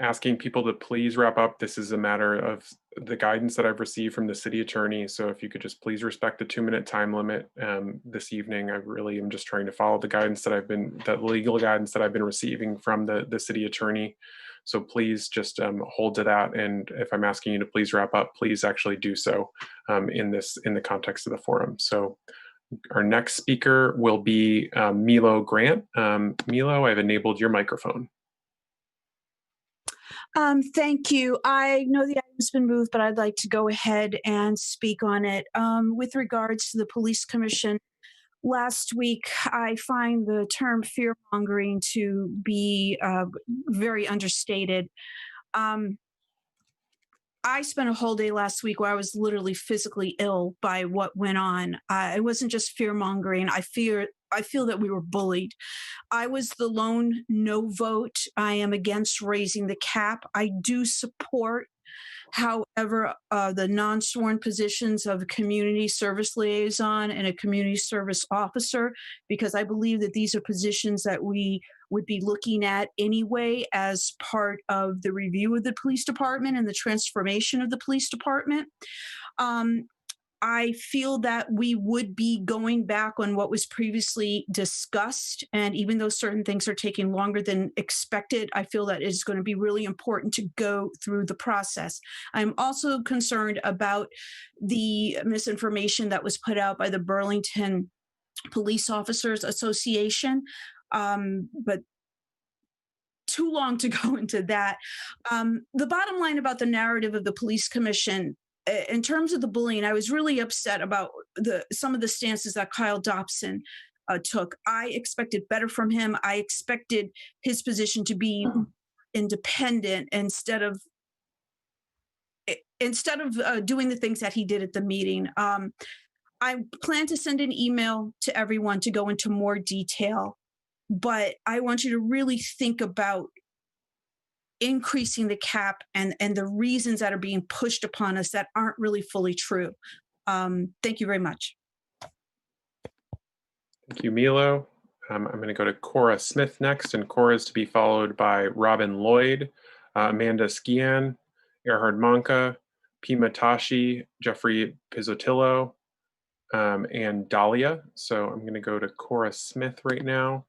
Asking people to please wrap up. This is a matter of the guidance that I've received from the city attorney. So if you could just please respect the 2-minute time limit this evening. I really am just trying to follow the guidance that legal guidance that I've been receiving from the city attorney. So please just hold to that. And if I'm asking you to please wrap up, please actually do so in the context of the forum. So our next speaker will be Milo Grant. Milo, I've enabled your microphone. Thank you. I know the item's been moved, but I'd like to go ahead and speak on it. With regards to the police commission, last week, I find the term fear-mongering to be very understated. I spent a whole day last week where I was literally physically ill by what went on. It wasn't just fear-mongering. I feel that we were bullied. I was the lone no vote. I am against raising the cap. I do support, however, the non-sworn positions of a community service liaison and a community service officer, because I believe that these are positions that we would be looking at anyway as part of the review of the police department and the transformation of the police department. I feel that we would be going back on what was previously discussed. And even though certain things are taking longer than expected, I feel that it's going to be really important to go through the process. I'm also concerned about the misinformation that was put out by the Burlington Police Officers Association. But too long to go into that. The bottom line about the narrative of the police commission, in terms of the bullying, I was really upset about some of the stances that Kyle Dobson took. I expected better from him. I expected his position to be independent instead of doing the things that he did at the meeting. I plan to send an email to everyone to go into more detail, but I want you to really think about increasing the cap and the reasons that are being pushed upon us that aren't really fully true. Thank you very much. Thank you, Milo. I'm going to go to Cora Smith next, and Cora is to be followed by Robin Lloyd, Amanda Skian, Erhard Manka, Pima Tashi, Jeffrey Pizzotillo, and Dahlia. So I'm going to go to Cora Smith right now.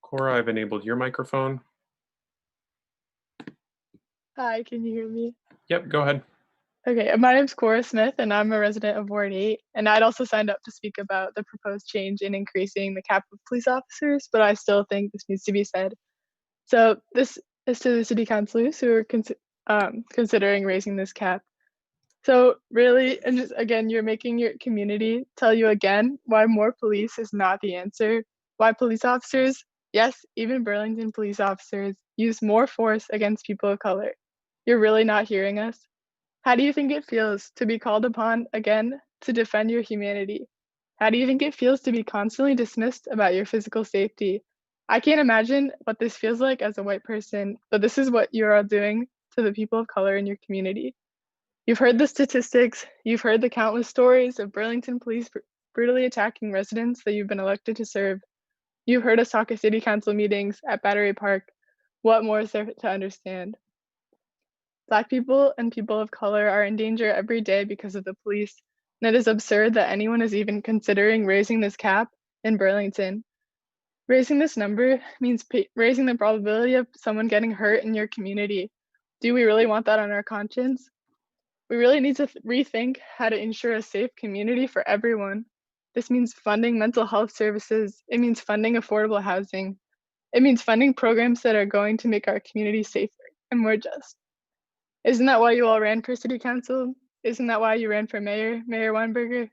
Cora, I've enabled your microphone. Hi, can you hear me? Yep, go ahead. Okay, my name's Cora Smith, and I'm a resident of Ward 8, and I'd also signed up to speak about the proposed change in increasing the cap of police officers, but I still think this needs to be said. So this is to the city councilors who are considering raising this cap. So really, and just again, you're making your community tell you again why more police is not the answer, why police officers, yes, even Burlington police officers, use more force against people of color. You're really not hearing us. How do you think it feels to be called upon again to defend your humanity? How do you think it feels to be constantly dismissed about your physical safety? I can't imagine what this feels like as a white person, but this is what you're all doing to the people of color in your community. You've heard the statistics, you've heard the countless stories of Burlington police brutally attacking residents that you've been elected to serve. You've heard us talk at city council meetings, at Battery Park. What more is there to understand? Black people and people of color are in danger every day because of the police, and it is absurd that anyone is even considering raising this cap in Burlington. Raising this number means raising the probability of someone getting hurt in your community. Do we really want that on our conscience? We really need to rethink how to ensure a safe community for everyone. This means funding mental health services. It means funding affordable housing. It means funding programs that are going to make our community safer and more just. Isn't that why you all ran for city council? Isn't that why you ran for mayor, Mayor Weinberger?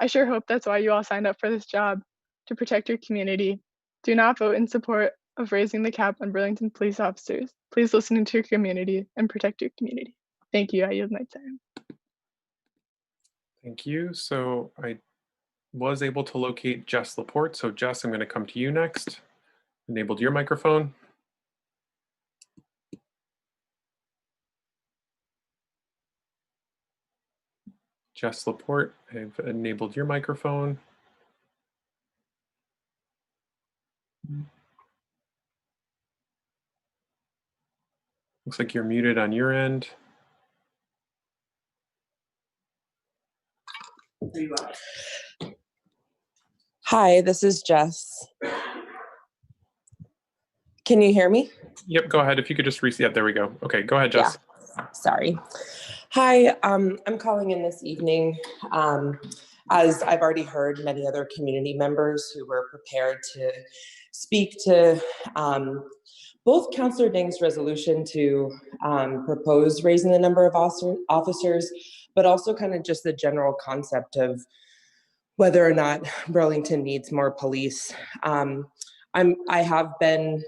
I sure hope that's why you all signed up for this job, to protect your community. Do not vote in support of raising the cap on Burlington police officers. Please listen to your community and protect your community. Thank you. I yield my time. Thank you. So I was able to locate Jess Laporte. So Jess, I'm going to come to you next. Enabled your microphone. Jess Laporte, I've enabled your microphone. Looks like you're muted on your end. Hi, this is Jess. Can you hear me? Yep, go ahead. If you could just reset. Yeah, there we go. Okay, go ahead, Jess. Yeah. Sorry. Hi, I'm calling in this evening as I've already heard many other community members who were prepared to speak to both Councillor Ding's resolution to propose raising the number of officers, but also kind of just the general concept of whether or not Burlington needs more police. I have been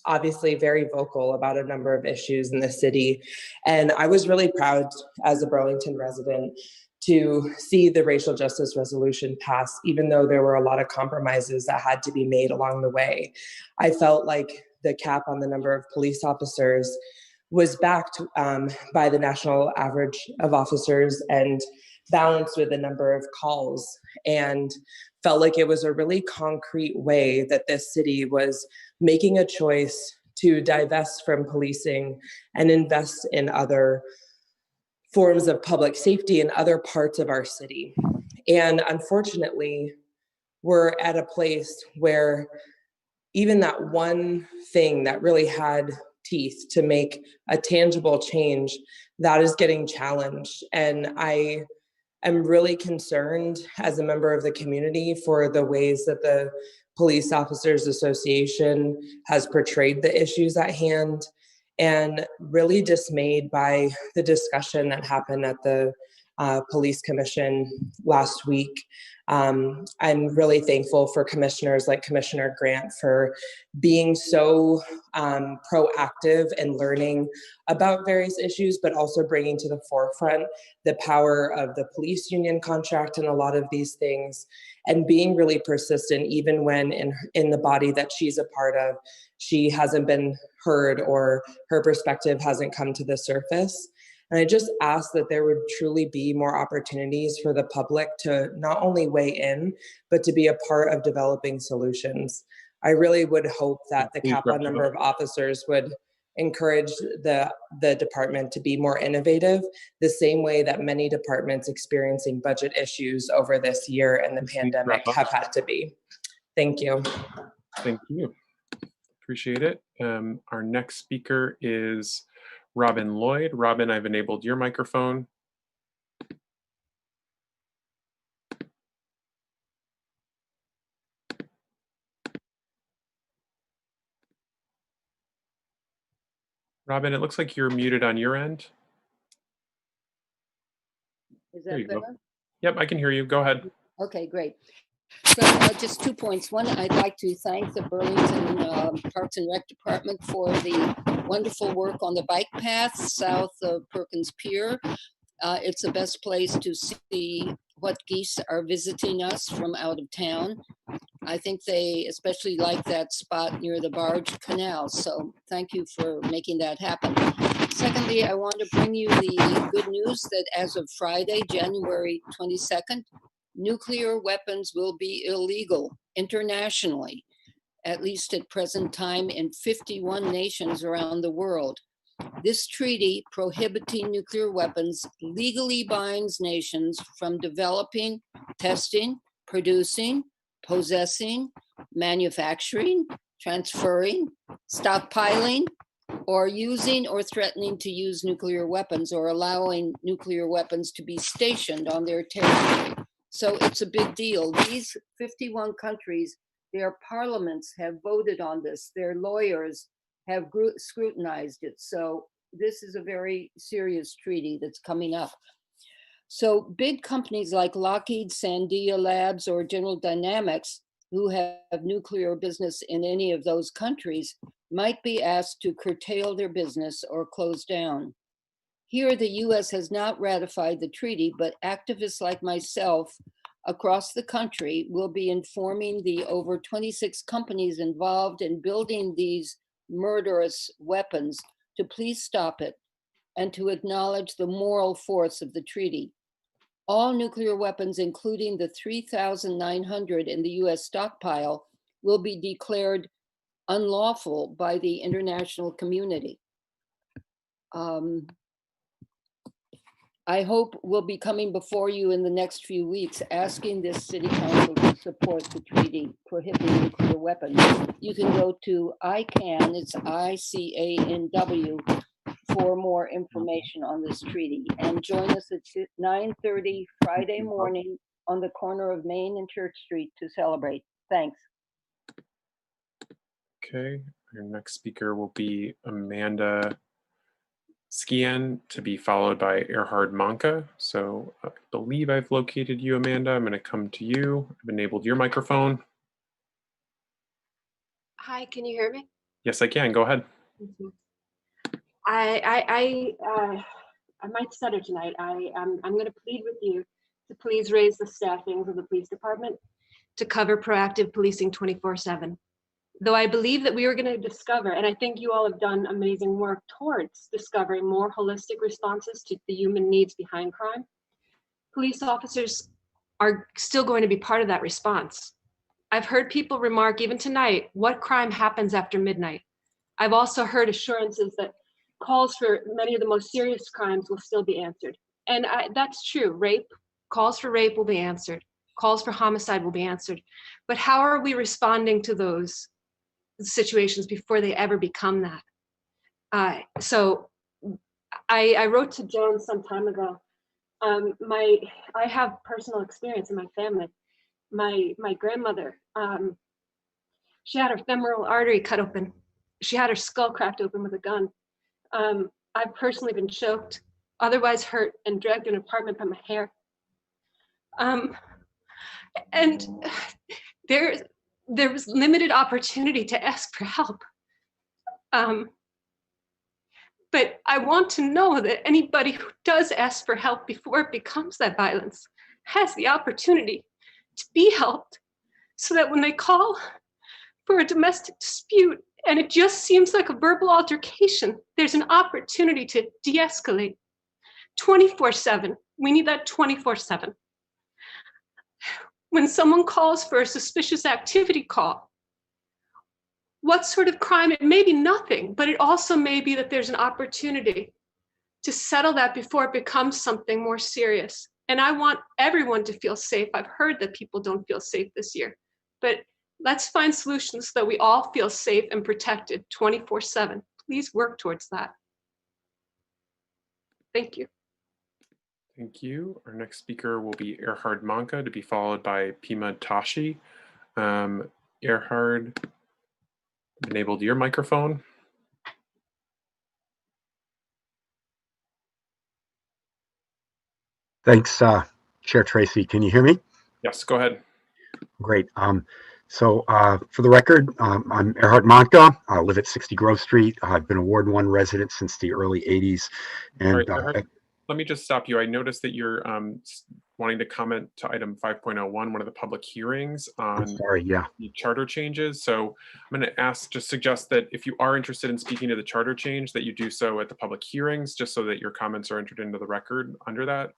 obviously very vocal about a number of issues in the city, and I was really proud as a Burlington resident to see the racial justice resolution pass, even though there were a lot of compromises that had to be made along the way. I felt like the cap on the number of police officers was backed by the national average of officers and balanced with a number of calls, and felt like it was a really concrete way that this city was making a choice to divest from policing and invest in other forms of public safety in other parts of our city. And unfortunately, we're at a place where even that one thing that really had teeth to make a tangible change, that is getting challenged. And I am really concerned as a member of the community for the ways that the Police Officers Association has portrayed the issues at hand, and really dismayed by the discussion that happened at the Police Commission last week. I'm really thankful for commissioners like Commissioner Grant for being so proactive and learning about various issues, but also bringing to the forefront the power of the police union contract and a lot of these things, and being really persistent even when in the body that she's a part of, she hasn't been heard or her perspective hasn't come to the surface. And I just ask that there would truly be more opportunities for the public to not only weigh in, but to be a part of developing solutions. I really would hope that the cap on number of officers would encourage the department to be more innovative, the same way that many departments experiencing budget issues over this year and the pandemic have had to be. Thank you. Thank you. Appreciate it. Our next speaker is Robin Lloyd. Robin, I've enabled your microphone. Robin, it looks like you're muted on your end. Is that better? Yep, I can hear you. Go ahead. Okay, great. So just 2 points. One, I'd like to thank the Burlington Parks and Rec Department for the wonderful work on the bike path south of Perkins Pier. It's the best place to see what geese are visiting us from out of town. I think they especially like that spot near the barge canal. So thank you for making that happen. Secondly, I want to bring you the good news that as of Friday, January 22nd, nuclear weapons will be illegal internationally, at least at present time in 51 nations around the world. This treaty prohibiting nuclear weapons legally binds nations from developing, testing, producing, possessing, manufacturing, transferring, stockpiling, or using or threatening to use nuclear weapons, or allowing nuclear weapons to be stationed on their territory. So it's a big deal. These 51 countries, their parliaments have voted on this. Their lawyers have scrutinized it. So this is a very serious treaty that's coming up. So big companies like Lockheed, Sandia Labs, or General Dynamics, who have nuclear business in any of those countries, might be asked to curtail their business or close down. Here, the US has not ratified the treaty, but activists like myself across the country will be informing the over 26 companies involved in building these murderous weapons to please stop it and to acknowledge the moral force of the treaty. All nuclear weapons, including the 3,900 in the US stockpile, will be declared unlawful by the international community. I hope we'll be coming before you in the next few weeks asking this city council to support the treaty prohibiting nuclear weapons. You can go to ICANW, it's ICANW, for more information on this treaty. And join us at 9:30 Friday morning on the corner of Main and Church Street to celebrate. Thanks. Okay, your next speaker will be Amanda Skian, to be followed by Erhard Manka. So I believe I've located you, Amanda. I'm going to come to you. I've enabled your microphone. Hi, can you hear me? Yes, I can. Go ahead. I might stutter tonight. I'm going to plead with you to please raise the staffings of the police department to cover proactive policing 24/7. Though I believe that we are going to discover, and I think you all have done amazing work towards discovering more holistic responses to the human needs behind crime, police officers are still going to be part of that response. I've heard people remark, even tonight, what crime happens after midnight? I've also heard assurances that calls for many of the most serious crimes will still be answered. And that's true. Calls for rape will be answered. Calls for homicide will be answered. But how are we responding to those situations before they ever become that? So I wrote to Joan some time ago. I have personal experience in my family. My grandmother, she had her femoral artery cut open. She had her skull cracked open with a gun. I've personally been choked, otherwise hurt, and dragged to an apartment by my hair. And there was limited opportunity to ask for help. But I want to know that anybody who does ask for help before it becomes that violence has the opportunity to be helped, so that when they call for a domestic dispute and it just seems like a verbal altercation, there's an opportunity to de-escalate 24/7. We need that 24/7. When someone calls for a suspicious activity call, what sort of crime? It may be nothing, but it also may be that there's an opportunity to settle that before it becomes something more serious. And I want everyone to feel safe. I've heard that people don't feel safe this year, but let's find solutions so that we all feel safe and protected 24/7. Please work towards that. Thank you. Thank you. Our next speaker will be Erhard Manka, to be followed by Pima Tashi. Erhard, enabled your microphone. Thanks, Chair Tracy. Can you hear me? Yes, go ahead. Great. So for the record, I'm Erhard Manka. I live at 60 Grove Street. I've been a Ward 1 resident since the early 80s. And All right, Erhard, let me just stop you. I noticed that you're wanting to comment to item 5.01, one of the public hearings on the charter changes. So I'm going to suggest that if you are interested in speaking to the charter change, that you do so at the public hearings, just so that your comments are entered into the record under that.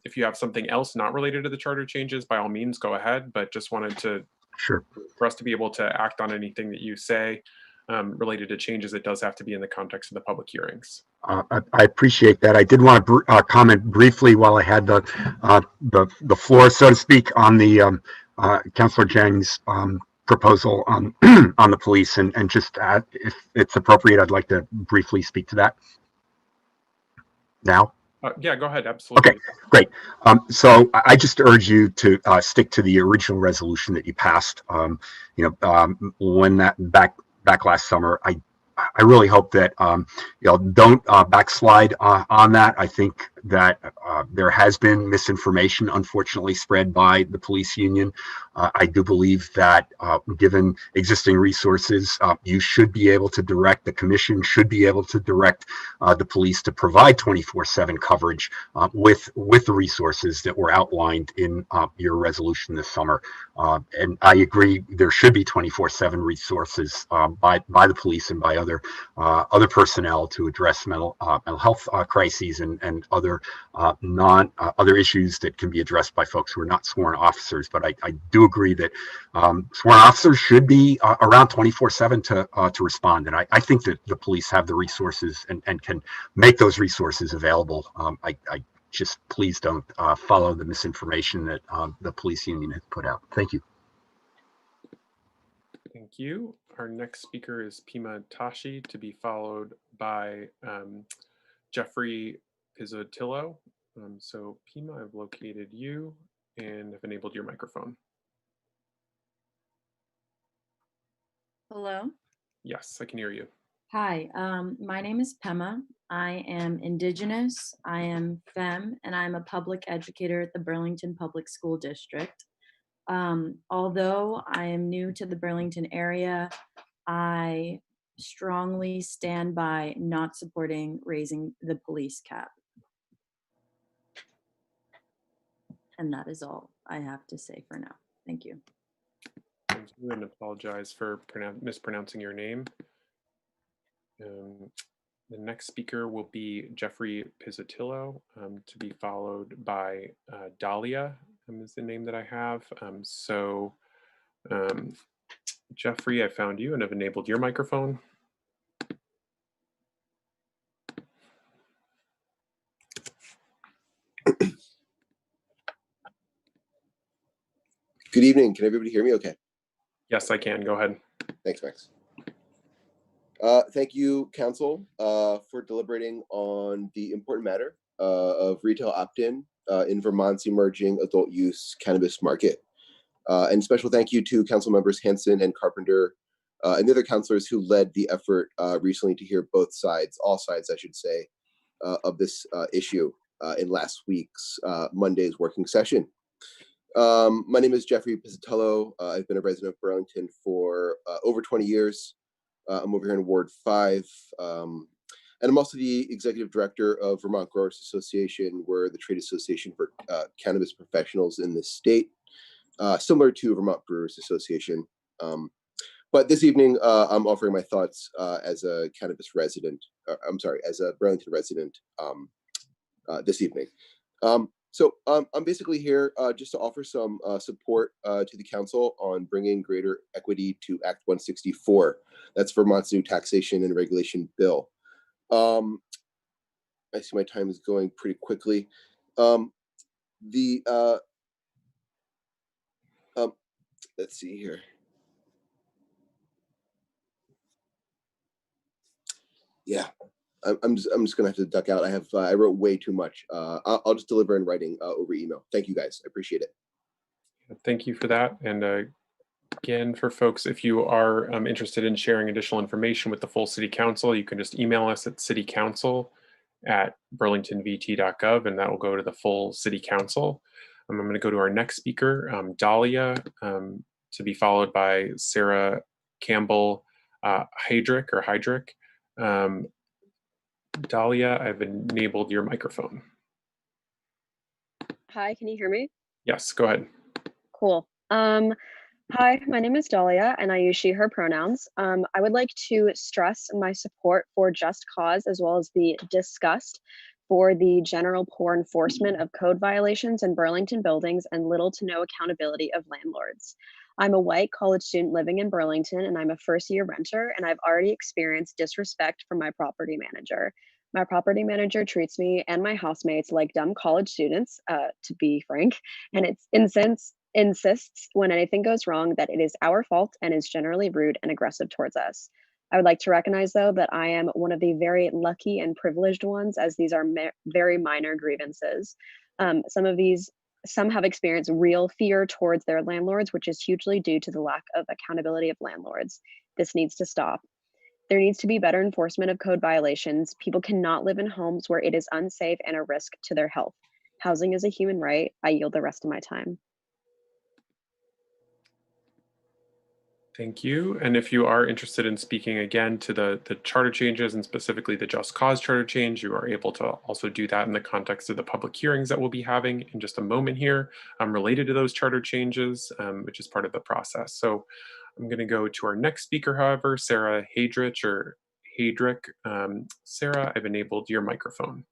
If you have something else not related to the charter changes, by all means, go ahead. But just wanted to, for us to be able to act on anything that you say related to changes, it does have to be in the context of the public hearings. I appreciate that. I did want to comment briefly while I had the floor, so to speak, on the Councillor Jang's proposal on on the police, and just if it's appropriate, I'd like to briefly speak to that now. Yeah, go ahead. Absolutely. Okay, great. So I just urge you to stick to the original resolution that you passed. When that back last summer, I really hope that don't backslide on that. I think that there has been misinformation, unfortunately, spread by the police union. I do believe that given existing resources, you should be able to direct, the commission should be able to direct the police to provide 24/7 coverage with the resources that were outlined in your resolution this summer. And I agree, there should be 24/7 resources by the police and by other personnel to address mental health crises and other other issues that can be addressed by folks who are not sworn officers. But I do agree that sworn officers should be around 24/7 to respond. And I think that the police have the resources and can make those resources available. I just please don't follow the misinformation that the police union has put out. Thank you. Thank you. Our next speaker is Pima Tashi, to be followed by Jeffrey Pizzotillo. So Pima, I've located you and have enabled your microphone. Hello? Yes, I can hear you. Hi, my name is Pema. I am Indigenous, I am femme, and I'm a public educator at the Burlington Public School District. Although I am new to the Burlington area, I strongly stand by not supporting raising the police cap. And that is all I have to say for now. Thank you. Thank you, and apologize for mispronouncing your name. The next speaker will be Jeffrey Pizzatillo, to be followed by Dahlia, is the name that I have. Jeffrey, I found you and have enabled your microphone. Good evening. Can everybody hear me okay? Yes, I can. Go ahead. Thanks, Max. Thank you, Council, for deliberating on the important matter of retail opt-in in Vermont's emerging adult use cannabis market. And special thank you to Council members Hanson and Carpenter and the other councilors who led the effort recently to hear both sides, all sides, I should say, of this issue in last week's Monday's working session. My name is Jeffrey Pizzatello. I've been a resident of Burlington for over 20 years. I'm over here in Ward 5. And I'm also the executive director of Vermont Growers Association. We're the trade association for cannabis professionals in the state, similar to Vermont Brewers Association. But this evening, I'm offering my thoughts as a cannabis resident, as a Burlington resident this evening. So I'm basically here just to offer some support to the council on bringing greater equity to Act 164. That's Vermont's new taxation and regulation bill. I see my time is going pretty quickly. Let's see here. Yeah. I'm just gonna have to duck out. I wrote way too much. I'll just deliver in writing over email. Thank you guys. I appreciate it. Thank you for that. And again, for folks, if you are interested in sharing additional information with the full City Council, you can just email us at citycouncil@burlingtonvt.gov, and that will go to the full City Council. I'm going to go to our next speaker, Dahlia, to be followed by Sarah Campbell Heydrich. Dahlia, I've enabled your microphone. Hi, can you hear me? Yes, go ahead. Cool. Hi, my name is Dahlia and I use she, her pronouns. I would like to stress my support for just cause as well as the disgust for the general poor enforcement of code violations in Burlington buildings and little to no accountability of landlords. I'm a white college student living in Burlington and I'm a first-year renter, and I've already experienced disrespect from my property manager. My property manager treats me and my housemates like dumb college students, to be frank, and insists when anything goes wrong that it is our fault and is generally rude and aggressive towards us. I would like to recognize, though, that I am one of the very lucky and privileged ones, as these are very minor grievances. Some have experienced real fear towards their landlords, which is hugely due to the lack of accountability of landlords. This needs to stop. There needs to be better enforcement of code violations. People cannot live in homes where it is unsafe and a risk to their health. Housing is a human right. I yield the rest of my time. Thank you. And if you are interested in speaking again to the charter changes and specifically the just cause charter change, you are able to also do that in the context of the public hearings that we'll be having in just a moment here related to those charter changes, which is part of the process. So I'm going to go to our next speaker, however, Sarah Heydrich. Sarah, I've enabled your microphone.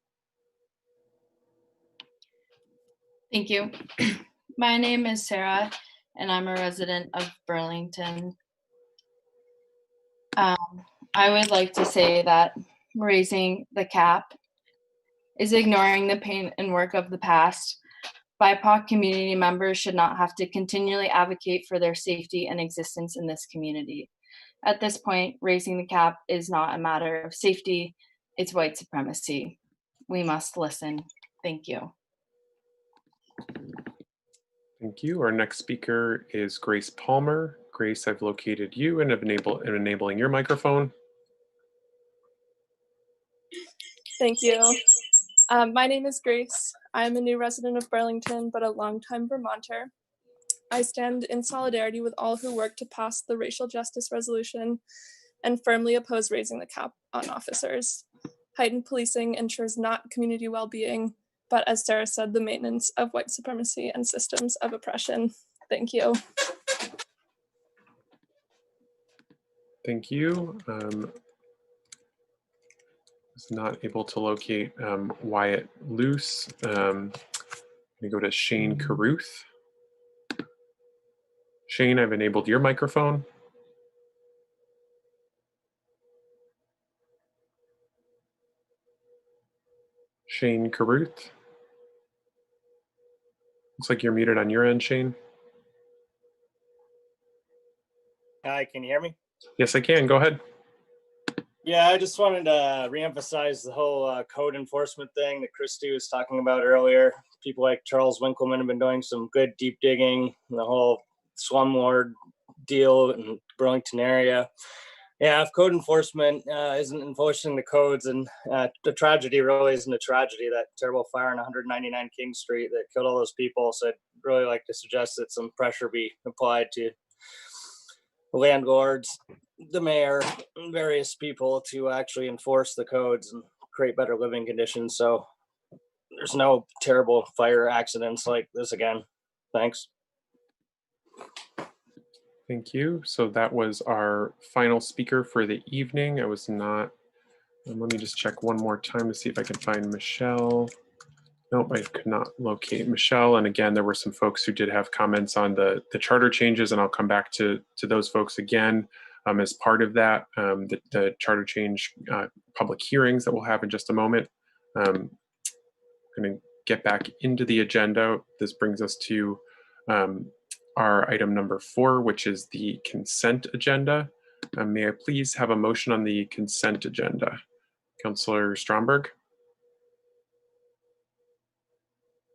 Thank you. My name is Sarah, and I'm a resident of Burlington. I would like to say that raising the cap is ignoring the pain and work of the past. BIPOC community members should not have to continually advocate for their safety and existence in this community. At this point, raising the cap is not a matter of safety, it's white supremacy. We must listen. Thank you. Thank you. Our next speaker is Grace Palmer. Grace, I've located you and enabling your microphone. Thank you. My name is Grace. I'm a new resident of Burlington, but a longtime Vermonter. I stand in solidarity with all who work to pass the racial justice resolution and firmly oppose raising the cap on officers. Heightened policing ensures not community well-being, but as Sarah said, the maintenance of white supremacy and systems of oppression. Thank you. Thank you. Was not able to locate Wyatt Luce. I'm gonna go to Shane Carruth. Shane, I've enabled your microphone. Shane Carruth. Looks like you're muted on your end, Shane. Hi, can you hear me? Yes, I can. Go ahead. Yeah, I just wanted to reemphasize the whole code enforcement thing that Christy was talking about earlier. People like Charles Winkleman have been doing some good deep digging in the whole slumlord deal in the Burlington area. Yeah, if code enforcement isn't enforcing the codes, and the tragedy really isn't a tragedy, that terrible fire on 199 King Street that killed all those people. So I'd really like to suggest that some pressure be applied to landlords, the mayor, and various people to actually enforce the codes and create better living conditions so there's no terrible fire accidents like this again. Thanks. Thank you. So that was our final speaker for the evening. I was not, let me just check one more time to see if I can find Michelle. Nope, I could not locate Michelle. And again, there were some folks who did have comments on the charter changes, and I'll come back to those folks again as part of that, the charter change public hearings that we'll have in just a moment. I'm going to get back into the agenda. This brings us to our item number 4, which is the consent agenda. May I please have a motion on the consent agenda? Councillor Stromberg.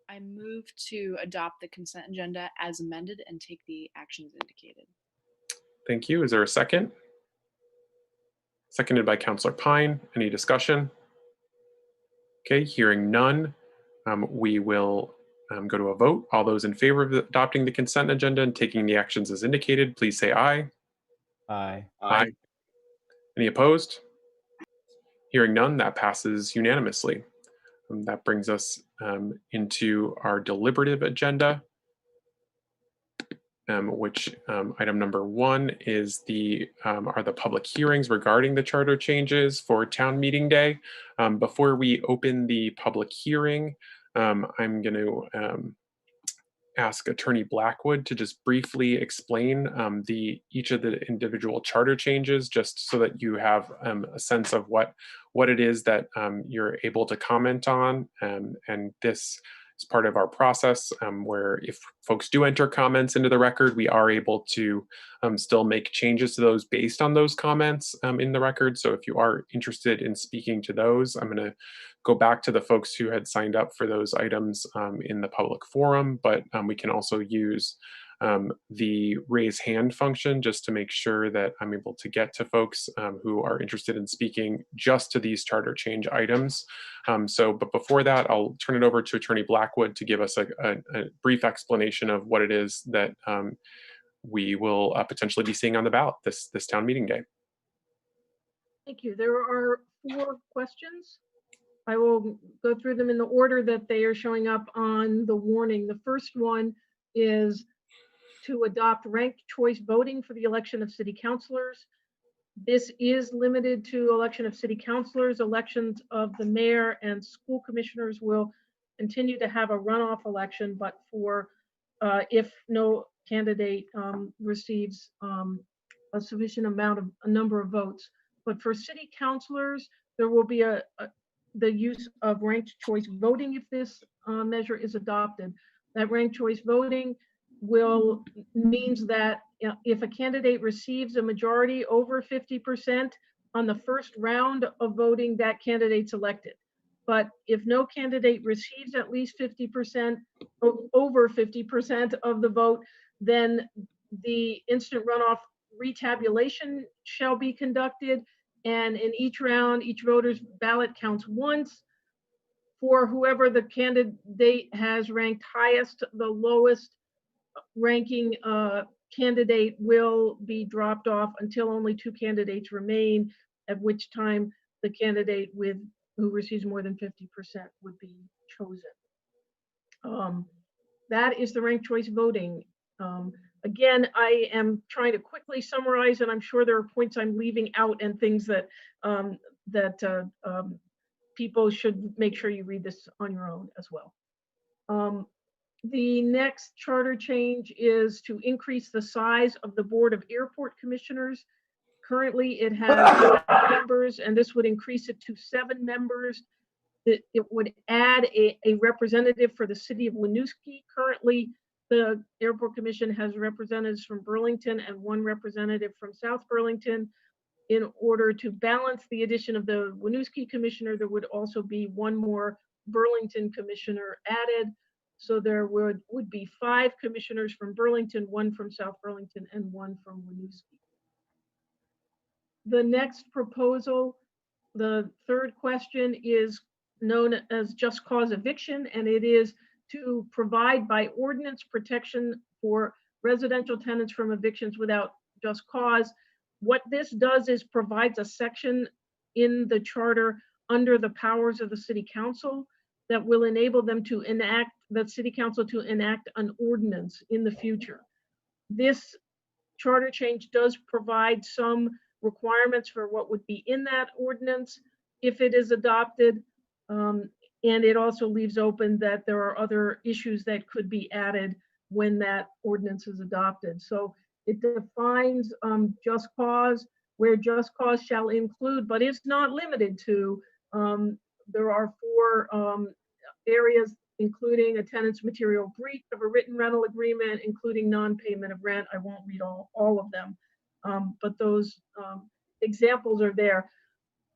I move to adopt the consent agenda as amended and take the actions indicated. Thank you. Is there a second? Seconded by Councillor Pine. Any discussion? Okay, hearing none, we will go to a vote. All those in favor of adopting the consent agenda and taking the actions as indicated, please say aye. Aye. Aye. Any opposed? Hearing none, that passes unanimously. That brings us into our deliberative agenda, which item number 1 is are the public hearings regarding the charter changes for town meeting day. Before we open the public hearing, I'm going to ask Attorney Blackwood to just briefly explain each of the individual charter changes, just so that you have a sense of what it is that you're able to comment on. And this is part of our process where if folks do enter comments into the record, we are able to still make changes to those based on those comments in the record. So if you are interested in speaking to those, I'm going to go back to the folks who had signed up for those items in the public forum, but we can also use the raise hand function just to make sure that I'm able to get to folks who are interested in speaking just to these charter change items. But before that, I'll turn it over to Attorney Blackwood to give us a brief explanation of what it is that we will potentially be seeing on the ballot this town meeting day. Thank you. There are 4 questions. I will go through them in the order that they are showing up on the warning. The first one is to adopt ranked choice voting for the election of city councilors. This is limited to election of city councilors. Elections of the mayor and school commissioners will continue to have a runoff election, but for if no candidate receives a sufficient a number of votes. But for city councilors, there will be the use of ranked choice voting if this measure is adopted. That ranked choice voting means that if a candidate receives a majority over 50% on the first round of voting, that candidate's elected. But if no candidate receives at least 50%, over 50% of the vote, then the instant runoff retabulation shall be conducted. And in each round, each voter's ballot counts once. For whoever the candidate has ranked highest, the lowest ranking candidate will be dropped off until only 2 candidates remain, at which time the candidate who receives more than 50% would be chosen. That is the ranked choice voting. Again, I am trying to quickly summarize, and I'm sure there are points I'm leaving out and things that people should make sure you read this on your own as well. The next charter change is to increase the size of the Board of Airport Commissioners. Currently, it has 5 members, and this would increase it to 7 members. It would add a representative for the city of Winooski. Currently, the Airport Commission has representatives from Burlington and 1 representative from South Burlington. In order to balance the addition of the Winooski commissioner, there would also be 1 more Burlington commissioner added. So there would be 5 commissioners from Burlington, 1 from South Burlington, and 1 from Winooski. The next proposal, the third question, is known as just cause eviction, and it is to provide by ordinance protection for residential tenants from evictions without just cause. What this does is provides a section in the charter under the powers of the city council that will enable them to enact, the city council to enact an ordinance in the future. This charter change does provide some requirements for what would be in that ordinance if it is adopted. And it also leaves open that there are other issues that could be added when that ordinance is adopted. So it defines just cause, where just cause shall include, but it's not limited to. There are 4 areas, including a tenant's material breach of a written rental agreement, including non-payment of rent. I won't read all of them, but those examples are there.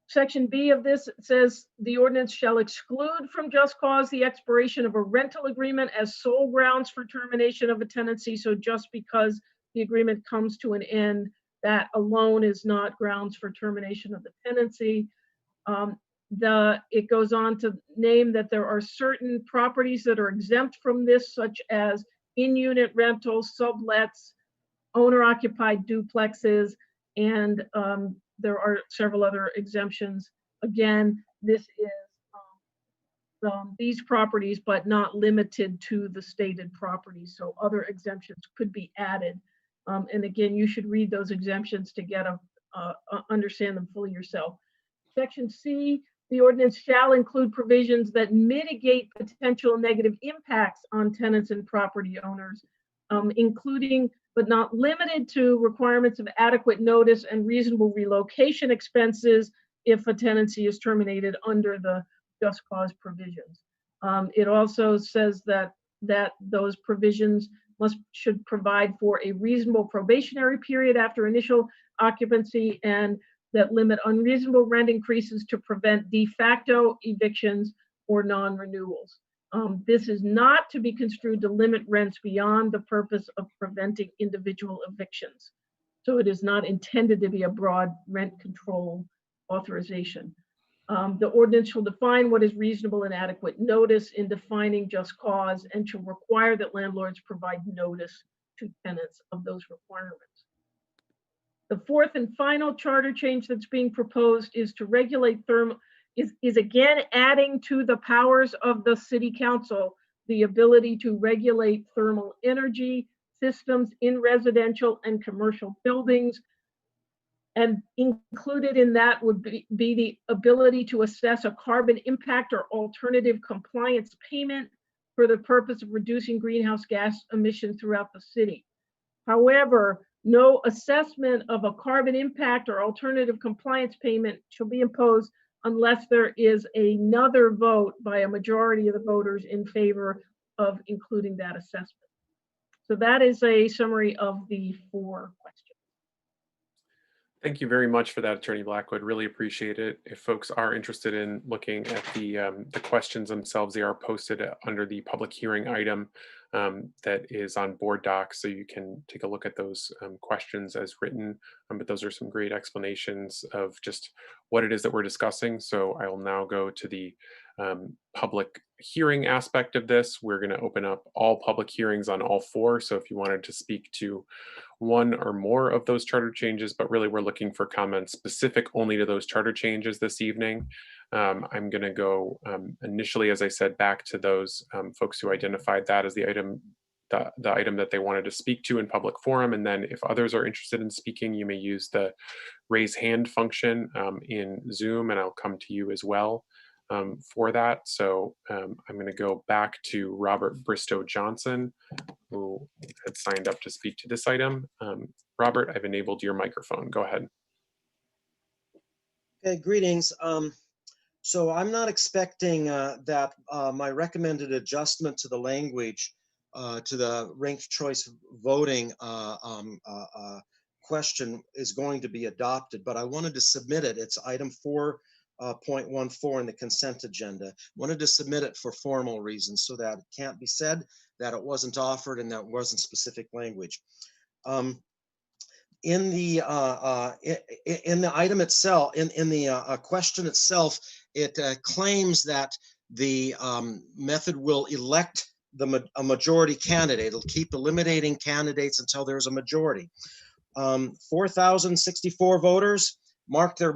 Section B of this says the ordinance shall exclude from just cause the expiration of a rental agreement as sole grounds for termination of a tenancy. So just because the agreement comes to an end, that alone is not grounds for termination of the tenancy. It goes on to name that there are certain properties that are exempt from this, such as in-unit rentals, sublets, owner-occupied duplexes, and there are several other exemptions. Again, this is these properties, but not limited to the stated properties. So other exemptions could be added. And again, you should read those exemptions to get understand them fully yourself. Section C, the ordinance shall include provisions that mitigate potential negative impacts on tenants and property owners, including but not limited to requirements of adequate notice and reasonable relocation expenses if a tenancy is terminated under the just cause provisions. It also says that those provisions should provide for a reasonable probationary period after initial occupancy, and that limit unreasonable rent increases to prevent de facto evictions or non-renewals. This is not to be construed to limit rents beyond the purpose of preventing individual evictions. So it is not intended to be a broad rent control authorization. The ordinance shall define what is reasonable and adequate notice in defining just cause, and shall require that landlords provide notice to tenants of those requirements. The fourth and final charter change that's being proposed is to regulate is again adding to the powers of the city council the ability to regulate thermal energy systems in residential and commercial buildings. And included in that would be the ability to assess a carbon impact or alternative compliance payment for the purpose of reducing greenhouse gas emissions throughout the city. However, no assessment of a carbon impact or alternative compliance payment shall be imposed unless there is another vote by a majority of the voters in favor of including that assessment. So that is a summary of the 4 questions. Thank you very much for that, Attorney Blackwood. Really appreciate it. If folks are interested in looking at the questions themselves, they are posted under the public hearing item that is on board docs, so you can take a look at those questions as written. But those are some great explanations of just what it is that we're discussing. So I will now go to the public hearing aspect of this. We're going to open up all public hearings on all 4. So if you wanted to speak to one or more of those charter changes, but really we're looking for comments specific only to those charter changes this evening. I'm going to go initially, as I said, back to those folks who identified that as the item that they wanted to speak to in public forum. And then if others are interested in speaking, you may use the raise hand function in Zoom, and I'll come to you as well. for that. So I'm going to go back to Robert Bristow Johnson, who had signed up to speak to this item. Robert, I've enabled your microphone. Go ahead. Okay, greetings. So I'm not expecting that my recommended adjustment to the language to the ranked choice voting question is going to be adopted, but I wanted to submit it. It's item 4.14 in the consent agenda. Wanted to submit it for formal reasons so that it can't be said that it wasn't offered and that wasn't specific language. In the item itself, in the question itself, it claims that the method will elect a majority candidate. It'll keep eliminating candidates until there's a majority. 4,064 voters marked their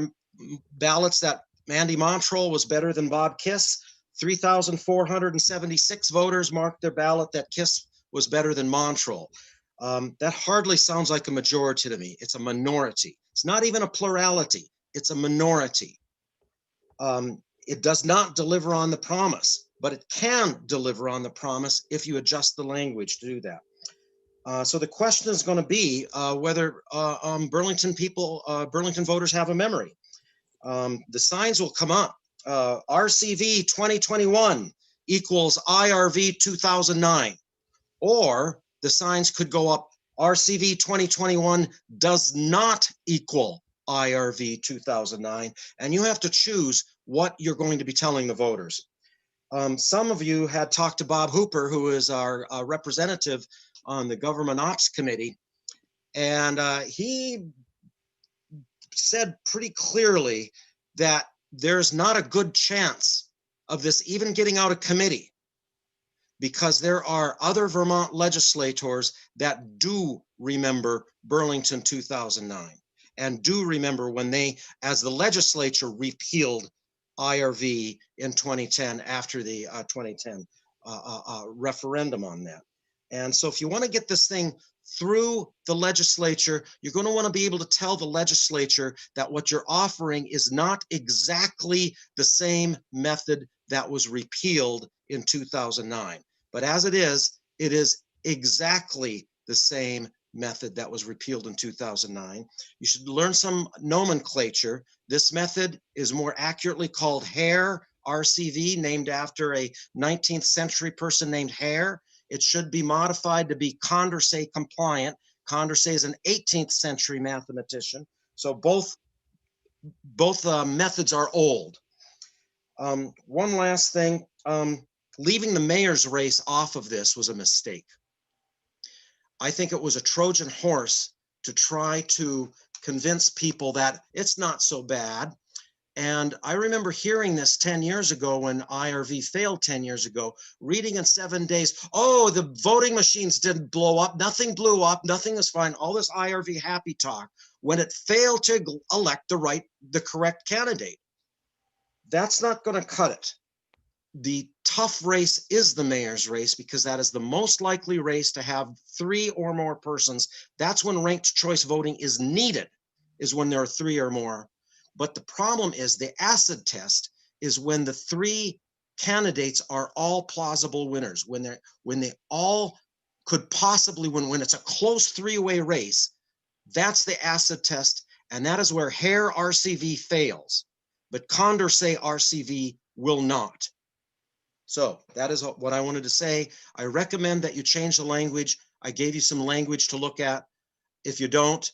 ballots that Mandy Montrol was better than Bob Kiss. 3,476 voters marked their ballot that Kiss was better than Montrol. That hardly sounds like a majority to me. It's a minority. It's not even a plurality. It's a minority. It does not deliver on the promise, but it can deliver on the promise if you adjust the language to do that. So the question is going to be whether Burlington voters have a memory. The signs will come up. RCV 2021 equals IRV 2009, or the signs could go up, RCV 2021 does not equal IRV 2009, and you have to choose what you're going to be telling the voters. Some of you had talked to Bob Hooper, who is our representative on the Government Ops Committee, and he said pretty clearly that there's not a good chance of this even getting out of committee, because there are other Vermont legislators that do remember Burlington 2009 and do remember when they, as the legislature, repealed IRV in 2010 after the 2010 referendum on that. And so if you want to get this thing through the legislature, you're going to want to be able to tell the legislature that what you're offering is not exactly the same method that was repealed in 2009. But as it is exactly the same method that was repealed in 2009. You should learn some nomenclature. This method is more accurately called Hare RCV, named after a 19th century person named Hare. It should be modified to be Condorcet compliant. Condorcet is an 18th century mathematician. So both methods are old. One last thing, leaving the mayor's race off of this was a mistake. I think it was a Trojan horse to try to convince people that it's not so bad. And I remember hearing this 10 years ago when IRV failed 10 years ago, reading in 7 days, oh, the voting machines didn't blow up, nothing blew up, nothing was fine, all this IRV happy talk, when it failed to elect the correct candidate. That's not going to cut it. The tough race is the mayor's race, because that is the most likely race to have 3 or more persons. That's when ranked choice voting is needed, is when there are 3 or more. But the problem is the acid test is when the 3 candidates are all plausible winners, when they all could possibly win, when it's a close 3-way race. That's the acid test, and that is where Hare RCV fails, but Condorcet RCV will not. So that is what I wanted to say. I recommend that you change the language. I gave you some language to look at. If you don't,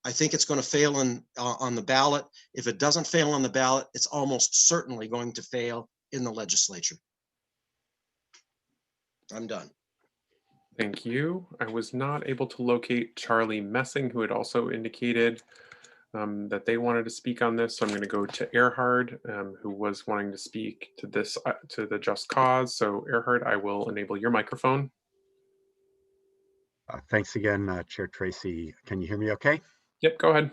I think it's going to fail on the ballot. If it doesn't fail on the ballot, it's almost certainly going to fail in the legislature. I'm done. Thank you. I was not able to locate Charlie Messing, who had also indicated that they wanted to speak on this. So I'm going to go to Erhard, who was wanting to speak to this, to the just cause. So Erhard, I will enable your microphone. Thanks again, Chair Tracy. Can you hear me okay? Yep, go ahead.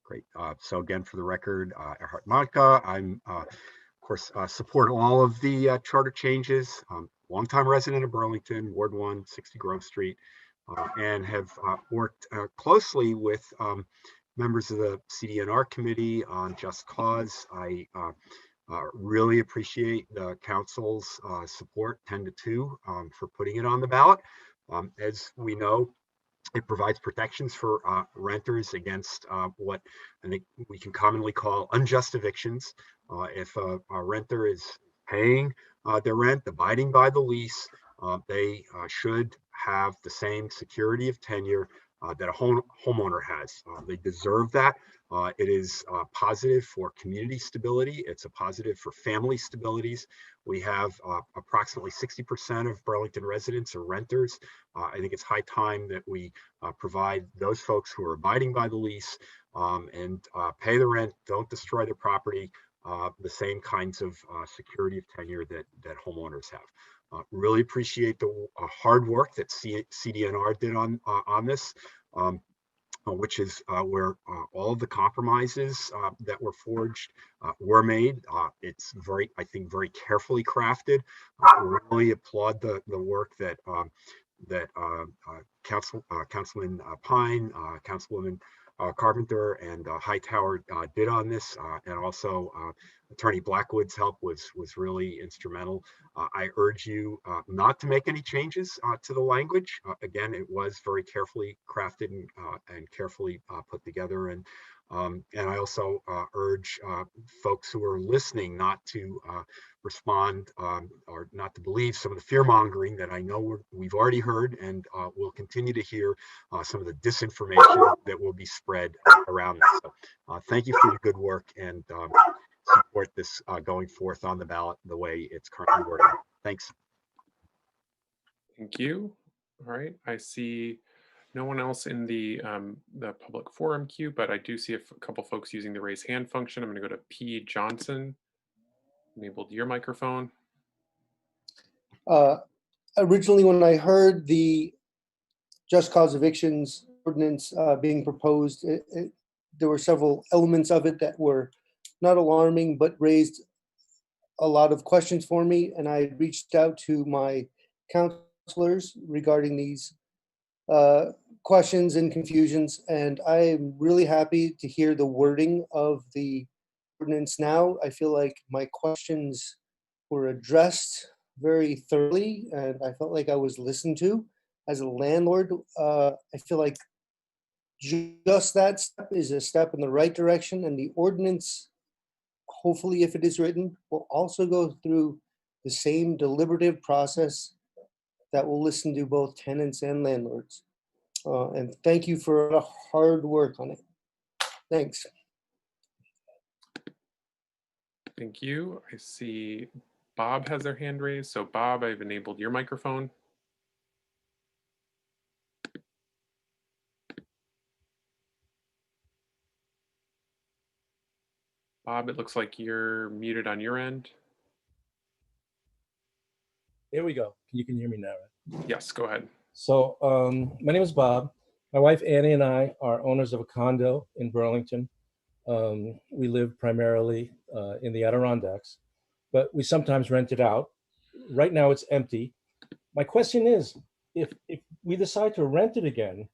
Great. So again, for the record, Erhard Monica, I'm, of course, support all of the charter changes. Longtime resident of Burlington, Ward 1, 60 Grove Street, and have worked closely with members of the CDNR committee on just cause. I Really appreciate the council's support 10-2 for putting it on the ballot. As we know, it provides protections for renters against what I think we can commonly call unjust evictions. If a renter is paying their rent, abiding by the lease, they should have the same security of tenure that a homeowner has. They deserve that. It is positive for community stability. It's a positive for family stabilities. We have approximately 60% of Burlington residents are renters. I think it's high time that we provide those folks who are abiding by the lease and pay the rent, don't destroy their property, the same kinds of security of tenure that homeowners have. Really appreciate the hard work that CDNR did on this. Which is where all of the compromises that were forged were made. It's very, I think, very carefully crafted. Really applaud the work that Councilman Pine, Councilwoman Carpenter, and Hightower did on this, and also Attorney Blackwood's help was really instrumental. I urge you not to make any changes to the language. Again, it was very carefully crafted and carefully put together. And I also urge folks who are listening not to respond or not to believe some of the fear mongering that I know we've already heard, and we'll continue to hear some of the disinformation that will be spread around this. So thank you for your good work, and support this going forth on the ballot the way it's currently worded. Thanks. Thank you. All right, I see no one else in the public forum queue, but I do see a couple folks using the raise hand function. I'm going to go to P. Johnson. Enabled your microphone. Originally, when I heard the just cause evictions ordinance being proposed, there were several elements of it that were not alarming, but raised a lot of questions for me. And I reached out to my counselors regarding these questions and confusions. And I am really happy to hear the wording of the ordinance now. I feel like my questions were addressed very thoroughly, and I felt like I was listened to. As a landlord, I feel like just that step is a step in the right direction, and the ordinance, hopefully, if it is written, will also go through the same deliberative process that will listen to both tenants and landlords. And thank you for the hard work on it. Thanks. Thank you. I see Bob has their hand raised. So Bob, I've enabled your microphone. Bob, it looks like you're muted on your end. Here we go. You can hear me now, right? Yes, go ahead. So my name is Bob. My wife Annie and I are owners of a condo in Burlington. We live primarily in the Adirondacks, but we sometimes rent it out. Right now it's empty. My question is, if we decide to rent it again,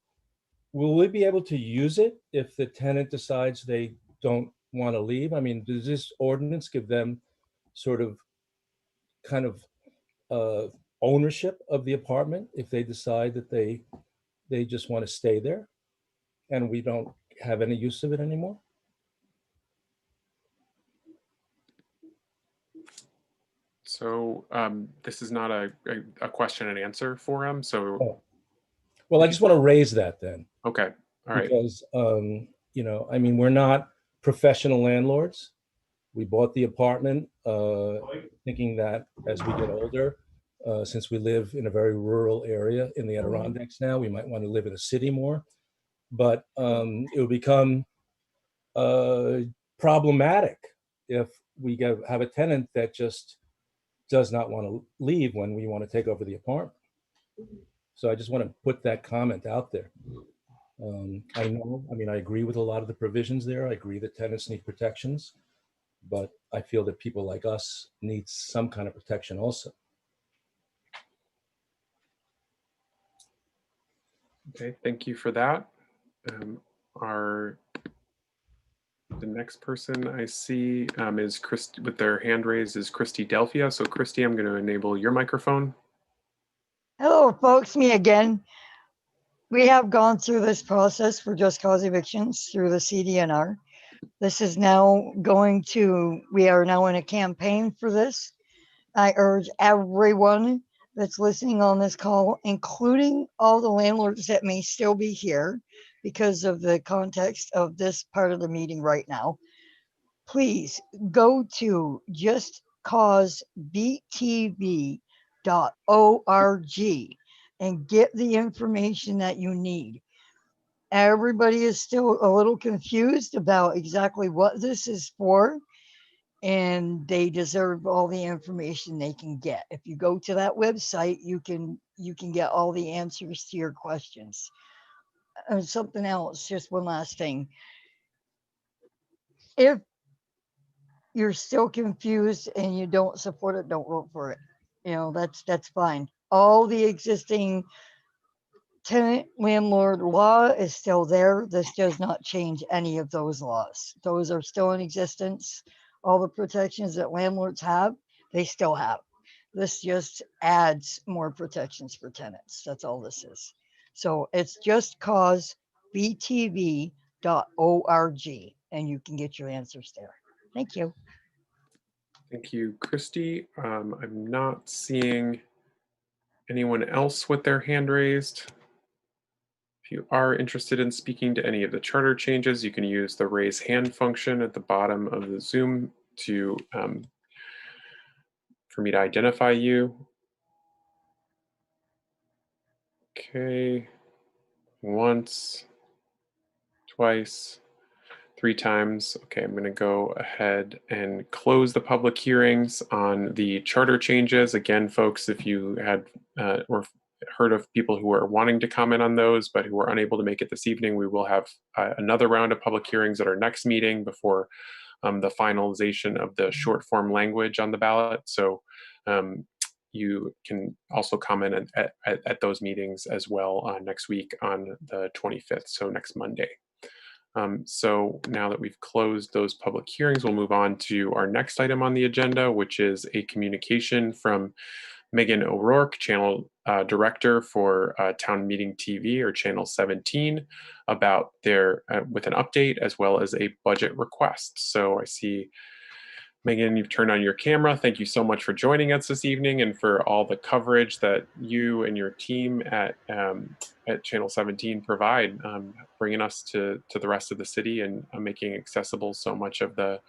will we be able to use it if the tenant decides they don't want to leave? I mean, does this ordinance give them sort of kind of ownership of the apartment if they decide that they just want to stay there and we don't have any use of it anymore? So this is not a question and answer forum. So, well, I just want to raise that then. Okay, all right. Because you know, I mean, we're not professional landlords. We bought the apartment thinking that as we get older, since we live in a very rural area in the Adirondacks now, we might want to live in a city more. But it will become problematic if we have a tenant that just does not want to leave when we want to take over the apartment. So I just want to put that comment out there. I know, I mean, I agree with a lot of the provisions there. I agree that tenants need protections, but I feel that people like us need some kind of protection also. Okay, thank you for that. The next person I see is Christy with their hand raised is Christy Delphia. So Christy, I'm going to enable your microphone. Hello, folks, me again. We have gone through this process for just cause evictions through the CDNR. This is now we are now in a campaign for this. I urge everyone that's listening on this call, including all the landlords that may still be here because of the context of this part of the meeting right now, please go to justcausebtv.org and get the information that you need. Everybody is still a little confused about exactly what this is for, and they deserve all the information they can get. If you go to that website, you can get all the answers to your questions. And something else, just one last thing. If you're still confused and you don't support it, don't vote for it. You know, that's fine. All the existing tenant landlord law is still there. This does not change any of those laws. Those are still in existence. All the protections that landlords have, they still have. This just adds more protections for tenants. That's all this is. So it's justcausebtv.org and you can get your answers there. Thank you. Thank you, Christy. I'm not seeing anyone else with their hand raised. If you are interested in speaking to any of the charter changes, you can use the raise hand function at the bottom of the Zoom to for me to identify you. Okay, once, twice, 3 times. Okay, I'm going to go ahead and close the public hearings on the charter changes. Again, folks, if you had or heard of people who are wanting to comment on those, but who were unable to make it this evening, we will have another round of public hearings at our next meeting before the finalization of the short form language on the ballot. So you can also comment at those meetings as well next week on the 25th, so next Monday. So now that we've closed those public hearings, we'll move on to our next item on the agenda, which is a communication from Megan O'Rourke, Channel Director for Town Meeting TV, or Channel 17, about their, with an update as well as a budget request. So I see, Megan, you've turned on your camera. Thank you so much for joining us this evening and for all the coverage that you and your team at Channel 17 provide, bringing us to the rest of the city and making accessible so much of the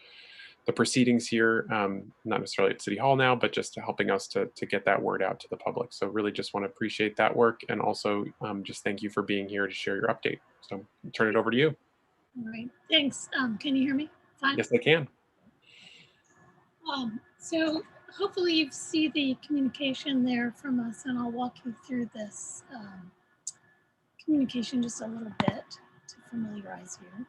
proceedings here, not necessarily at City Hall now, but just helping us to get that word out to the public. So really just want to appreciate that work, and also just thank you for being here to share your update. So I'll turn it over to you. All right, thanks. Can you hear me fine? Yes, I can. So hopefully you see the communication there from us, and I'll walk you through this communication just a little bit to familiarize you.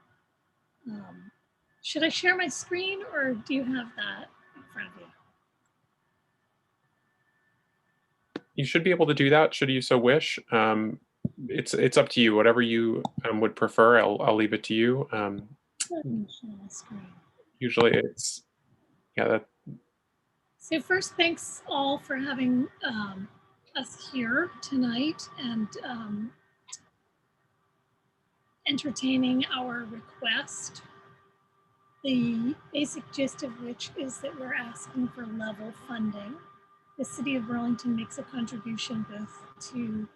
Should I share my screen, or do you have that in front of you? You should be able to do that, should you so wish. It's up to you. Whatever you would prefer, I'll leave it to you. Usually it's, yeah. That. So first, thanks all for having us here tonight and entertaining our request. The basic gist of which is that we're asking for level funding. The City of Burlington makes a contribution both to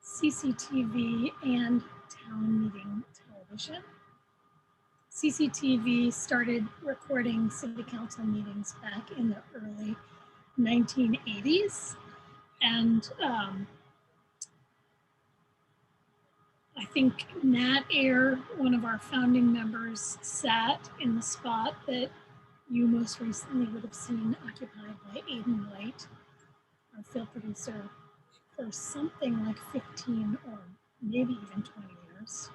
CCTV and town meeting television. CCTV started recording city council meetings back in the early 1980s. And I think Nat Air, one of our founding members, sat in the spot that you most recently would have seen occupied by Aiden White, our field producer, for something like 15 or maybe even 20 years.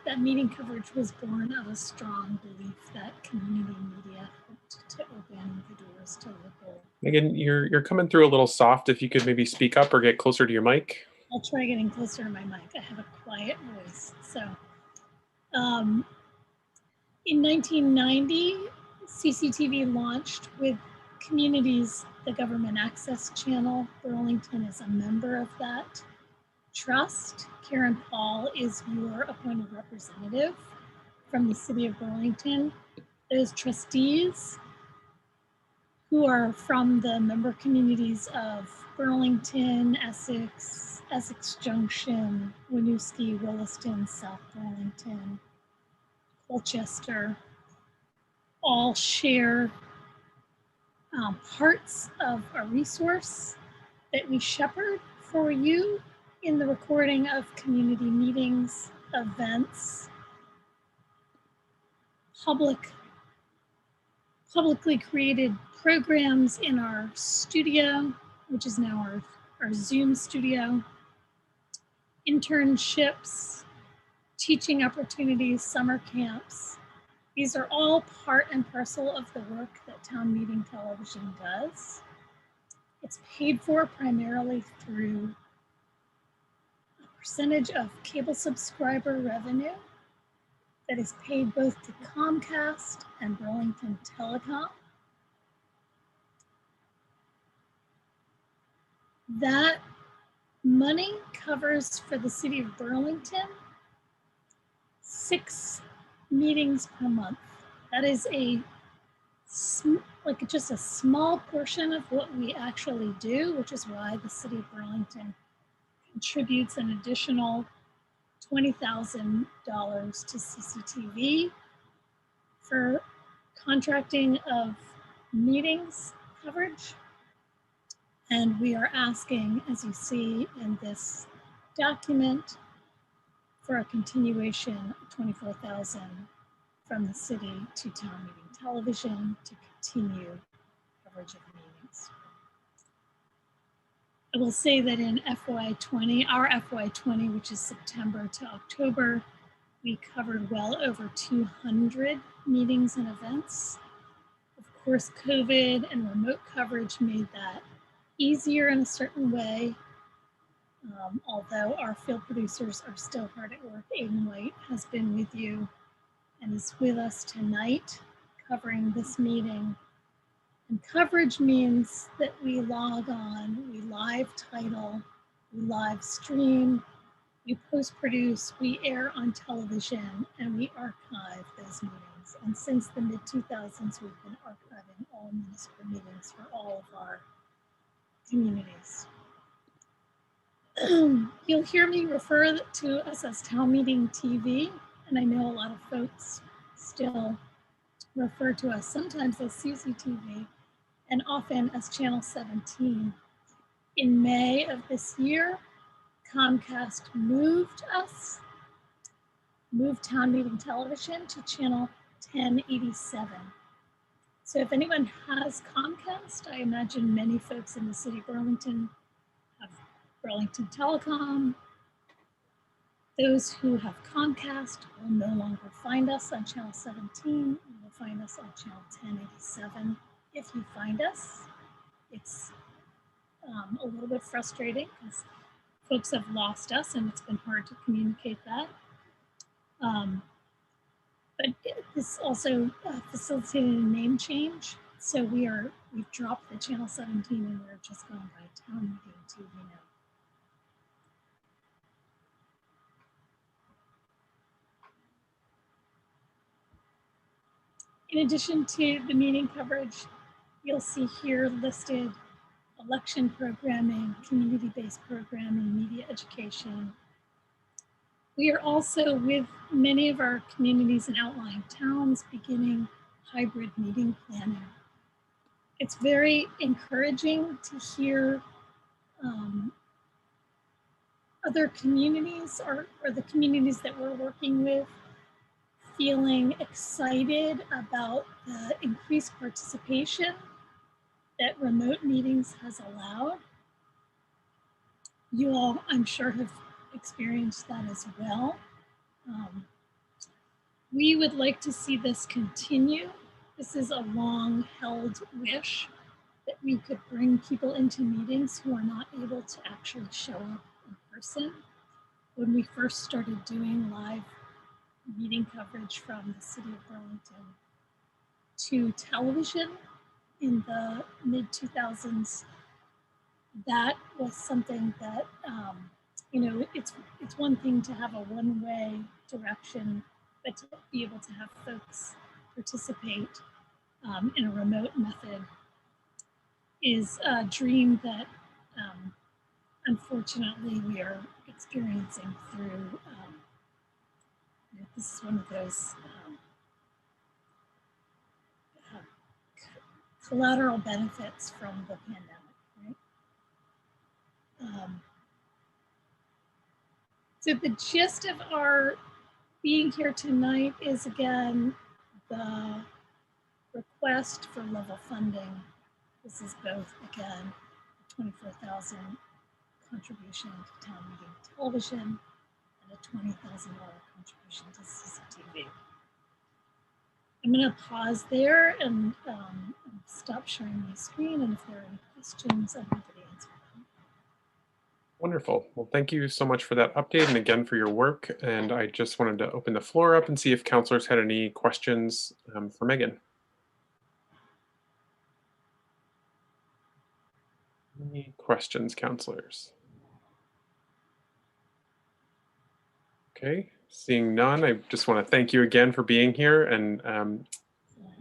That meeting coverage was born of a strong belief that community media helped to open the doors to local. Megan, you're coming through a little soft. If you could maybe speak up or get closer to your mic. I'll try getting closer to my mic. I have a quiet voice. So in 1990, CCTV launched with Communities, the government access channel. Burlington is a member of that trust. Karen Paul is your appointed representative from the city of Burlington. Those trustees who are from the member communities of Burlington, Essex, Essex Junction, Winooski, Williston, South Burlington, Colchester, all share parts of a resource that we shepherd for you in the recording of community meetings, events, publicly created programs in our studio, which is now our Zoom studio, internships, teaching opportunities, summer camps. These are all part and parcel of the work that Town Meeting Television does. It's paid for primarily through a percentage of cable subscriber revenue that is paid both to Comcast and Burlington Telecom. That money covers for the city of Burlington 6 meetings per month. That is just a small portion of what we actually do, which is why the city of Burlington contributes an additional $20,000 to CCTV for contracting of meetings coverage. And we are asking, as you see in this document, for a continuation of $24,000 from the city to Town Meeting Television to continue coverage of meetings. I will say that in FY20, our FY20, which is September to October, we covered well over 200 meetings and events. Of course, COVID and remote coverage made that easier in a certain way. Although our field producers are still hard at work. Aiden White has been with you and is with us tonight covering this meeting. And coverage means that we log on, we live title, we live stream, we post-produce, we air on television, and we archive those meetings. And since the mid-2000s, we've been archiving all municipal meetings for all of our communities. You'll hear me refer to us as Town Meeting TV, and I know a lot of folks still refer to us sometimes as CCTV and often as Channel 17. In May of this year, Comcast moved Town Meeting Television to Channel 1087. So if anyone has Comcast, I imagine many folks in the city of Burlington have Burlington Telecom. Those who have Comcast will no longer find us on Channel 17. You will find us on Channel 1087. If you find us, it's a little bit frustrating because folks have lost us and it's been hard to communicate that. But this also facilitated a name change. So we've dropped the Channel 17 and we're just going by Town Meeting TV now. In addition to the meeting coverage, you'll see here listed election programming, community-based programming, media education. We are also with many of our communities and outlying towns beginning hybrid meeting planning. It's very encouraging to hear other communities or the communities that we're working with feeling excited about the increased participation that remote meetings has allowed. You all, I'm sure, have experienced that as well. We would like to see this continue. This is a long-held wish that we could bring people into meetings who are not able to actually show up in person. When we first started doing live meeting coverage from the city of Burlington to television in the mid 2000s, that was something that, it's one thing to have a one-way direction, but to be able to have folks participate in a remote method is a dream that unfortunately we are experiencing through. This is one of those collateral benefits from the pandemic, right? So the gist of our being here tonight is, again, the request for level funding. This is both, again, 24,000 contribution to town meeting television and a $20,000 contribution to CCTV. I'm going to pause there and stop sharing my screen, and if there are any questions, I'm happy to answer them. Wonderful. Well, thank you so much for that update and again for your work. And I just wanted to open the floor up and see if councilors had any questions for Megan. Any questions, councilors? Okay, seeing none, I just want to thank you again for being here and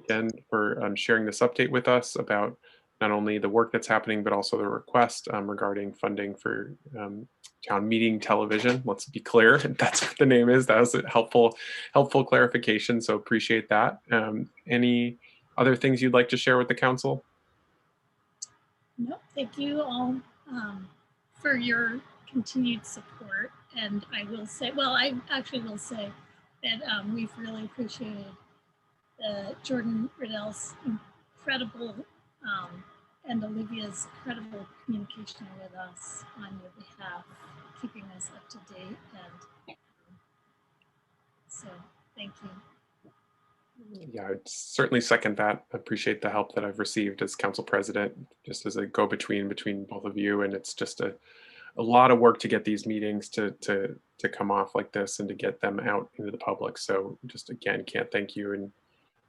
again for sharing this update with us about not only the work that's happening, but also the request regarding funding for town meeting television. Let's be clear, that's what the name is. That was a helpful clarification, so appreciate that. Any other things you'd like to share with the council? No, thank you all for your continued support. And I will say, well, I actually will say that we've really appreciated Jordan Riddell's incredible and Olivia's incredible communication with us on your behalf, keeping us up to date. And so thank you. Yeah, I'd certainly second that. I appreciate the help that I've received as council president, just as a go-between between both of you. And it's just a lot of work to get these meetings to come off like this and to get them out into the public. So just again, can't thank you and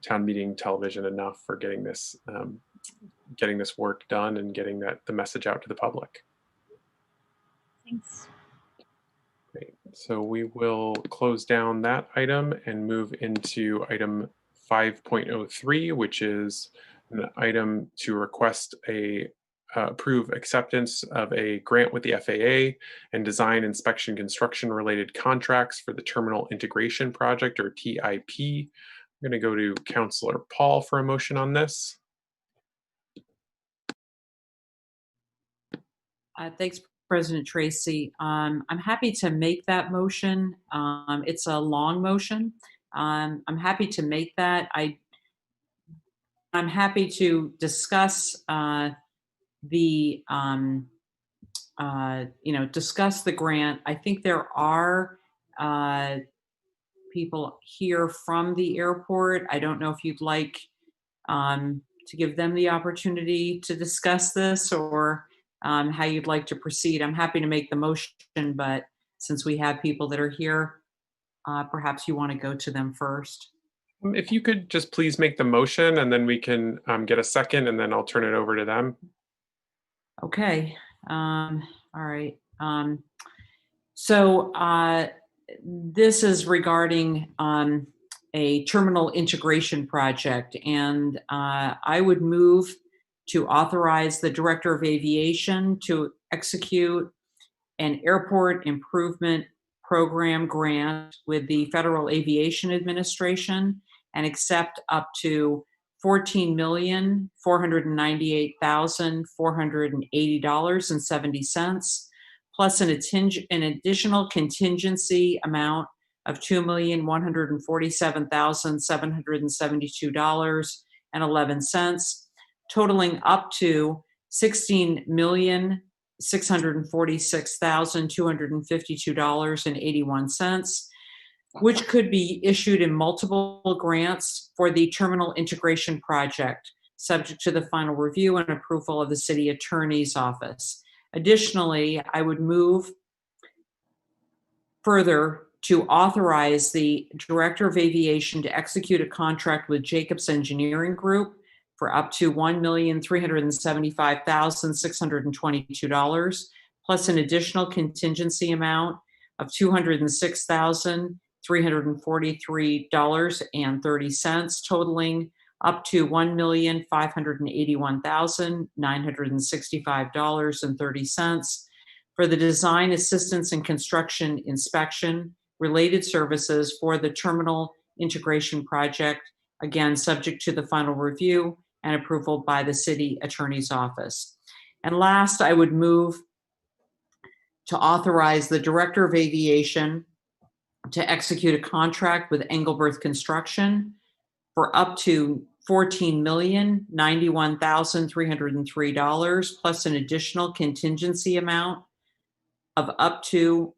town meeting television enough for getting this work done and getting the message out to the public. Thanks. Great. So we will close down that item and move into item 5.03, which is an item to request approve acceptance of a grant with the FAA and design, inspection, construction related contracts for the Terminal Integration Project, or TIP. I'm going to go to Councilor Paul for a motion on this. Thanks, President Tracy. I'm happy to make that motion. It's a long motion. I'm happy to make that. I'm happy to discuss discuss the grant. I think there are people here from the airport. I don't know if you'd like to give them the opportunity to discuss this, or how you'd like to proceed. I'm happy to make the motion, but since we have people that are here, perhaps you want to go to them first. If you could just please make the motion, and then we can get a second, and then I'll turn it over to them. Okay. All right. So this is regarding a terminal integration project, and I would move to authorize the Director of Aviation to execute an airport improvement program grant with the Federal Aviation Administration and accept up to $14,498,480.70, plus an additional contingency amount of $2,147,772.11, totaling up to $16,646,252.81, which could be issued in multiple grants for the Terminal Integration Project, subject to the final review and approval of the City Attorney's Office. Additionally, I would move further, to authorize the Director of Aviation to execute a contract with Jacobs Engineering Group for up to $1,375,622, plus an additional contingency amount of $206,343.30, totaling up to $1,581,965.30 for the design, assistance, and construction inspection related services for the terminal integration project, again, subject to the final review and approval by the city attorney's office. And last, I would move to authorize the Director of Aviation to execute a contract with Engelberth Construction for up to $14,091,303, plus an additional contingency amount of up to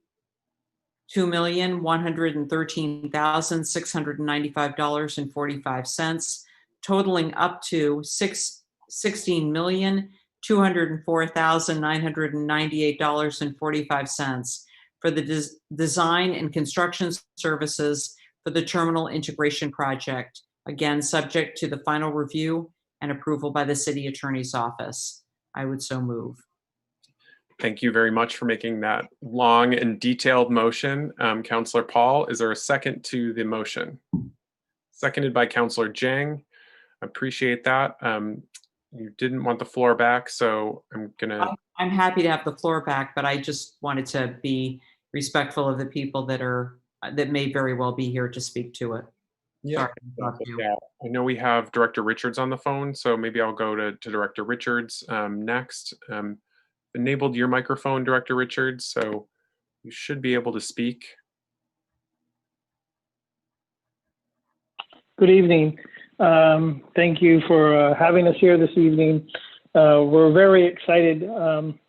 $2,113,695.45, totaling up to $16,204,998.45 for the design and construction services for the terminal integration project, again, subject to the final review and approval by the city attorney's office. I would so move. Thank you very much for making that long and detailed motion. Councillor Paul, is there a second to the motion? Seconded by Councillor Jang. Appreciate that. You didn't want the floor back, so I'm happy to have the floor back, but I just wanted to be respectful of the people that may very well be here to speak to it. Yeah. Yeah. I know we have Director Richards on the phone, so maybe I'll go to Director Richards next. Enabled your microphone, Director Richards, so you should be able to speak. Good evening. Thank you for having us here this evening. We're very excited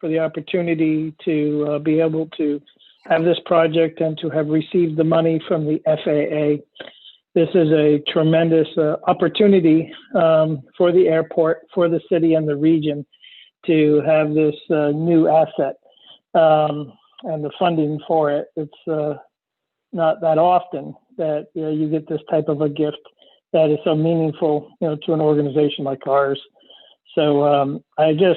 for the opportunity to be able to have this project and to have received the money from the FAA. This is a tremendous opportunity for the airport, for the city and the region to have this new asset and the funding for it. It's not that often that you get this type of a gift that is so meaningful, to an organization like ours. So I'm here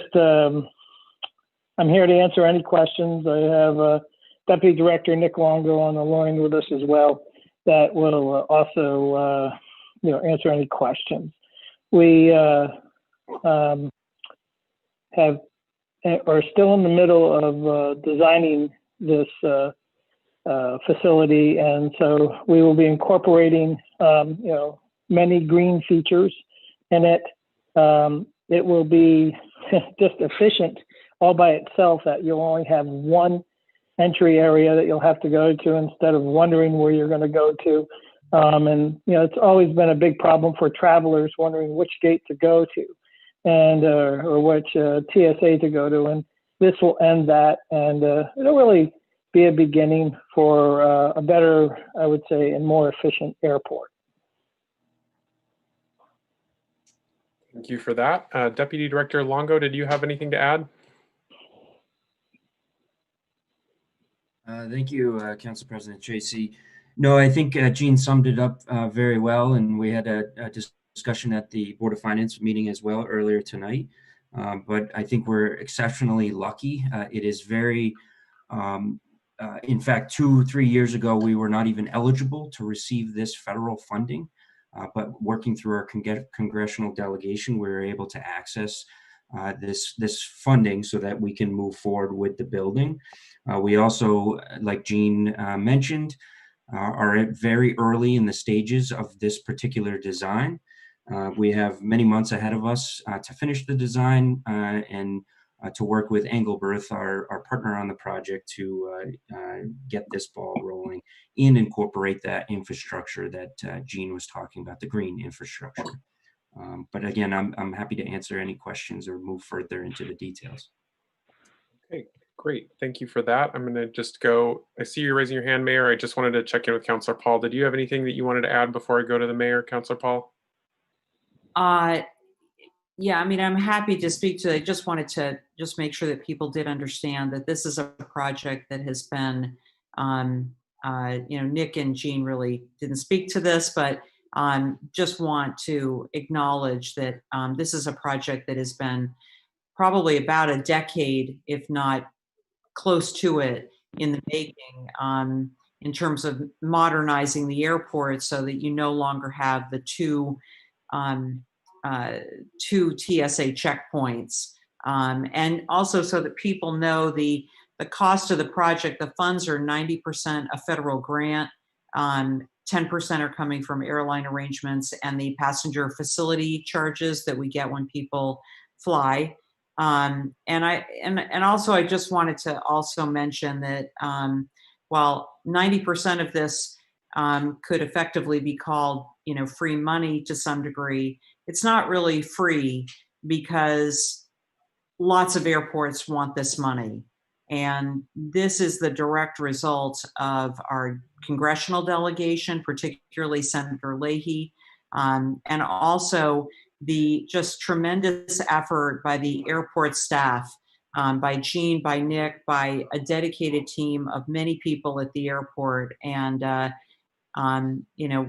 to answer any questions. I have Deputy Director Nick Longo on the line with us as well that will also, answer any questions. We are still in the middle of designing this facility, and so we will be incorporating, many green features in it. It will be just efficient all by itself, that you'll only have one entry area that you'll have to go to instead of wondering where you're going to go to. And it's always been a big problem for travelers wondering which gate to go to and or which TSA to go to. And this will end that, and it'll really be a beginning for a better, I would say, and more efficient airport. Thank you for that. Deputy Director Longo, did you have anything to add? Thank you, Council President Tracy. No, I think Jean summed it up very well, and we had a discussion at the Board of Finance meeting as well earlier tonight. But I think we're exceptionally lucky. It is very, in fact, 2-3 years ago, we were not even eligible to receive this federal funding. But working through our congressional delegation, we were able to access this funding so that we can move forward with the building. We also, like Jean mentioned, are very early in the stages of this particular design. We have many months ahead of us to finish the design and to work with Engelberth, our partner on the project, to get this ball rolling and incorporate that infrastructure that Jean was talking about, the green infrastructure. But again, I'm happy to answer any questions or move further into the details. Okay, great. Thank you for that. I'm going to just go. I see you raising your hand, Mayor. I just wanted to check in with Councillor Paul. Did you have anything that you wanted to add before I go to the Mayor, Councillor Paul? Yeah, I mean, I'm happy to speak to it. I just wanted to make sure that people did understand that this is a project that has been Nick and Jean really didn't speak to this, but just want to acknowledge that this is a project that has been probably about a decade, if not close to it, in the making, in terms of modernizing the airport so that you no longer have the two TSA checkpoints, and also so that people know the cost of the project. The funds are 90% a federal grant, 10% are coming from airline arrangements and the passenger facility charges that we get when people fly. And also I just wanted to also mention that while 90% of this could effectively be called, free money to some degree, it's not really free because lots of airports want this money. And this is the direct result of our congressional delegation, particularly Senator Leahy, and also the just tremendous effort by the airport staff, by Jean, by Nick, by a dedicated team of many people at the airport. And,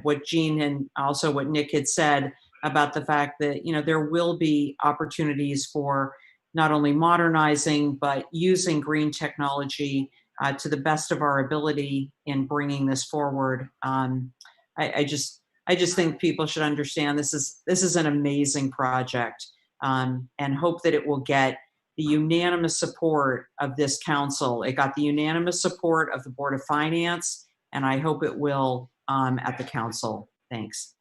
what Jean and also what Nick had said about the fact that, there will be opportunities for not only modernizing, but using green technology to the best of our ability in bringing this forward. I just think people should understand this is an amazing project, and hope that it will get the unanimous support of this council. It got the unanimous support of the Board of Finance, and I hope it will at the council. Thanks.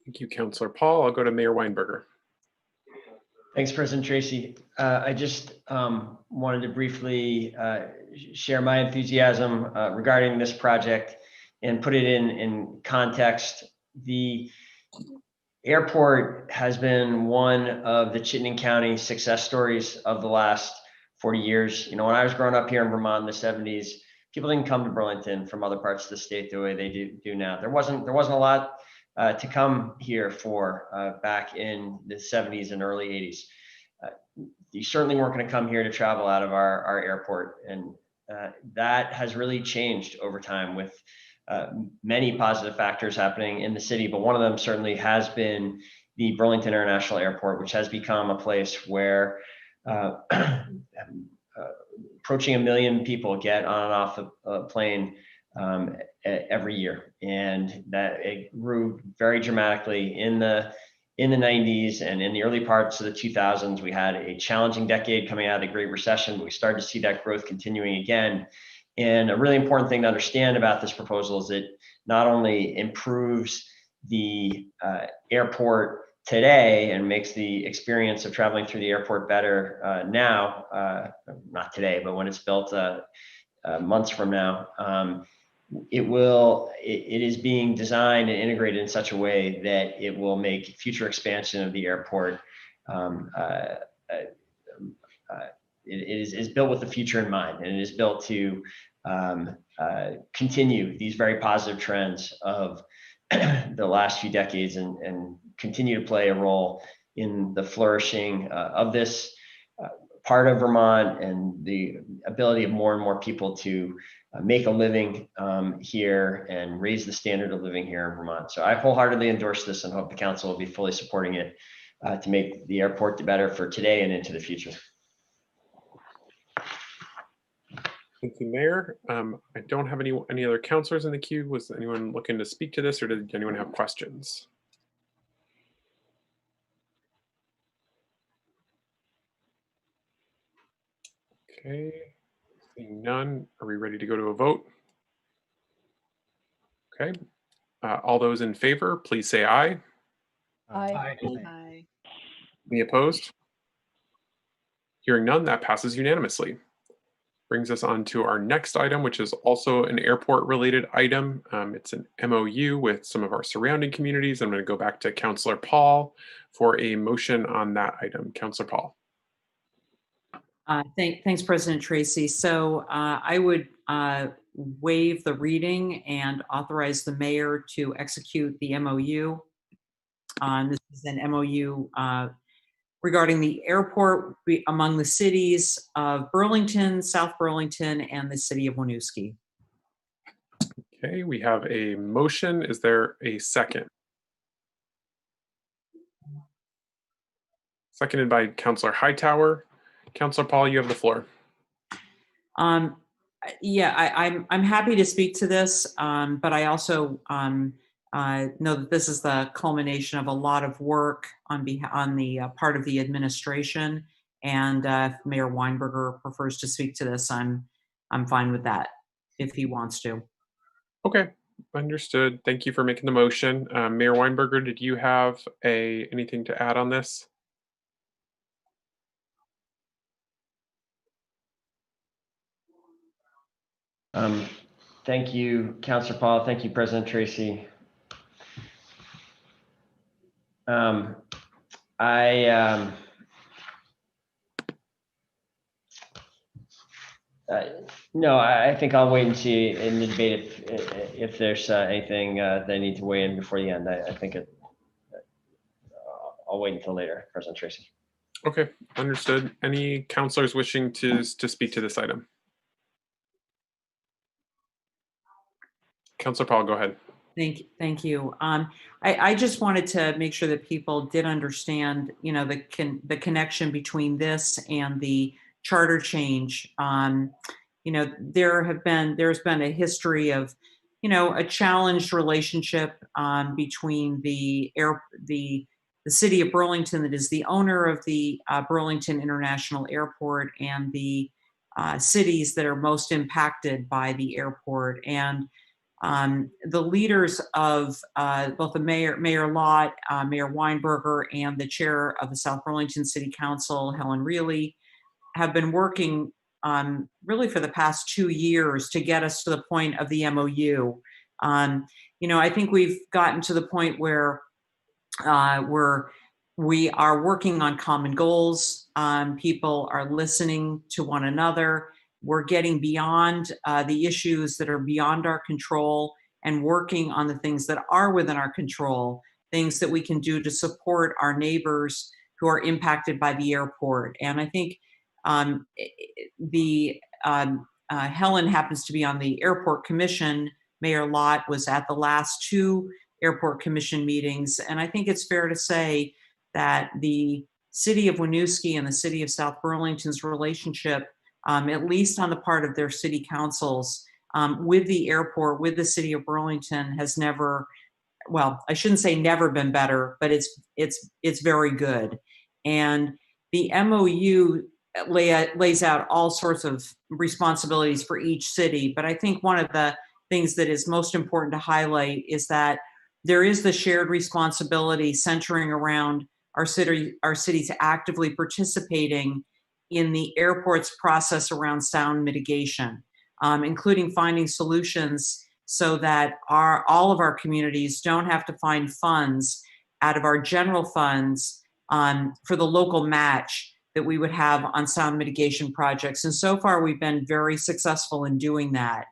Thank you, Councillor Paul. I'll go to Mayor Weinberger. Thanks, President Tracy. I just wanted to briefly share my enthusiasm regarding this project and put it in context. The airport has been one of the Chittenden County success stories of the last 40 years. When I was growing up here in Vermont in the 70s, people didn't come to Burlington from other parts of the state the way they do now. There wasn't a lot to come here for back in the 70s and early 80s. You certainly weren't going to come here to travel out of our airport. And that has really changed over time with many positive factors happening in the city. But one of them certainly has been the Burlington International Airport, which has become a place where approaching 1 million people get on and off a plane every year. And that it grew very dramatically in the 90s, and in the early parts of the 2000s. We had a challenging decade coming out of the Great Recession, but we started to see that growth continuing again. And a really important thing to understand about this proposal is it not only improves the airport today and makes the experience of traveling through the airport better now, not today, but when it's built months from now. It is being designed and integrated in such a way that it will make future expansion of the airport. It is built with the future in mind, and it is built to continue these very positive trends of the last few decades and continue to play a role in the flourishing of this part of Vermont and the ability of more and more people to make a living here and raise the standard of living here in Vermont. So I wholeheartedly endorse this and hope the council will be fully supporting it to make the airport better for today and into the future. Thank you, Mayor. I don't have any other councilors in the queue. Was anyone looking to speak to this, or did anyone have questions? Okay, seeing none, are we ready to go to a vote? Okay, all those in favor, please say aye. Aye. Aye. Any opposed? Hearing none, that passes unanimously. Brings us on to our next item, which is also an airport-related item. It's an MOU with some of our surrounding communities. I'm going to go back to Councillor Paul for a motion on that item. Councillor Paul. Thanks, President Tracy. So I would waive the reading and authorize the mayor to execute the MOU. This is an MOU regarding the airport among the cities of Burlington, South Burlington, and the city of Winooski. Okay, we have a motion. Is there a second? Seconded by Councilor Hightower. Councilor Paul, you have the floor. Yeah, I'm happy to speak to this, but I also know that this is the culmination of a lot of work on the part of the administration. And if Mayor Weinberger prefers to speak to this, I'm fine with that if he wants to. Okay, understood. Thank you for making the motion. Mayor Weinberger, did you have anything to add on this? Thank you, Councilor Paul. Thank you, President Tracy. No, I think I'll wait and see in the debate if there's anything they need to weigh in before the end. I think I'll wait until later, President Tracy. Okay, understood. Any councilors wishing to speak to this item? Councilor Paul, go ahead. Thank you. I just wanted to make sure that people did understand, the connection between this and the charter change. There's been a history of, a challenged relationship between the city of Burlington, that is the owner of the Burlington International Airport, and the cities that are most impacted by the airport. And the leaders of both the Mayor Lott, Mayor Weinberger, and the chair of the South Burlington City Council, Helen Reilly, have been working really for the past 2 years to get us to the point of the MOU. I think we've gotten to the point where we are working on common goals. People are listening to one another. We're getting beyond the issues that are beyond our control and working on the things that are within our control, things that we can do to support our neighbors who are impacted by the airport. And I think Helen happens to be on the airport commission. Mayor Lott was at the last 2 airport commission meetings. And I think it's fair to say that the city of Winooski and the city of South Burlington's relationship, at least on the part of their city councils, with the airport, with the city of Burlington, has never, well, I shouldn't say never been better, but it's very good. And the MOU lays out all sorts of responsibilities for each city. But I think one of the things that is most important to highlight is that there is the shared responsibility centering around our cities actively participating in the airport's process around sound mitigation, including finding solutions so that all of our communities don't have to find funds out of our general funds for the local match that we would have on sound mitigation projects. And so far, we've been very successful in doing that.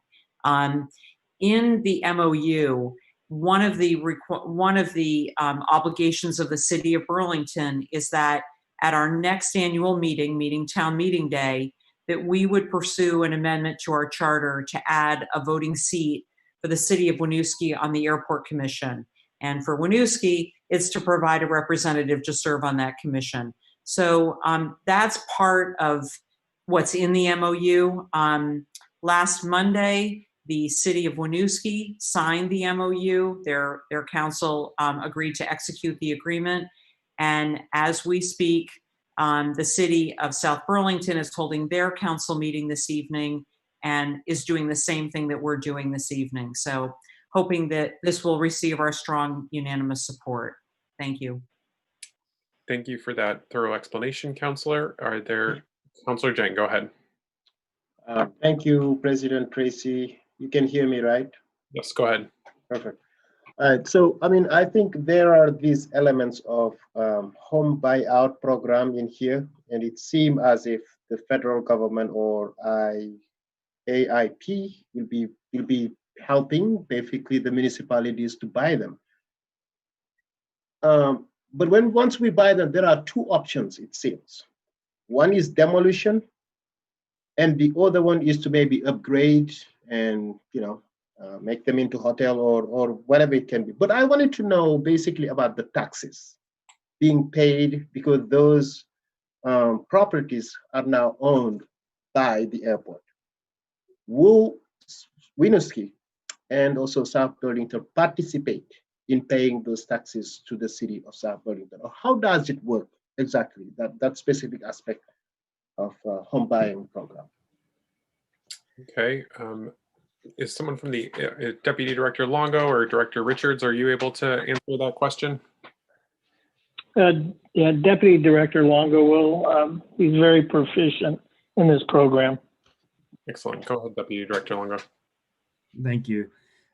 In the MOU, one of the obligations of the city of Burlington is that at our next annual meeting town meeting day, that we would pursue an amendment to our charter to add a voting seat for the city of Winooski on the airport commission. And for Winooski, it's to provide a representative to serve on that commission. So that's part of what's in the MOU. Last Monday, the city of Winooski signed the MOU. Their council agreed to execute the agreement. And as we speak, the city of South Burlington is holding their council meeting this evening and is doing the same thing that we're doing this evening. So hoping that this will receive our strong unanimous support. Thank you. Thank you for that thorough explanation, Councilor. Councilor Jang, go ahead. Thank you, President Tracy. You can hear me, right? Yes, go ahead. Perfect. All right. So, I think there are these elements of home buyout program in here, and it seems as if the federal government or AIP will be helping basically the municipalities to buy them. But once we buy them, there are 2 options, it seems. One is demolition, and the other one is to maybe upgrade and make them into hotel or whatever it can be. But I wanted to know basically about the taxes being paid because those properties are now owned by the airport. Will Winooski and also South Burlington participate in paying those taxes to the city of South Burlington? Or how does it work exactly, that specific aspect of home buying program? Okay. Is someone from the Deputy Director Longo or Director Richards, are you able to answer that question? Yeah, Deputy Director Longo will. He's very proficient in this program. Excellent. Go ahead, Deputy Director Longo. Thank you.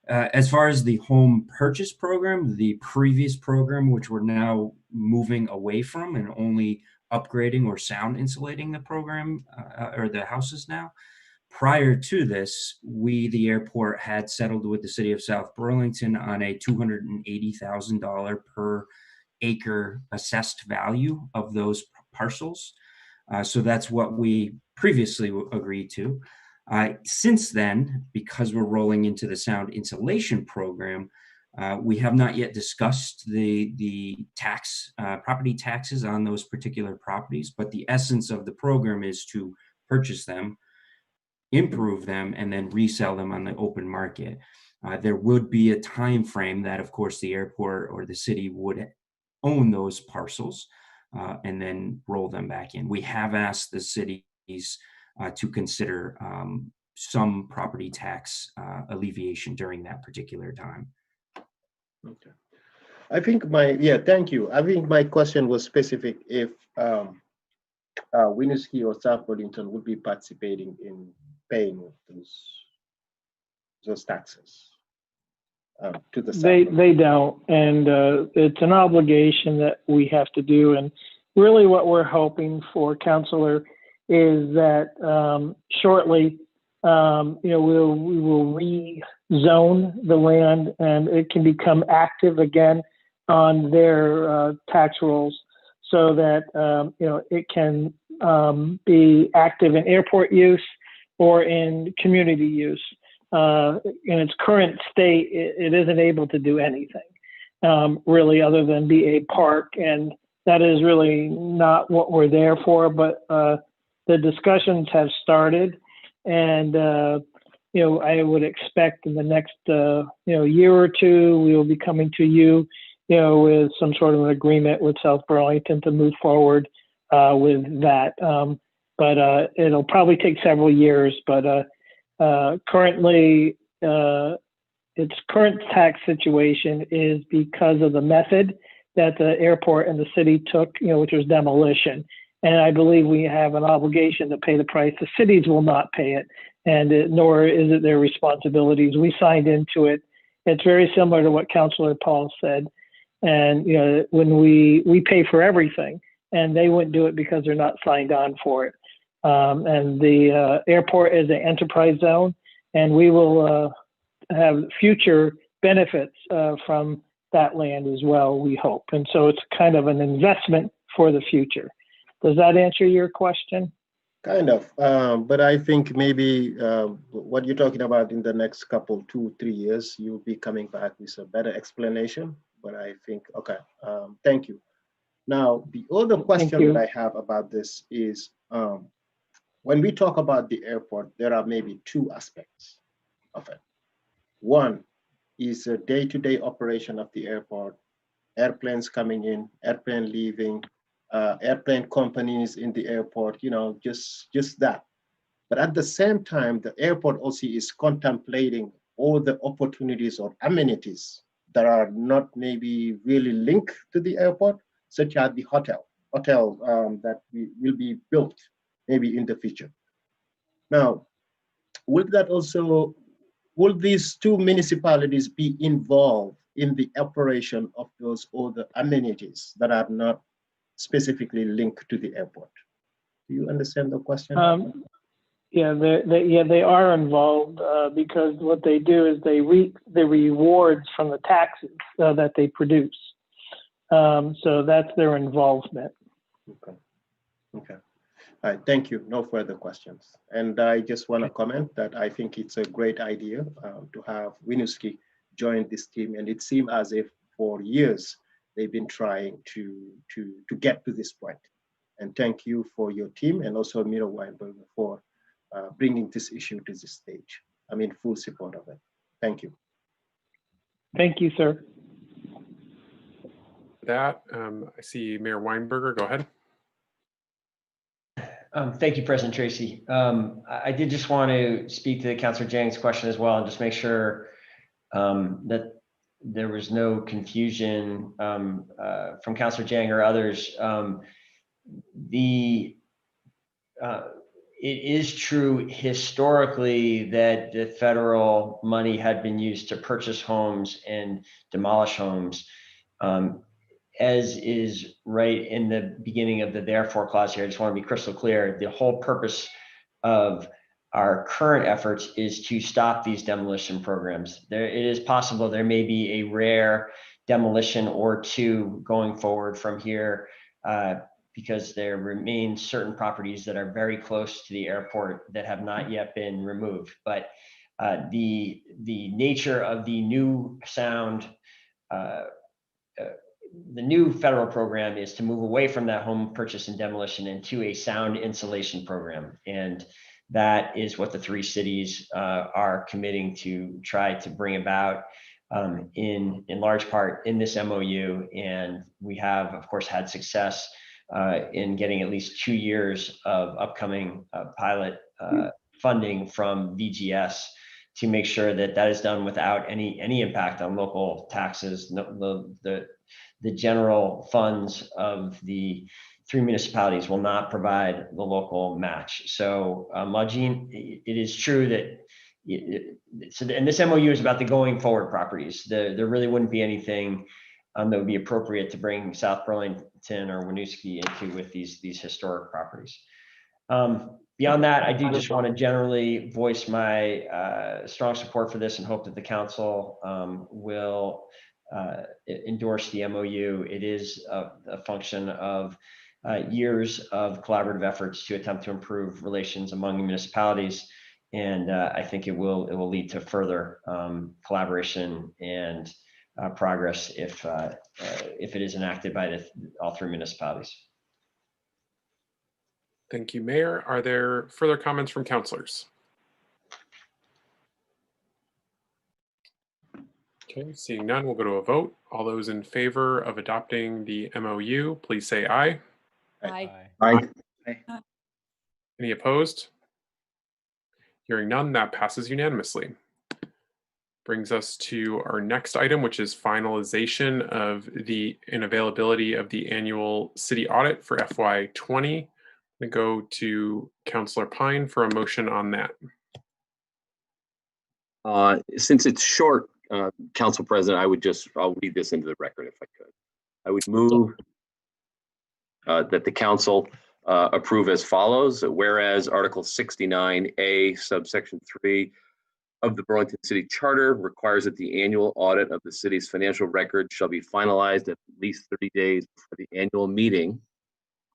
As far as the home purchase program, the previous program, which we're now moving away from and only upgrading or sound insulating the program or the houses now. Prior to this, we, the airport, had settled with the city of South Burlington on a $280,000 per acre assessed value of those parcels. So that's what we previously agreed to. Since then, because we're rolling into the sound insulation program, we have not yet discussed the property taxes on those particular properties, but the essence of the program is to purchase them, improve them, and then resell them on the open market. There would be a time frame that, of course, the airport or the city would own those parcels and then roll them back in. We have asked the cities to consider some property tax alleviation during that particular time. Okay. I think thank you. I think my question was specific if Winooski or South Burlington would be participating in paying those taxes to the They don't, and it's an obligation that we have to do. And really, what we're hoping for, Councilor, is that shortly, we will rezone the land, and it can become active again on their tax rolls, so that it can be active in airport use or in community use. In its current state, it isn't able to do anything really other than be a park, and that is really not what we're there for. But the discussions have started, and I would expect in the next year or two we will be coming to you, with some sort of an agreement with South Burlington to move forward with that. But it'll probably take several years. But currently, its current tax situation is because of the method that the airport and the city took, which was demolition. And I believe we have an obligation to pay the price. The cities will not pay it, and nor is it their responsibilities. We signed into it. It's very similar to what Councilor Paul said. And when we pay for everything, and they wouldn't do it because they're not signed on for it. And the airport is an enterprise zone, and we will have future benefits from that land as well, we hope. And so it's kind of an investment for the future. Does that answer your question? Kind of, but I think maybe what you're talking about in the next couple, 2-3 years, you'll be coming back with a better explanation. But I think, okay, thank you. Now, the other question that I have about this is, when we talk about the airport, there are maybe two aspects of it. One is a day-to-day operation of the airport, airplanes coming in, airplane leaving, airplane companies in the airport, just that. But at the same time, the airport also is contemplating all the opportunities or amenities that are not maybe really linked to the airport, such as the hotel that will be built maybe in the future. Now, will these two municipalities be involved in the operation of those other amenities that are not specifically linked to the airport? Do you understand the question? They are involved because what they do is they reap the rewards from the taxes that they produce. So that's their involvement. Okay. Thank you. No further questions. And I just want to comment that I think it's a great idea to have Winooski join this team. And it seemed as if for years they've been trying to get to this point. And thank you for your team and also Mira Weinberger for bringing this issue to this stage. I'm in full support of it. Thank you. Thank you, sir. That I see Mayor Weinberger. Go ahead. Thank you, President Tracy. I did just want to speak to Councilor Jang's question as well and just make sure that there was no confusion from Councilor Jang or others. It is true historically that the federal money had been used to purchase homes and demolish homes. As is right in the beginning of the therefore clause here, I just want to be crystal clear. The whole purpose of our current efforts is to stop these demolition programs. It is possible there may be a rare demolition or two going forward from here because there remain certain properties that are very close to the airport that have not yet been removed. But the nature of the new sound the new federal program is to move away from that home purchase and demolition into a sound insulation program. And that is what the three cities are committing to try to bring about in large part in this MOU. And we have, of course, had success in getting at least 2 years of upcoming pilot funding from VGS to make sure that that is done without any impact on local taxes. The general funds of the three municipalities will not provide the local match. So Majin, it is true that, and this MOU is about the going forward properties. There really wouldn't be anything that would be appropriate to bring South Burlington or Winooski into with these historic properties. Beyond that, I do just want to generally voice my strong support for this and hope that the council will endorse the MOU. It is a function of years of collaborative efforts to attempt to improve relations among municipalities, and I think it will lead to further collaboration and progress if it is enacted by all three municipalities. Thank you, Mayor. Are there further comments from councilors? Okay, seeing none, we'll go to a vote. All those in favor of adopting the MOU, please say aye. Aye. Aye. Any opposed? Hearing none, that passes unanimously. Brings us to our next item, which is finalization of and availability of the annual city audit for FY20. I'm going to go to Councilor Pine for a motion on that. Since it's short, Council President, I'll read this into the record if I could. I would move that the council approve as follows. Whereas Article 69A, subsection 3 of the Burlington City Charter requires that the annual audit of the city's financial record shall be finalized at least 30 days before the annual meeting,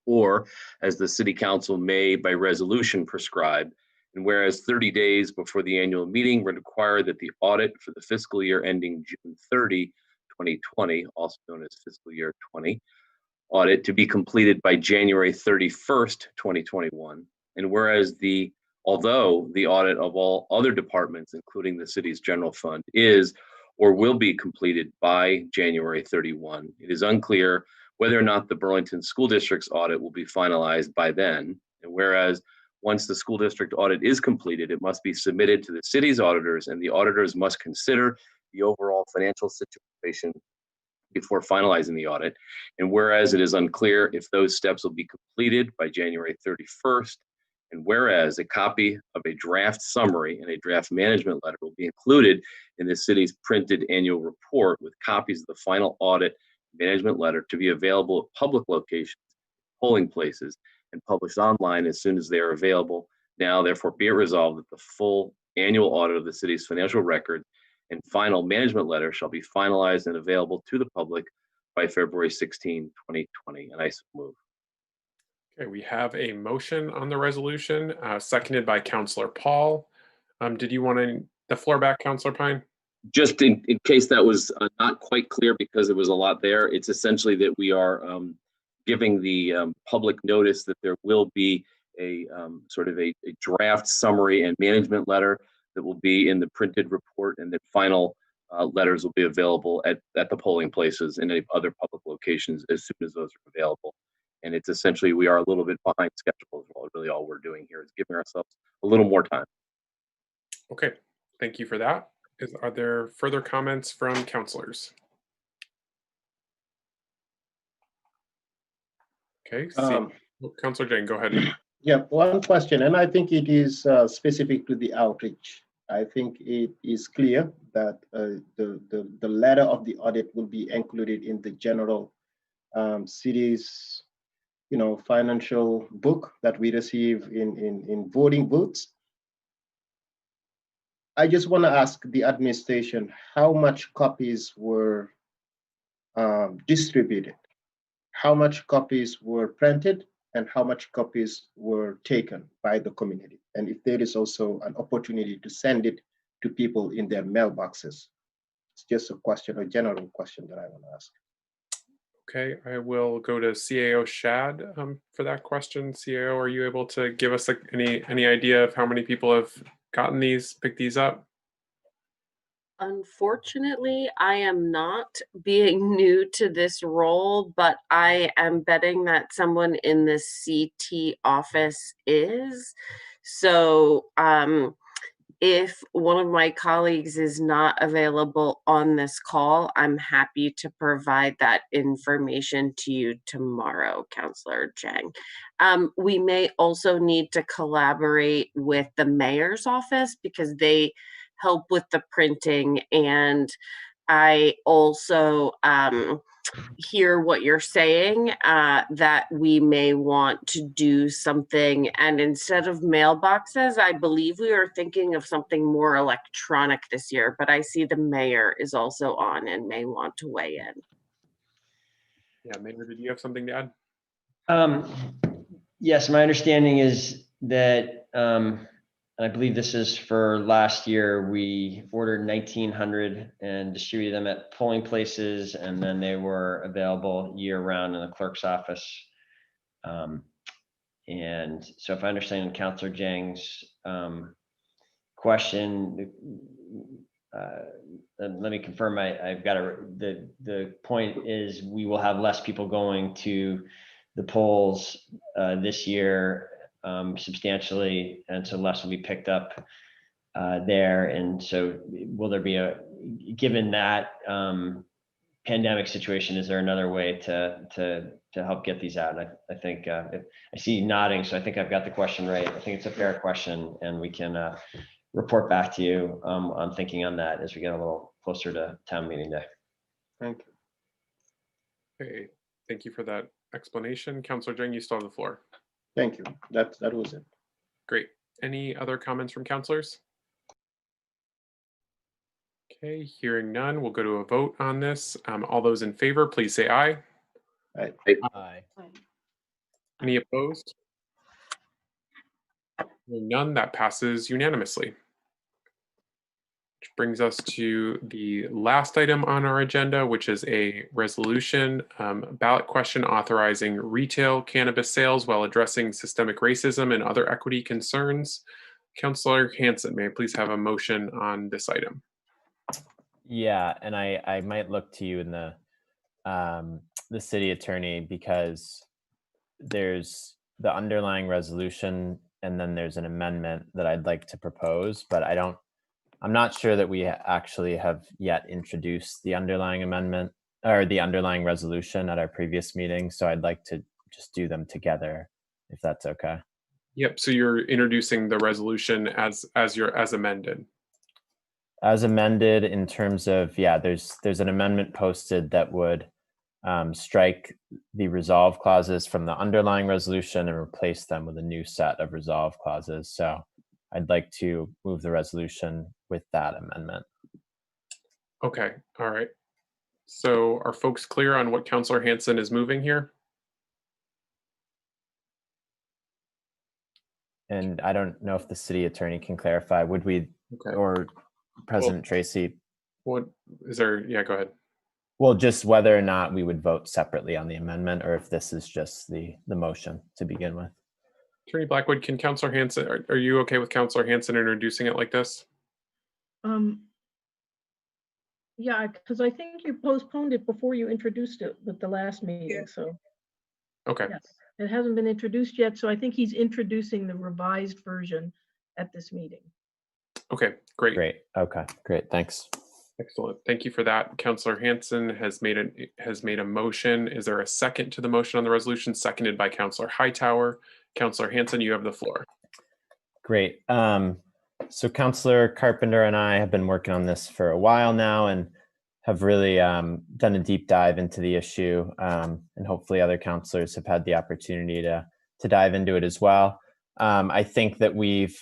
or as the city council may by resolution prescribe. And whereas 30 days before the annual meeting would require that the audit for the fiscal year ending June 30, 2020, also known as fiscal year 20, audit to be completed by January 31st, 2021. And whereas although the audit of all other departments, including the city's general fund, is or will be completed by January 31, it is unclear whether or not the Burlington School District's audit will be finalized by then. And whereas once the school district audit is completed, it must be submitted to the city's auditors, and the auditors must consider the overall financial situation before finalizing the audit. And whereas it is unclear if those steps will be completed by January 31st, and whereas a copy of a draft summary and a draft management letter will be included in the city's printed annual report with copies of the final audit management letter to be available at public locations, polling places, and published online as soon as they are available. Now, therefore, be it resolved that the full annual audit of the city's financial record and final management letter shall be finalized and available to the public by February 16, 2020. And I so move. Okay, we have a motion on the resolution, seconded by Councillor Paul. Did you want the floor back, Councillor Pine? Just in case that was not quite clear because it was a lot there, it's essentially that we are giving the public notice that there will be a sort of a draft summary and management letter that will be in the printed report, and that final letters will be available at the polling places and any other public locations as soon as those are available. And it's essentially, we are a little bit behind schedule as well. Really all we're doing here is giving ourselves a little more time. Okay, thank you for that. Are there further comments from councilors? Okay, Councillor Jane, go ahead. Yeah, one question, and I think it is specific to the outreach. I think it is clear that the letter of the audit will be included in the general city's, financial book that we receive in voting booths. I just want to ask the administration how much copies were distributed, how much copies were printed, and how much copies were taken by the community, and if there is also an opportunity to send it to people in their mailboxes. It's just a question, a general question that I want to ask. Okay, I will go to CAO Schad for that question. CAO, are you able to give us any idea of how many people have picked these up? Unfortunately, I am not, being new to this role, but I am betting that someone in the CT office is. So if one of my colleagues is not available on this call, I'm happy to provide that information to you tomorrow, Councillor Chang. We may also need to collaborate with the mayor's office because they help with the printing, and I also hear what you're saying, that we may want to do something, and instead of mailboxes, I believe we are thinking of something more electronic this year, but I see the mayor is also on and may want to weigh in. Yeah, Mayor, did you have something to add? Yes, my understanding is that, and I believe this is for last year, we ordered 1,900 and distributed them at polling places, and then they were available year round in the clerk's office. And so if I understand Councillor Jang's question, let me confirm I've got the point is we will have less people going to the polls this year substantially, and so less will be picked up there. And so will there be given that pandemic situation, is there another way to help get these out? And I think I see you nodding, so I think I've got the question right. I think it's a fair question, and we can report back to you on thinking on that as we get a little closer to town meeting day. Thank you. Okay, thank you for that explanation. Councillor Jang, you still have the floor. Thank you. That was it. Great. Any other comments from councilors? Okay, hearing none, we'll go to a vote on this. All those in favor, please say aye. Aye. Aye. Any opposed? Hearing none, that passes unanimously. Which brings us to the last item on our agenda, which is a resolution, ballot question authorizing retail cannabis sales while addressing systemic racism and other equity concerns. Councillor Hanson, may I please have a motion on this item? Yeah, and I might look to you in the city attorney, because there's the underlying resolution and then there's an amendment that I'd like to propose, but I'm not sure that we actually have yet introduced the underlying amendment or the underlying resolution at our previous meeting. So I'd like to just do them together, if that's okay. Yep. So you're introducing the resolution as amended. As amended in terms of, yeah, there's an amendment posted that would strike the resolve clauses from the underlying resolution and replace them with a new set of resolve clauses. So I'd like to move the resolution with that amendment. Okay, all right. So are folks clear on what Councillor Hanson is moving here? and I don't know if the city attorney can clarify, would we, Okay. or President Tracy, What is there? Yeah, go ahead. well, just whether or not we would vote separately on the amendment, or if this is just the motion to begin with. Attorney Blackwood, can Councilor Hanson, are you okay with Councilor Hanson introducing it like this? Yeah, because I think you postponed it before you introduced it with the last meeting, so. Okay. Yes, it hasn't been introduced yet, so I think he's introducing the revised version at this meeting. Okay, great. Great. Okay, great. Thanks. Excellent. Thank you for that. Councilor Hanson has made a motion. Is there a second to the motion on the resolution? Seconded by Councilor Hightower. Councilor Hanson, you have the floor. Great. So Councilor Carpenter and I have been working on this for a while now and have really done a deep dive into the issue, and hopefully other councilors have had the opportunity to dive into it as well. I think that we've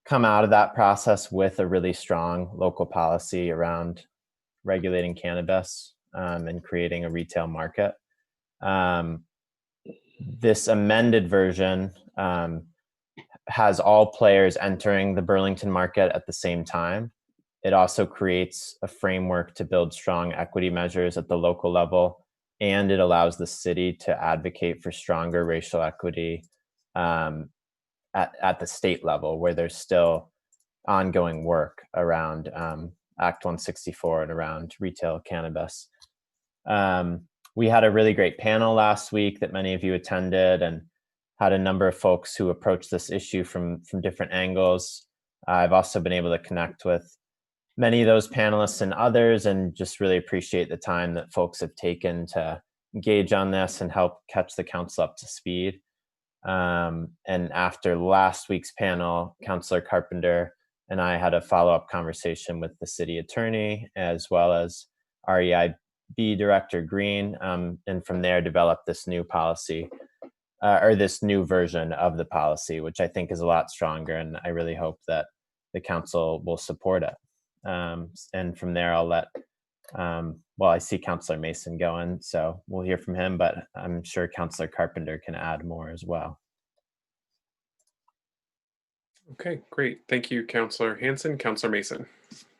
come out of that process with a really strong local policy around regulating cannabis and creating a retail market. This amended version has all players entering the Burlington market at the same time. It also creates a framework to build strong equity measures at the local level, and it allows the city to advocate for stronger racial equity at the state level, where there's still ongoing work around Act 164 and around retail cannabis. We had a really great panel last week that many of you attended, and had a number of folks who approached this issue from different angles. I've also been able to connect with many of those panelists and others, and just really appreciate the time that folks have taken to engage on this and help catch the council up to speed. And after last week's panel, Councilor Carpenter and I had a follow-up conversation with the city attorney, as well as REIB Director Green, and from there developed this new policy, or this new version of the policy, which I think is a lot stronger, and I really hope that the council will support it. And from there, I'll let, well, I see Councilor Mason going, so we'll hear from him, but I'm sure Councilor Carpenter can add more as well. Okay, great. Thank you, Councilor Hanson. Councilor Mason.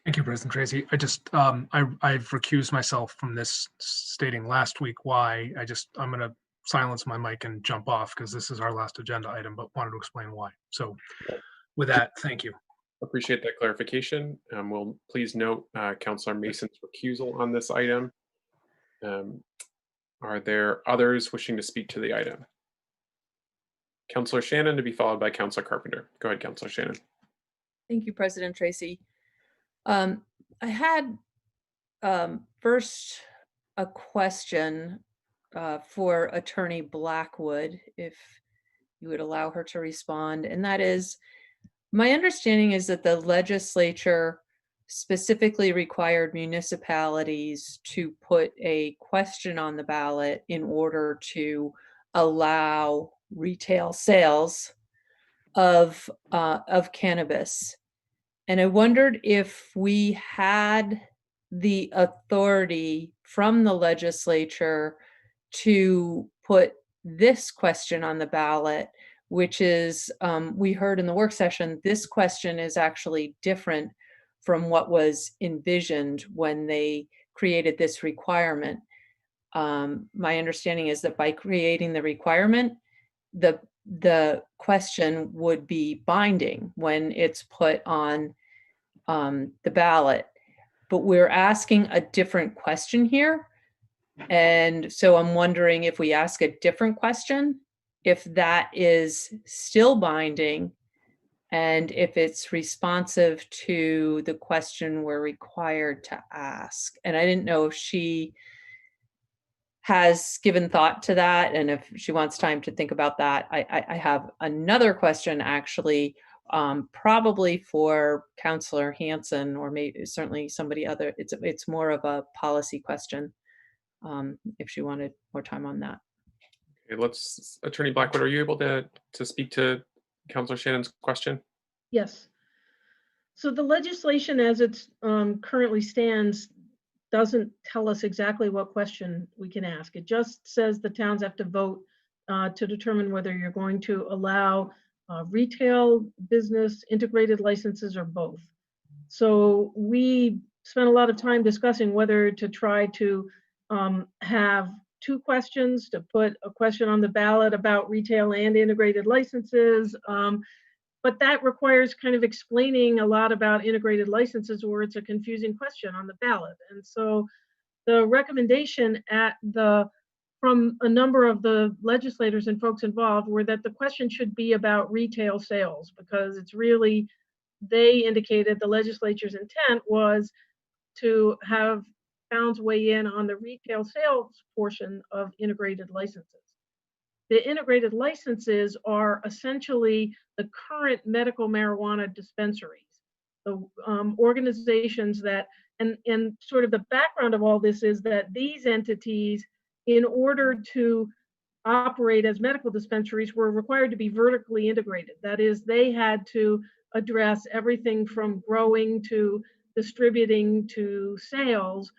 Thank you, President Tracy. I just, I've recused myself from this, stating last week why. I'm going to silence my mic and jump off because this is our last agenda item, but wanted to explain why. So with that, thank you. Appreciate that clarification. We'll please note Councilor Mason's recusal on this item. Are there others wishing to speak to the item? Councilor Shannon, to be followed by Councilor Carpenter. Go ahead, Councilor Shannon. Thank you, President Tracy. I had first a question for Attorney Blackwood, if you would allow her to respond. And that is, my understanding is that the legislature specifically required municipalities to put a question on the ballot in order to allow retail sales of cannabis. And I wondered if we had the authority from the legislature to put this question on the ballot, which is, we heard in the work session, this question is actually different from what was envisioned when they created this requirement. My understanding is that by creating the requirement, the question would be binding when it's put on the ballot. But we're asking a different question here. And so I'm wondering if we ask a different question, if that is still binding, and if it's responsive to the question we're required to ask. And I didn't know if she has given thought to that, and if she wants time to think about that. I have another question, actually, probably for Councilor Hanson, or maybe certainly somebody other. It's more of a policy question, if she wanted more time on that. Okay, let's, Attorney Blackwood, are you able to speak to Councilor Shannon's question? Yes. So the legislation as it's currently stands doesn't tell us exactly what question we can ask. It just says the towns have to vote to determine whether you're going to allow retail, business, integrated licenses, or both. So we spent a lot of time discussing whether to try to have 2 questions, to put a question on the ballot about retail and integrated licenses. But that requires kind of explaining a lot about integrated licenses, or it's a confusing question on the ballot. And so the recommendation from a number of the legislators and folks involved were that the question should be about retail sales, because it's really, they indicated the legislature's intent was to have towns weigh in on the retail sales portion of integrated licenses. The integrated licenses are essentially the current medical marijuana dispensaries, the organizations that, and sort of the background of all this is that these entities, in order to operate as medical dispensaries, were required to be vertically integrated. That is, they had to address everything from growing to distributing to sales,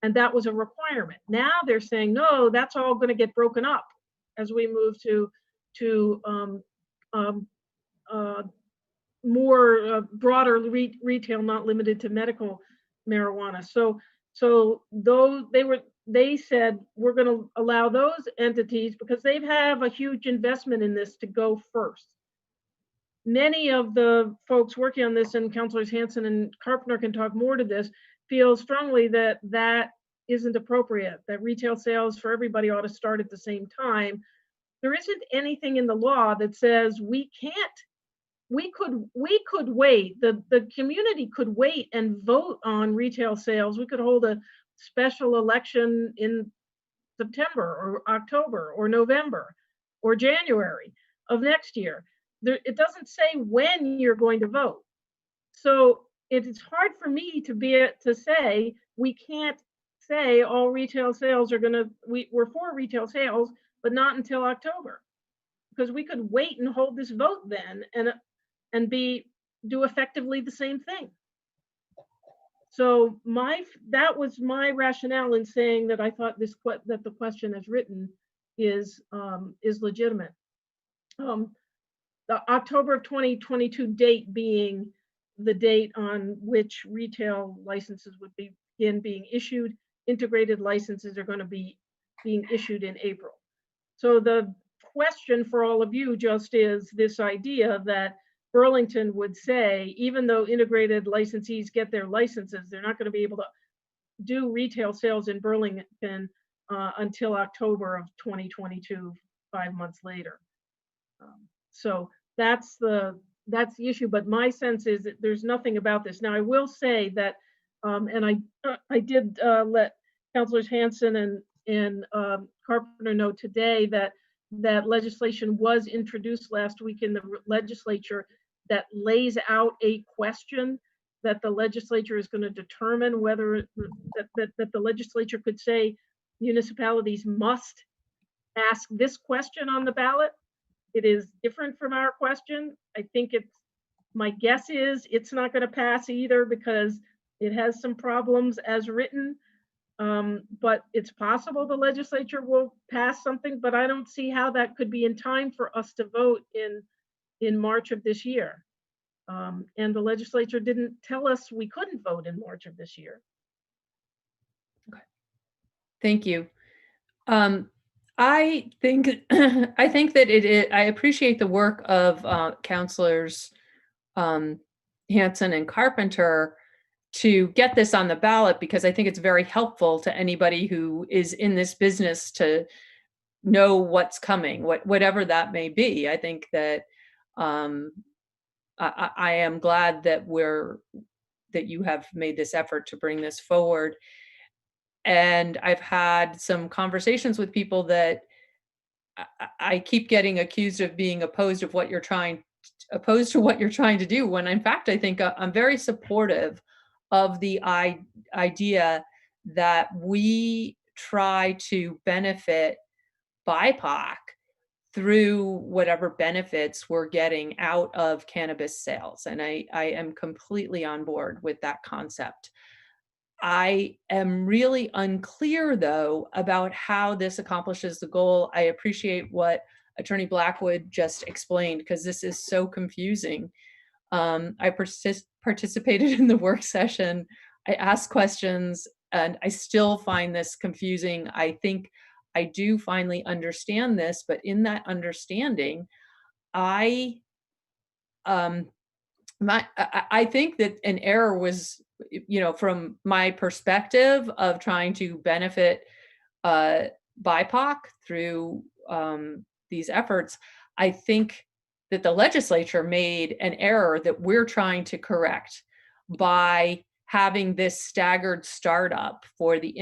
and that was a requirement. Now they're saying, no, that's all going to get broken up as we move to more broader retail, not limited to medical marijuana. So they said we're going to allow those entities, because they have a huge investment in this, to go first. Many of the folks working on this, and Councilors Hanson and Carpenter can talk more to this, feel strongly that that isn't appropriate, that retail sales for everybody ought to start at the same time. There isn't anything in the law that says we can't. We could wait, the community could wait and vote on retail sales. We could hold a special election in September or October or November or January of next year. It doesn't say when you're going to vote. So it's hard for me to say we can't say all retail sales are we're for retail sales, but not until October, because we could wait and hold this vote then and do effectively the same thing. So that was my rationale in saying that I thought that the question as written is legitimate. The October of 2022 date being the date on which retail licenses would begin being issued. Integrated licenses are going to be being issued in April. So the question for all of you just is this idea that Burlington would say, even though integrated licensees get their licenses, they're not going to be able to do retail sales in Burlington until October of 2022, 5 months later. So that's the issue. But my sense is that there's nothing about this. Now I will say that, and I did let Councilors Hanson and Carpenter know today that legislation was introduced last week in the legislature that lays out a question that the legislature is going to determine whether that the legislature could say municipalities must ask this question on the ballot. It is different from our question. I think my guess is it's not going to pass either, because it has some problems as written. But it's possible the legislature will pass something, but I don't see how that could be in time for us to vote in March of this year. And the legislature didn't tell us we couldn't vote in March of this year. Okay. Thank you. I think that I appreciate the work of Councilors Hanson and Carpenter to get this on the ballot, because I think it's very helpful to anybody who is in this business to know what's coming, whatever that may be. I think that I am glad that you have made this effort to bring this forward. And I've had some conversations with people that I keep getting accused of being opposed to what you're trying to do, when in fact I think I'm very supportive of the idea that we try to benefit BIPOC through whatever benefits we're getting out of cannabis sales. And I am completely on board with that concept. I am really unclear, though, about how this accomplishes the goal. I appreciate what Attorney Blackwood just explained, because this is so confusing. I participated in the work session. I asked questions, and I still find this confusing. I think I do finally understand this, but in that understanding, I think that an error was, from my perspective of trying to benefit BIPOC through these efforts. I think that the legislature made an error that we're trying to correct by having this staggered startup for the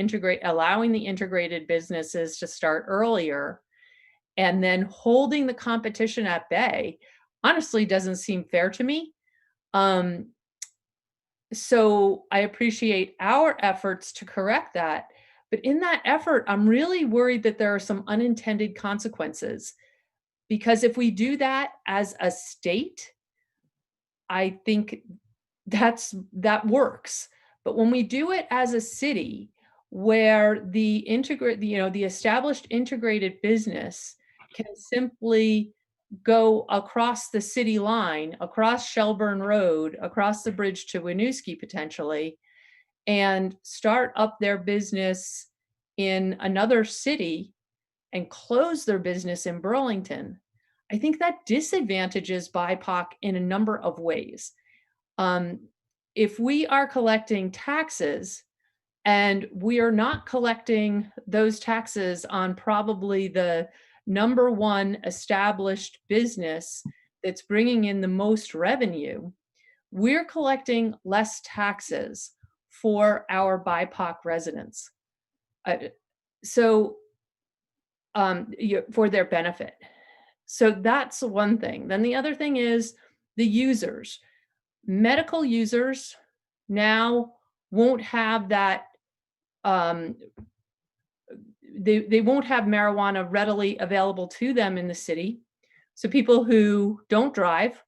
allowing the integrated businesses to start earlier, and then holding the competition at bay. Honestly, doesn't seem fair to me. So I appreciate our efforts to correct that. But in that effort, I'm really worried that there are some unintended consequences. Because if we do that as a state, I think that works. But when we do it as a city, where the established integrated business can simply go across the city line, across Shelburne Road, across the bridge to Winooski potentially, and start up their business in another city and close their business in Burlington, I think that disadvantages BIPOC in a number of ways. If we are collecting taxes and we are not collecting those taxes on probably the number one established business that's bringing in the most revenue, we're collecting less taxes for our BIPOC residents. For their benefit. So that's one thing. Then the other thing is the users. Medical users now won't have that, they won't have marijuana readily available to them in the city. So people who don't drive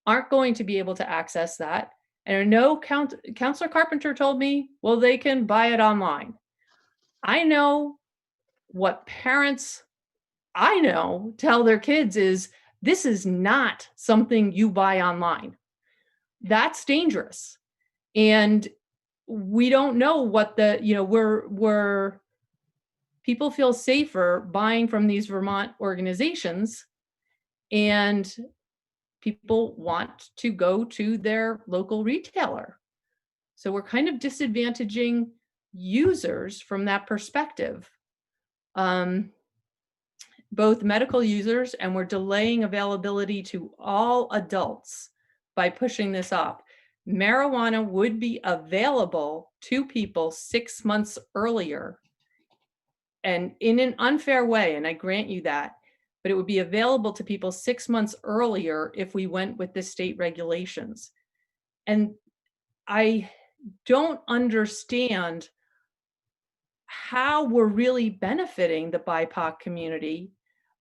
aren't going to be able to access that. And I know Councilor Carpenter told me, well, they can buy it online. I know what parents I know tell their kids is, this is not something you buy online. That's dangerous. And we don't know what we're people feel safer buying from these Vermont organizations, and people want to go to their local retailer. So we're kind of disadvantaging users from that perspective. Both medical users, and we're delaying availability to all adults by pushing this off. Marijuana would be available to people 6 months earlier, and in an unfair way, and I grant you that, but it would be available to people 6 months earlier if we went with the state regulations. And I don't understand how we're really benefiting the BIPOC community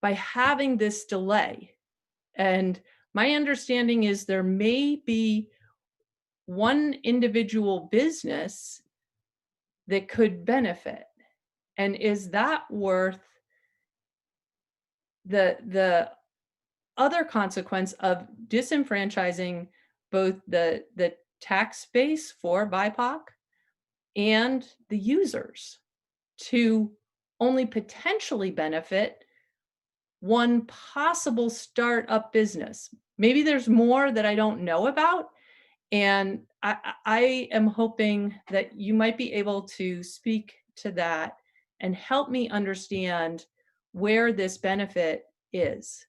by having this delay. And my understanding is there may be one individual business that could benefit. And is that worth the other consequence of disenfranchising both the tax base for BIPOC and the users to only potentially benefit one possible startup business? Maybe there's more that I don't know about. And I am hoping that you might be able to speak to that and help me understand where this benefit is.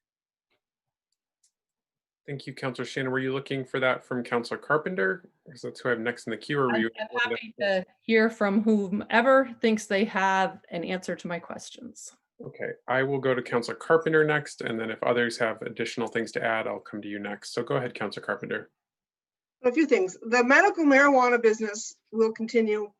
Thank you, Councilor Shannon. Were you looking for that from Councilor Carpenter? Because that's who I have next in the queue. Or were you? I'm happy to hear from whomever thinks they have an answer to my questions. Okay, I will go to Councilor Carpenter next, and then if others have additional things to add, I'll come to you next. So go ahead, Councilor Carpenter. A few things. The medical marijuana business will continue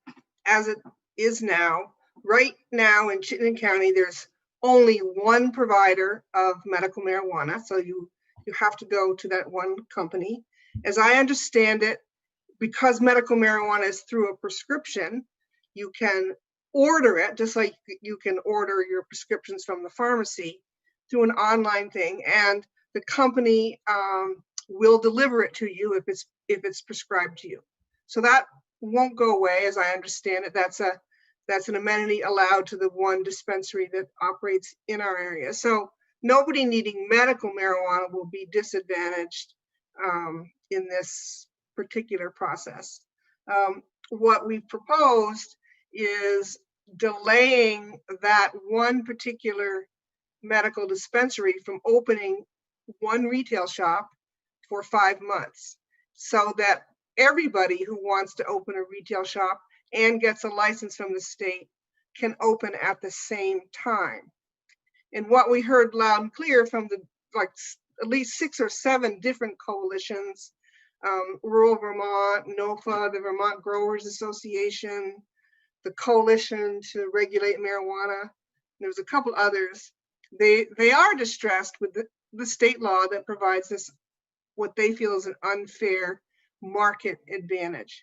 as it is now. Right now in Chittenden County, there's only one provider of medical marijuana, so you have to go to that one company. As I understand it, because medical marijuana is through a prescription, you can order it just like you can order your prescriptions from the pharmacy. through an online thing, and the company will deliver it to you if it's prescribed to you. So that won't go away, as I understand it. That's an amenity allowed to the one dispensary that operates in our area. So nobody needing medical marijuana will be disadvantaged in this particular process. What we've proposed is delaying that one particular medical dispensary from opening one retail shop for 5 months, so that everybody who wants to open a retail shop and gets a license from the state can open at the same time. And what we heard loud and clear from at least 6 or 7 different coalitions, Rural Vermont, NOFA, the Vermont Growers Association, the Coalition to Regulate Marijuana, there's a couple others. They are distressed with the state law that provides this, what they feel is an unfair market advantage.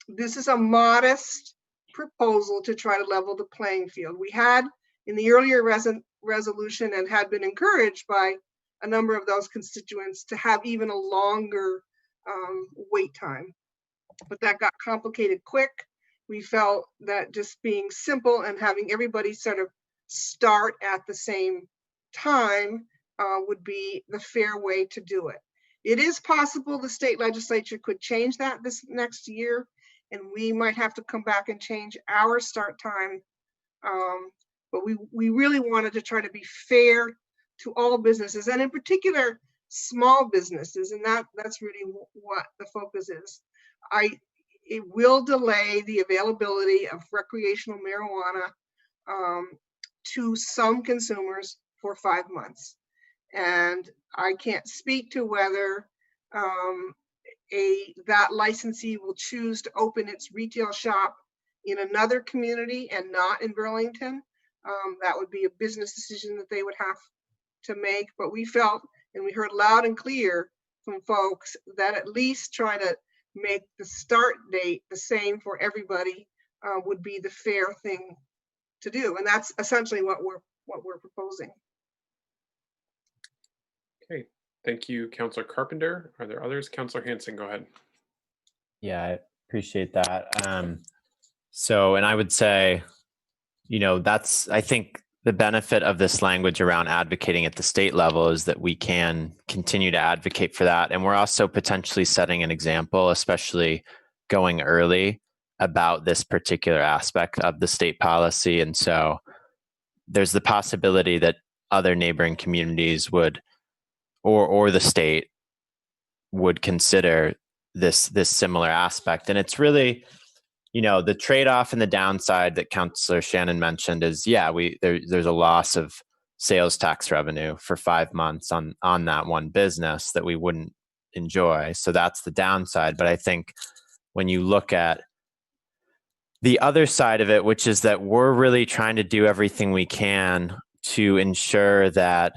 This is a modest proposal to try to level the playing field. We had in the earlier resolution and had been encouraged by a number of those constituents to have even a longer wait time, but that got complicated quick. We felt that just being simple and having everybody sort of start at the same time would be the fair way to do it. It is possible the state legislature could change that this next year, and we might have to come back and change our start time. But we really wanted to try to be fair to all businesses, and in particular, small businesses, and that's really what the focus is. It will delay the availability of recreational marijuana to some consumers for 5 months. And I can't speak to whether that licensee will choose to open its retail shop in another community and not in Burlington. That would be a business decision that they would have to make. But we felt, and we heard loud and clear from folks, that at least try to make the start date the same for everybody would be the fair thing to do. And that's essentially what we're proposing. Okay, thank you, Councillor Carpenter. Are there others? Councillor Hanson, go ahead. Yeah, I appreciate that. And I would say, I think the benefit of this language around advocating at the state level is that we can continue to advocate for that. And we're also potentially setting an example, especially going early, about this particular aspect of the state policy. And so there's the possibility that other neighboring communities would, or the state would consider this similar aspect. And it's really, the trade-off and the downside that Councillor Shannon mentioned is, there's a loss of sales tax revenue for 5 months on that one business that we wouldn't enjoy. So that's the downside. But I think when you look at the other side of it, which is that we're really trying to do everything we can to ensure that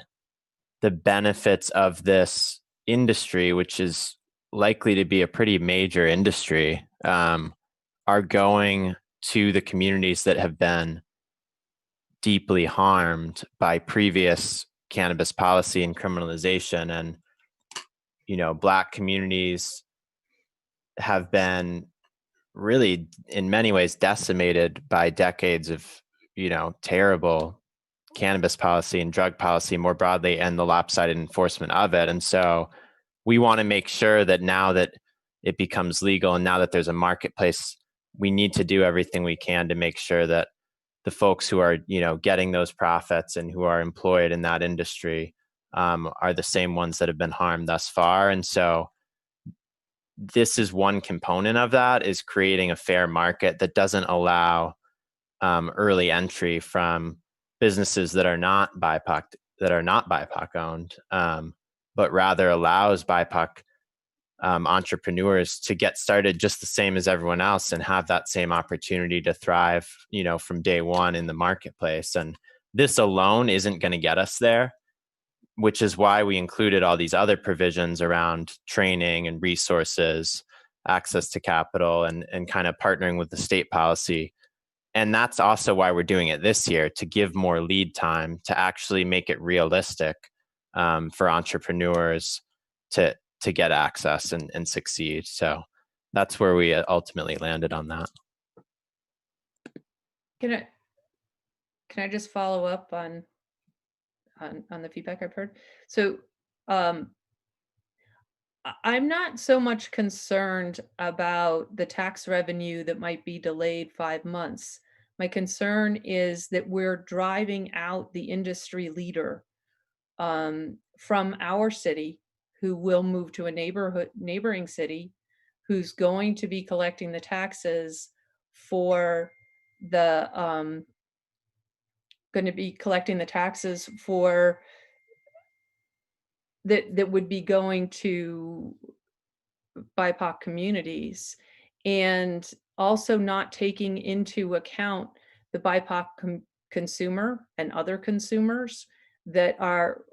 the benefits of this industry, which is likely to be a pretty major industry, are going to the communities that have been deeply harmed by previous cannabis policy and criminalization. And, Black communities have been really, in many ways, decimated by decades of, terrible cannabis policy and drug policy more broadly, and the lopsided enforcement of it. And so we want to make sure that now that it becomes legal and now that there's a marketplace, we need to do everything we can to make sure that the folks who are, getting those profits and who are employed in that industry are the same ones that have been harmed thus far. And so this is one component of that, is creating a fair market that doesn't allow early entry from businesses that are not BIPOC owned, but rather allows BIPOC entrepreneurs to get started just the same as everyone else and have that same opportunity to thrive, from day one in the marketplace. And this alone isn't going to get us there, which is why we included all these other provisions around training and resources, access to capital, and kind of partnering with the state policy And that's also why we're doing it this year, to give more lead time, to actually make it realistic for entrepreneurs to get access and succeed. So that's where we ultimately landed on that. Can I just follow up on the feedback I've heard? So I'm not so much concerned about the tax revenue that might be delayed 5 months. My concern is that we're driving out the industry leader from our city, who will move to a neighboring city, who's going to be collecting the taxes for the that would be going to BIPOC communities, and also not taking into account the BIPOC consumer and other consumers that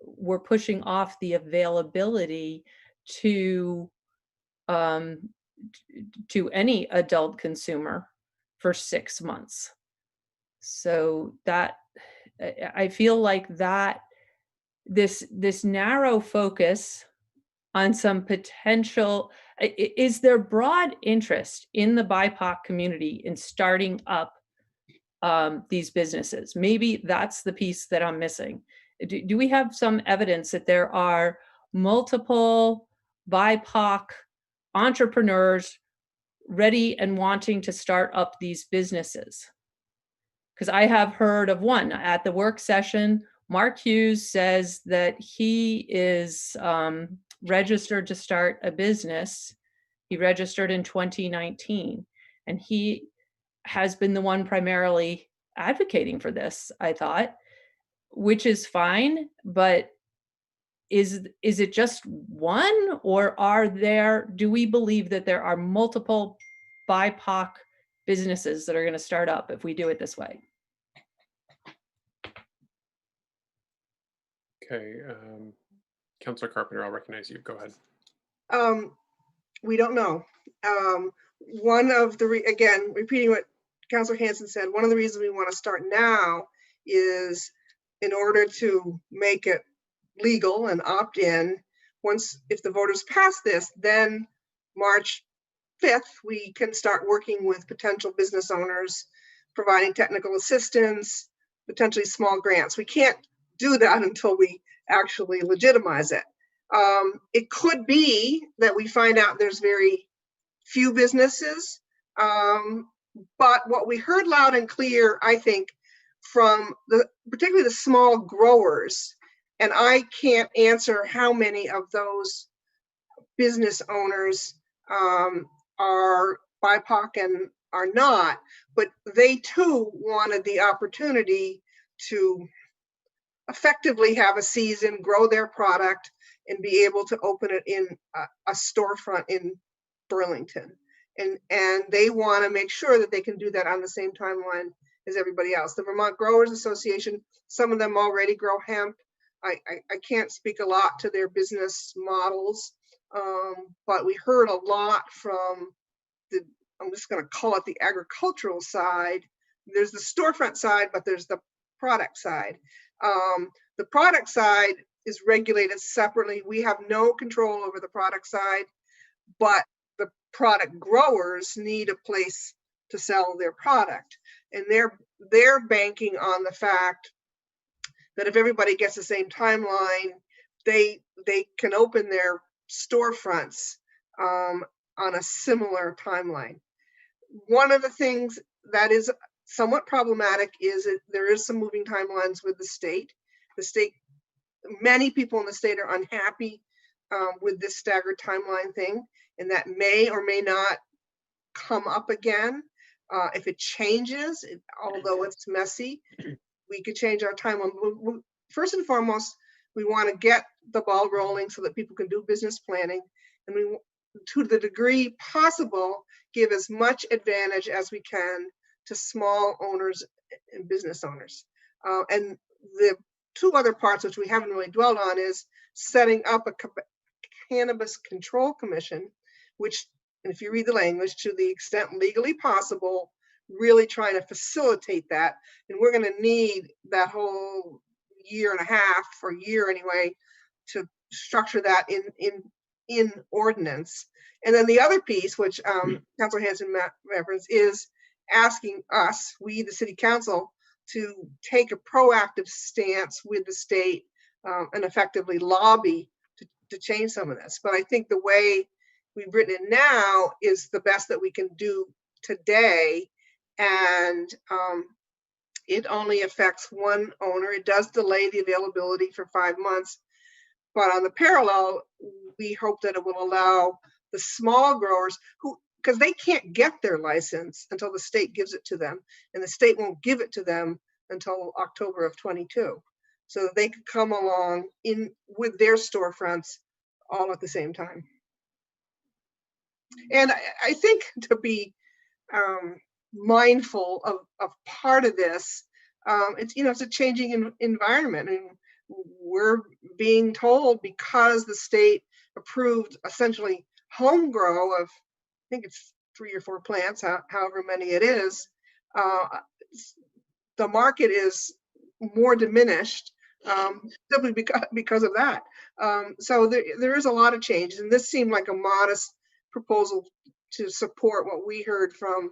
we're pushing off the availability to any adult consumer for 6 months. So that I feel like that this narrow focus on some potential, is there broad interest in the BIPOC community in starting up these businesses? Maybe that's the piece that I'm missing. Do we have some evidence that there are multiple BIPOC entrepreneurs ready and wanting to start up these businesses? Because I have heard of one at the work session. Mark Hughes says that he is registered to start a business. He registered in 2019, and he has been the one primarily advocating for this, I thought, which is fine, but is it just one, or do we believe that there are multiple BIPOC businesses that are going to start up if we do it this way? Okay, Councilor Carpenter, I'll recognize you. Go ahead. We don't know. One of the, again, repeating what Councilor Hanson said, one of the reasons we want to start now is in order to make it legal and opt in. If the voters pass this, then March 5th, we can start working with potential business owners, providing technical assistance, potentially small grants. We can't do that until we actually legitimize it. It could be that we find out there's very few businesses, but what we heard loud and clear, I think, from particularly the small growers, and I can't answer how many of those business owners are BIPOC and are not, but they too wanted the opportunity to effectively have a season, grow their product, and be able to open it in a storefront in Burlington. And they want to make sure that they can do that on the same timeline as everybody else. The Vermont Growers Association, some of them already grow hemp. I can't speak a lot to their business models, but we heard a lot from I'm just going to call it the agricultural side. There's the storefront side, but there's the product side. The product side is regulated separately. We have no control over the product side, but the product growers need a place to sell their product. And they're banking on the fact that if everybody gets the same timeline, they can open their storefronts on a similar timeline. One of the things that is somewhat problematic is that there is some moving timelines with the state. Many people in the state are unhappy with this staggered timeline thing, and that may or may not come up again. If it changes, although it's messy, we could change our timeline. First and foremost, we want to get the ball rolling so that people can do business planning, and we, to the degree possible, give as much advantage as we can to small owners and business owners. And the two other parts which we haven't really dwelled on is setting up a cannabis control commission, which, if you read the language, to the extent legally possible, really trying to facilitate that. And we're going to need that whole year and a half, or year anyway, to structure that in ordinance. And then the other piece, which Councilor Hanson referenced, is asking us, we the city council, to take a proactive stance with the state and effectively lobby to change some of this. But I think the way we've written it now is the best that we can do today. And it only affects one owner. It does delay the availability for 5 months. But on the parallel, we hope that it will allow the small growers who, because they can't get their license until the state gives it to them, and the state won't give it to them until October of 22. So that they could come along in with their storefronts all at the same time. And I think to be mindful of part of this, it's, you know, it's a changing environment, and we're being told, because the state approved essentially home grow of, I think it's 3 or 4 plants, however many it is, the market is more diminished simply because of that. So there is a lot of changes, and this seemed like a modest proposal to support what we heard from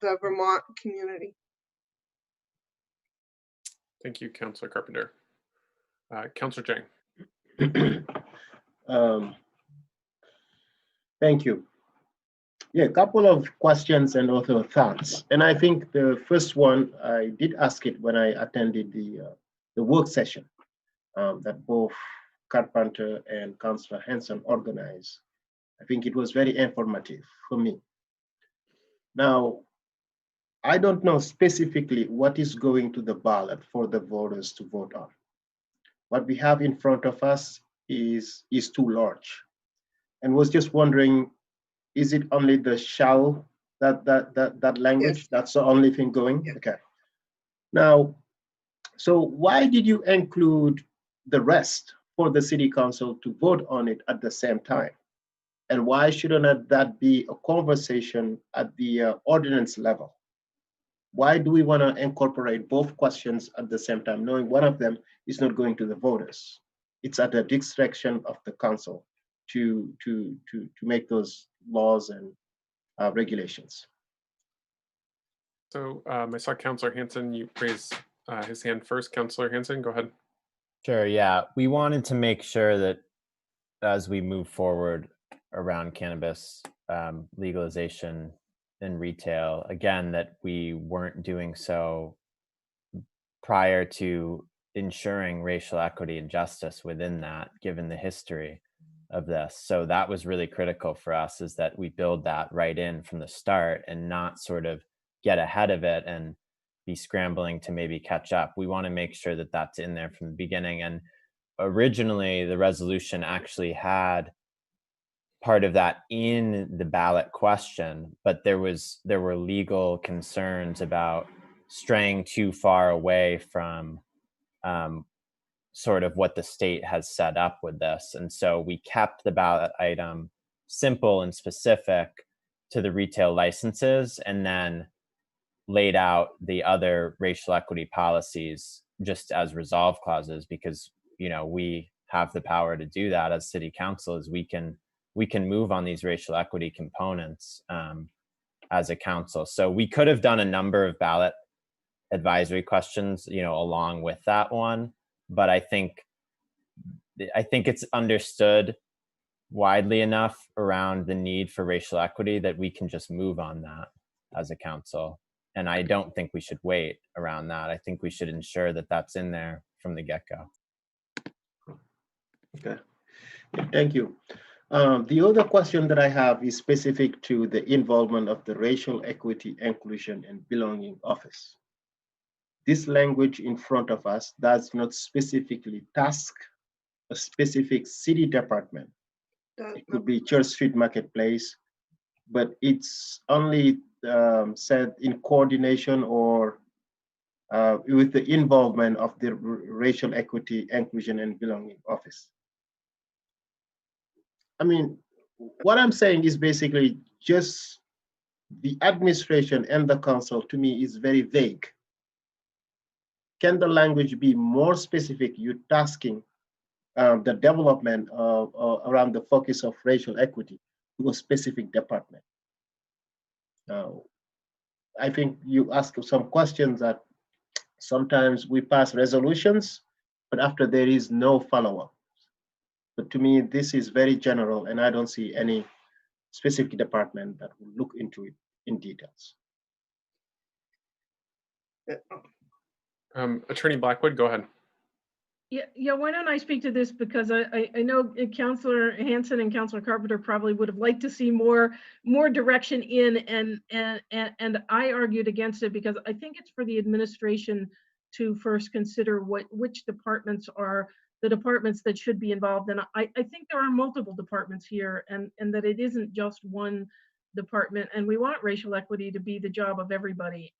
the Vermont community. Thank you, Councillor Carpenter. Councillor Jang. Thank you. Yeah, a couple of questions and also thoughts. And I think the first one, I did ask it when I attended the work session that both Carpenter and Councillor Hanson organized. I think it was very informative for me. Now, I don't know specifically what is going to the ballot for the voters to vote on. What we have in front of us is too large. And was just wondering, is it only the shall, that language? Yes. That's the only thing going? Yes. Okay. Now, so why did you include the rest for the city council to vote on it at the same time? And why shouldn't that be a conversation at the ordinance level? Why do we want to incorporate both questions at the same time, knowing one of them is not going to the voters? It's at the discretion of the council to make those laws and regulations. So I saw Councillor Hanson, you raised his hand first. Councillor Hanson, go ahead. Sure, yeah. We wanted to make sure that as we move forward around cannabis legalization in retail, again, that we weren't doing so prior to ensuring racial equity and justice within that, given the history of this. So that was really critical for us, is that we build that right in from the start and not sort of get ahead of it and be scrambling to maybe catch up. We want to make sure that that's in there from the beginning. And originally the resolution actually had part of that in the ballot question, but there were legal concerns about straying too far away from sort of what the state has set up with this. And so we kept the ballot item simple and specific to the retail licenses, and then laid out the other racial equity policies just as resolve clauses, because, you know, we have the power to do that as city council, as we can move on these racial equity components as a council. So we could have done a number of ballot advisory questions, you know, along with that one. But I think it's understood widely enough around the need for racial equity that we can just move on that as a council. And I don't think we should wait around that. I think we should ensure that that's in there from the get-go. Okay, thank you. The other question that I have is specific to the involvement of the Racial Equity, Inclusion, and Belonging Office. This language in front of us does not specifically task a specific city department. It could be Church Street Marketplace, but it's only said in coordination or with the involvement of the Racial Equity, Inclusion, and Belonging Office. I mean, what I'm saying is basically just the administration and the council, to me, is very vague. Can the language be more specific? You're tasking the development of around the focus of racial equity to a specific department. I think you ask some questions that sometimes we pass resolutions, but after there is no follow-up. But to me, this is very general, and I don't see any specific department that will look into it in details. Attorney Blackwood, go ahead. Yeah, why don't I speak to this, because I know Councillor Hanson and Councillor Carpenter probably would have liked to see more direction in, and I argued against it because I think it's for the administration to first consider which departments are the departments that should be involved. And I think there are multiple departments here, and that it isn't just one department, and we want racial equity to be the job of everybody.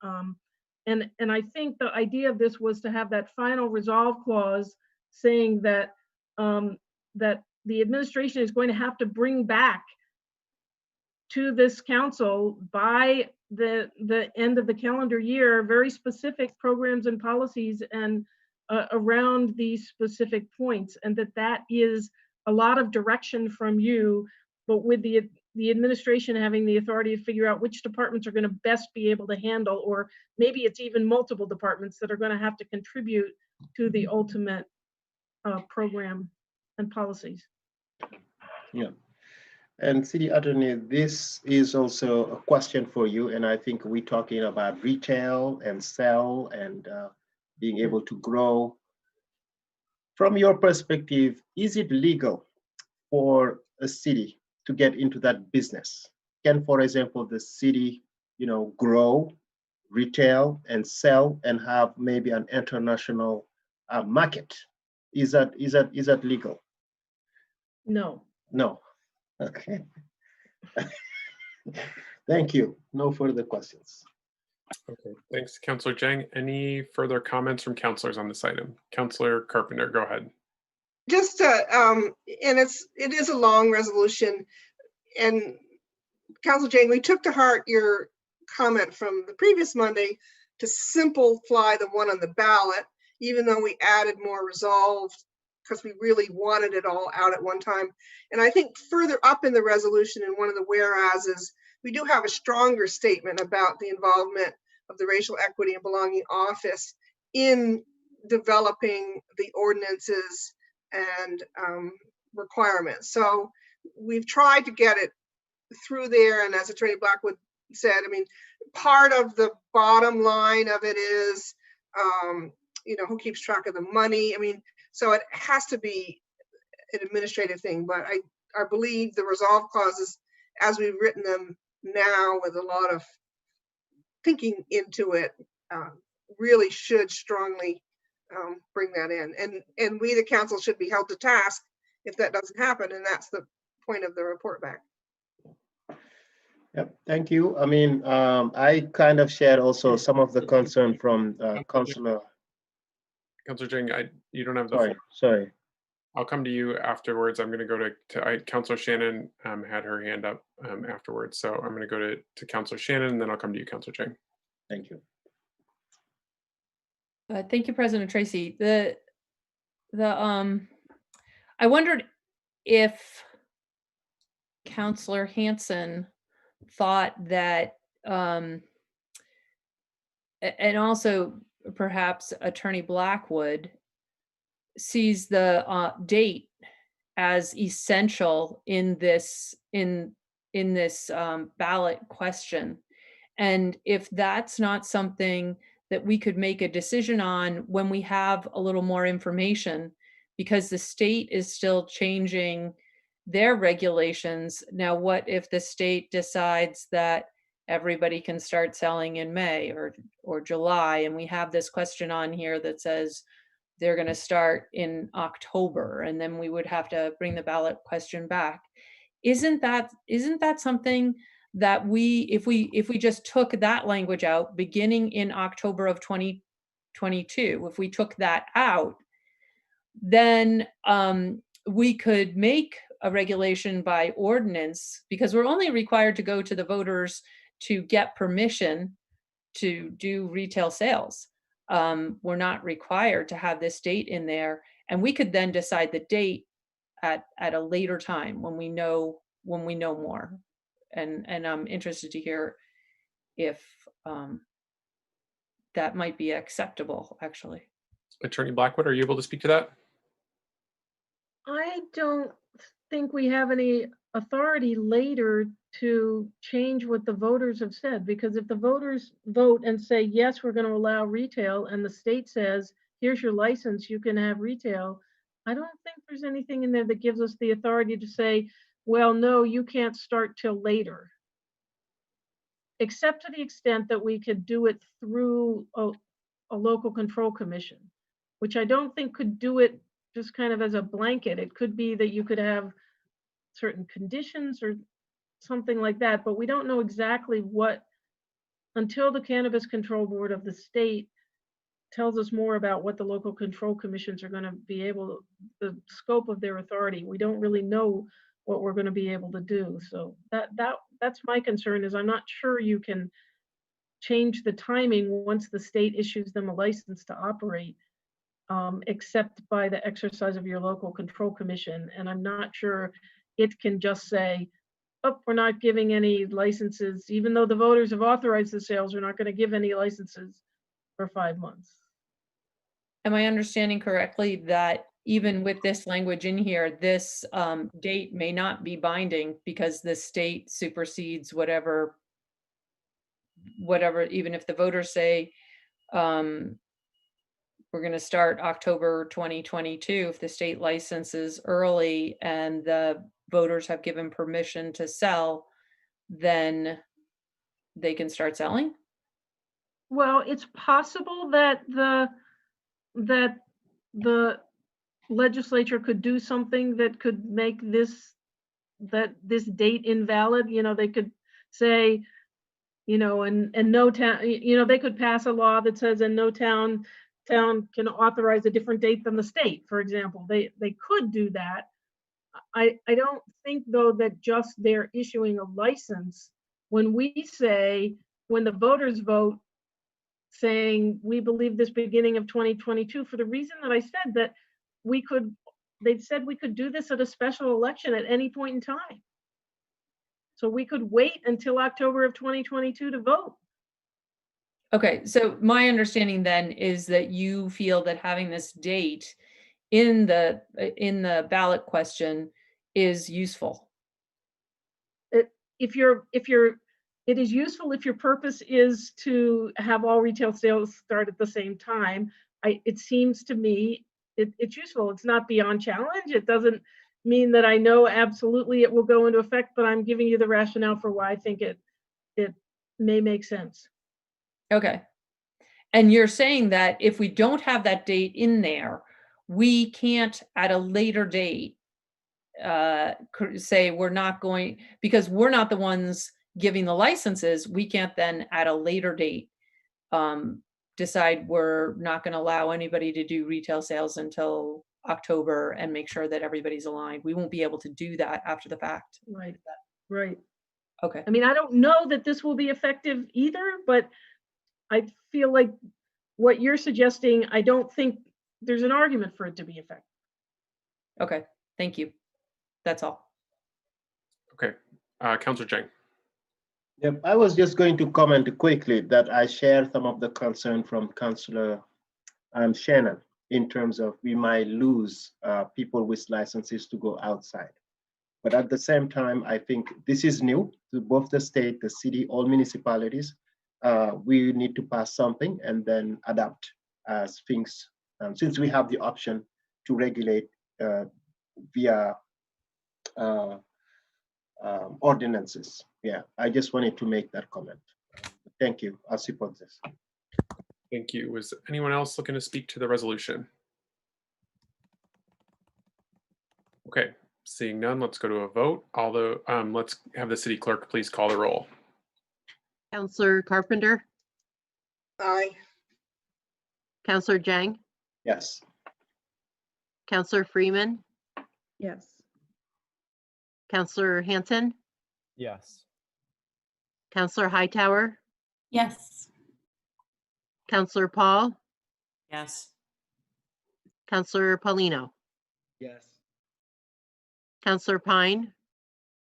And I think the idea of this was to have that final resolve clause saying that that the administration is going to have to bring back to this council by the end of the calendar year very specific programs and policies and around these specific points, and that is a lot of direction from you, but with the administration having the authority to figure out which departments are going to best be able to handle, or maybe it's even multiple departments that are going to have to contribute to the ultimate program and policies. Yeah. And City Attorney, this is also a question for you, and I think we're talking about retail and sell and being able to grow. From your perspective, is it legal for a city to get into that business? Can, for example, the city, grow, retail, and sell, and have maybe an international market? Is that legal? No. No. Okay. Thank you. No further questions. Okay, thanks, Councillor Jang. Any further comments from councillors on this item? Councillor Carpenter, go ahead. Just and it is a long resolution, and Councillor Jang, we took to heart your comment from the previous Monday to simplify the one on the ballot, even though we added more resolved because we really wanted it all out at one time. And I think further up in the resolution, in one of the whereases, we do have a stronger statement about the involvement of the Racial Equity and Belonging Office in developing the ordinances and requirements. So we've tried to get it through there. And as Attorney Blackwood said, I mean, part of the bottom line of it is, who keeps track of the money. I mean, so it has to be an administrative thing, but I believe the resolve clauses, as we've written them now with a lot of thinking into it, really should strongly bring that in. And we, the council, should be held to task if that doesn't happen. And that's the point of the report back. Yep, thank you. I mean, I kind of shared also some of the concern from Councillor. Councillor Jang, you don't have the floor. Sorry. I'll come to you afterwards. I'm going to go to Councillor Shannon had her hand up afterwards. So I'm going to go to Councillor Shannon, and then I'll come to you, Councillor Jang. Thank you. Thank you, President Tracy. I wondered if Councillor Hanson thought that, and also perhaps Attorney Blackwood sees the date as essential in this ballot question, and if that's not something that we could make a decision on when we have a little more information, because the state is still changing their regulations. Now, what if the state decides that everybody can start selling in May or July, and we have this question on here that says they're going to start in October, and then we would have to bring the ballot question back. Isn't that something that if we just took that language out beginning in October of 2022, if we took that out, then we could make a regulation by ordinance, because we're only required to go to the voters to get permission to do retail sales. We're not required to have this date in there, and we could then decide the date at a later time when we know more. And I'm interested to hear if that might be acceptable, actually. Attorney Blackwood, are you able to speak to that? I don't think we have any authority later to change what the voters have said, because if the voters vote and say, yes, we're going to allow retail, and the state says, here's your license, you can have retail, I don't think there's anything in there that gives us the authority to say, well, no, you can't start till later. Except to the extent that we could do it through a local control commission, which I don't think could do it just kind of as a blanket. It could be that you could have certain conditions or something like that, but we don't know exactly what, until the Cannabis Control Board of the state tells us more about what the local control commissions are going to be able, the scope of their authority. We don't really know what we're going to be able to do. So that's my concern, is I'm not sure you can change the timing once the state issues them a license to operate, except by the exercise of your local control commission. And I'm not sure it can just say, oh, we're not giving any licenses, even though the voters have authorized the sales, we're not going to give any licenses for 5 months. Am I understanding correctly that even with this language in here, this date may not be binding because the state supersedes whatever, even if the voters say, we're going to start October 2022, if the state licenses early and the voters have given permission to sell, then they can start selling? Well, it's possible that the legislature could do something that could make this date invalid. You know, they could say, you know, and no town, you know, they could pass a law that says in no town can authorize a different date than the state, for example. They could do that. I don't think, though, that just they're issuing a license, when we say, when the voters vote saying we believe this beginning of 2022, for the reason that I said, that they've said we could do this at a special election at any point in time. So we could wait until October of 2022 to vote. Okay, so my understanding then is that you feel that having this date in the ballot question is useful. It is useful if your purpose is to have all retail sales start at the same time. It seems to me it's useful. It's not beyond challenge. It doesn't mean that I know absolutely it will go into effect, but I'm giving you the rationale for why I think it may make sense. Okay. And you're saying that if we don't have that date in there, we can't at a later date say we're not going, because we're not the ones giving the licenses, we can't then at a later date decide we're not going to allow anybody to do retail sales until October and make sure that everybody's aligned. We won't be able to do that after the fact. Right. Right. Okay. I mean, I don't know that this will be effective either, but I feel like what you're suggesting, I don't think there's an argument for it to be effective. Okay, thank you. That's all. Okay, Councillor Jang. Yep, I was just going to comment quickly that I share some of the concern from Councillor Shannon in terms of we might lose people with licenses to go outside. But at the same time, I think this is new to both the state, the city, all municipalities. We need to pass something and then adapt as things, since we have the option to regulate via ordinances. Yeah, I just wanted to make that comment. Thank you. I'll support this. Thank you. Was anyone else looking to speak to the resolution? Okay, seeing none, let's go to a vote. Although, let's have the city clerk please call the roll. Councillor Carpenter? Aye. Councillor Jang? Yes. Councillor Freeman? Yes. Councillor Hanson? Yes. Counselor Hightower, Yes. Counselor Paul, Yes. Counselor Paulino, Yes. Counselor Pine,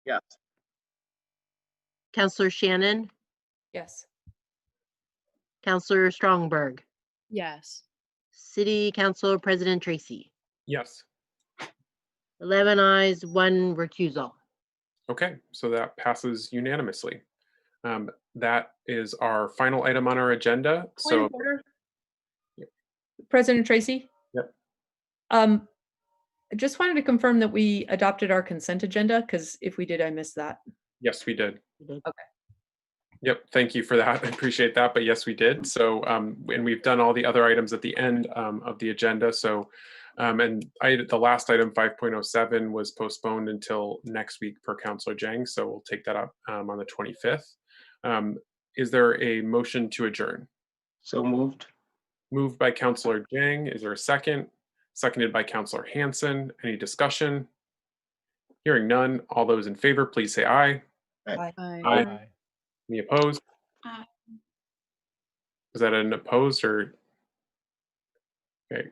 Yes. Counselor Shannon, Yes. Counselor Strongberg, Yes. City Council President Tracy. Yes. 11 ayes, 1 recusal. Okay, so that passes unanimously. That is our final item on our agenda. Point So, of order. Yep. President Tracy? Yep. I just wanted to confirm that we adopted our consent agenda, because if we did, I missed that. yes, we did. Okay. Yep, thank you for that. I appreciate that, but yes, we did. So, and we've done all the other items at the end of the agenda. So, the last item, 5.07, was postponed until next week per Councilor Jang. So we'll take that up on the 25th. Is there a motion to adjourn? So moved. Moved by Councilor Jang. Is there a second? Seconded by Councilor Hanson. Any discussion? Hearing none. All those in favor, please say aye. Aye. Aye. Any opposed? Aye. Is that an opposed or? Okay.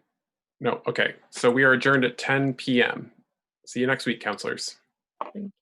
No. Okay. So we are adjourned at 10 p.m. See you next week, councilors. Thank you.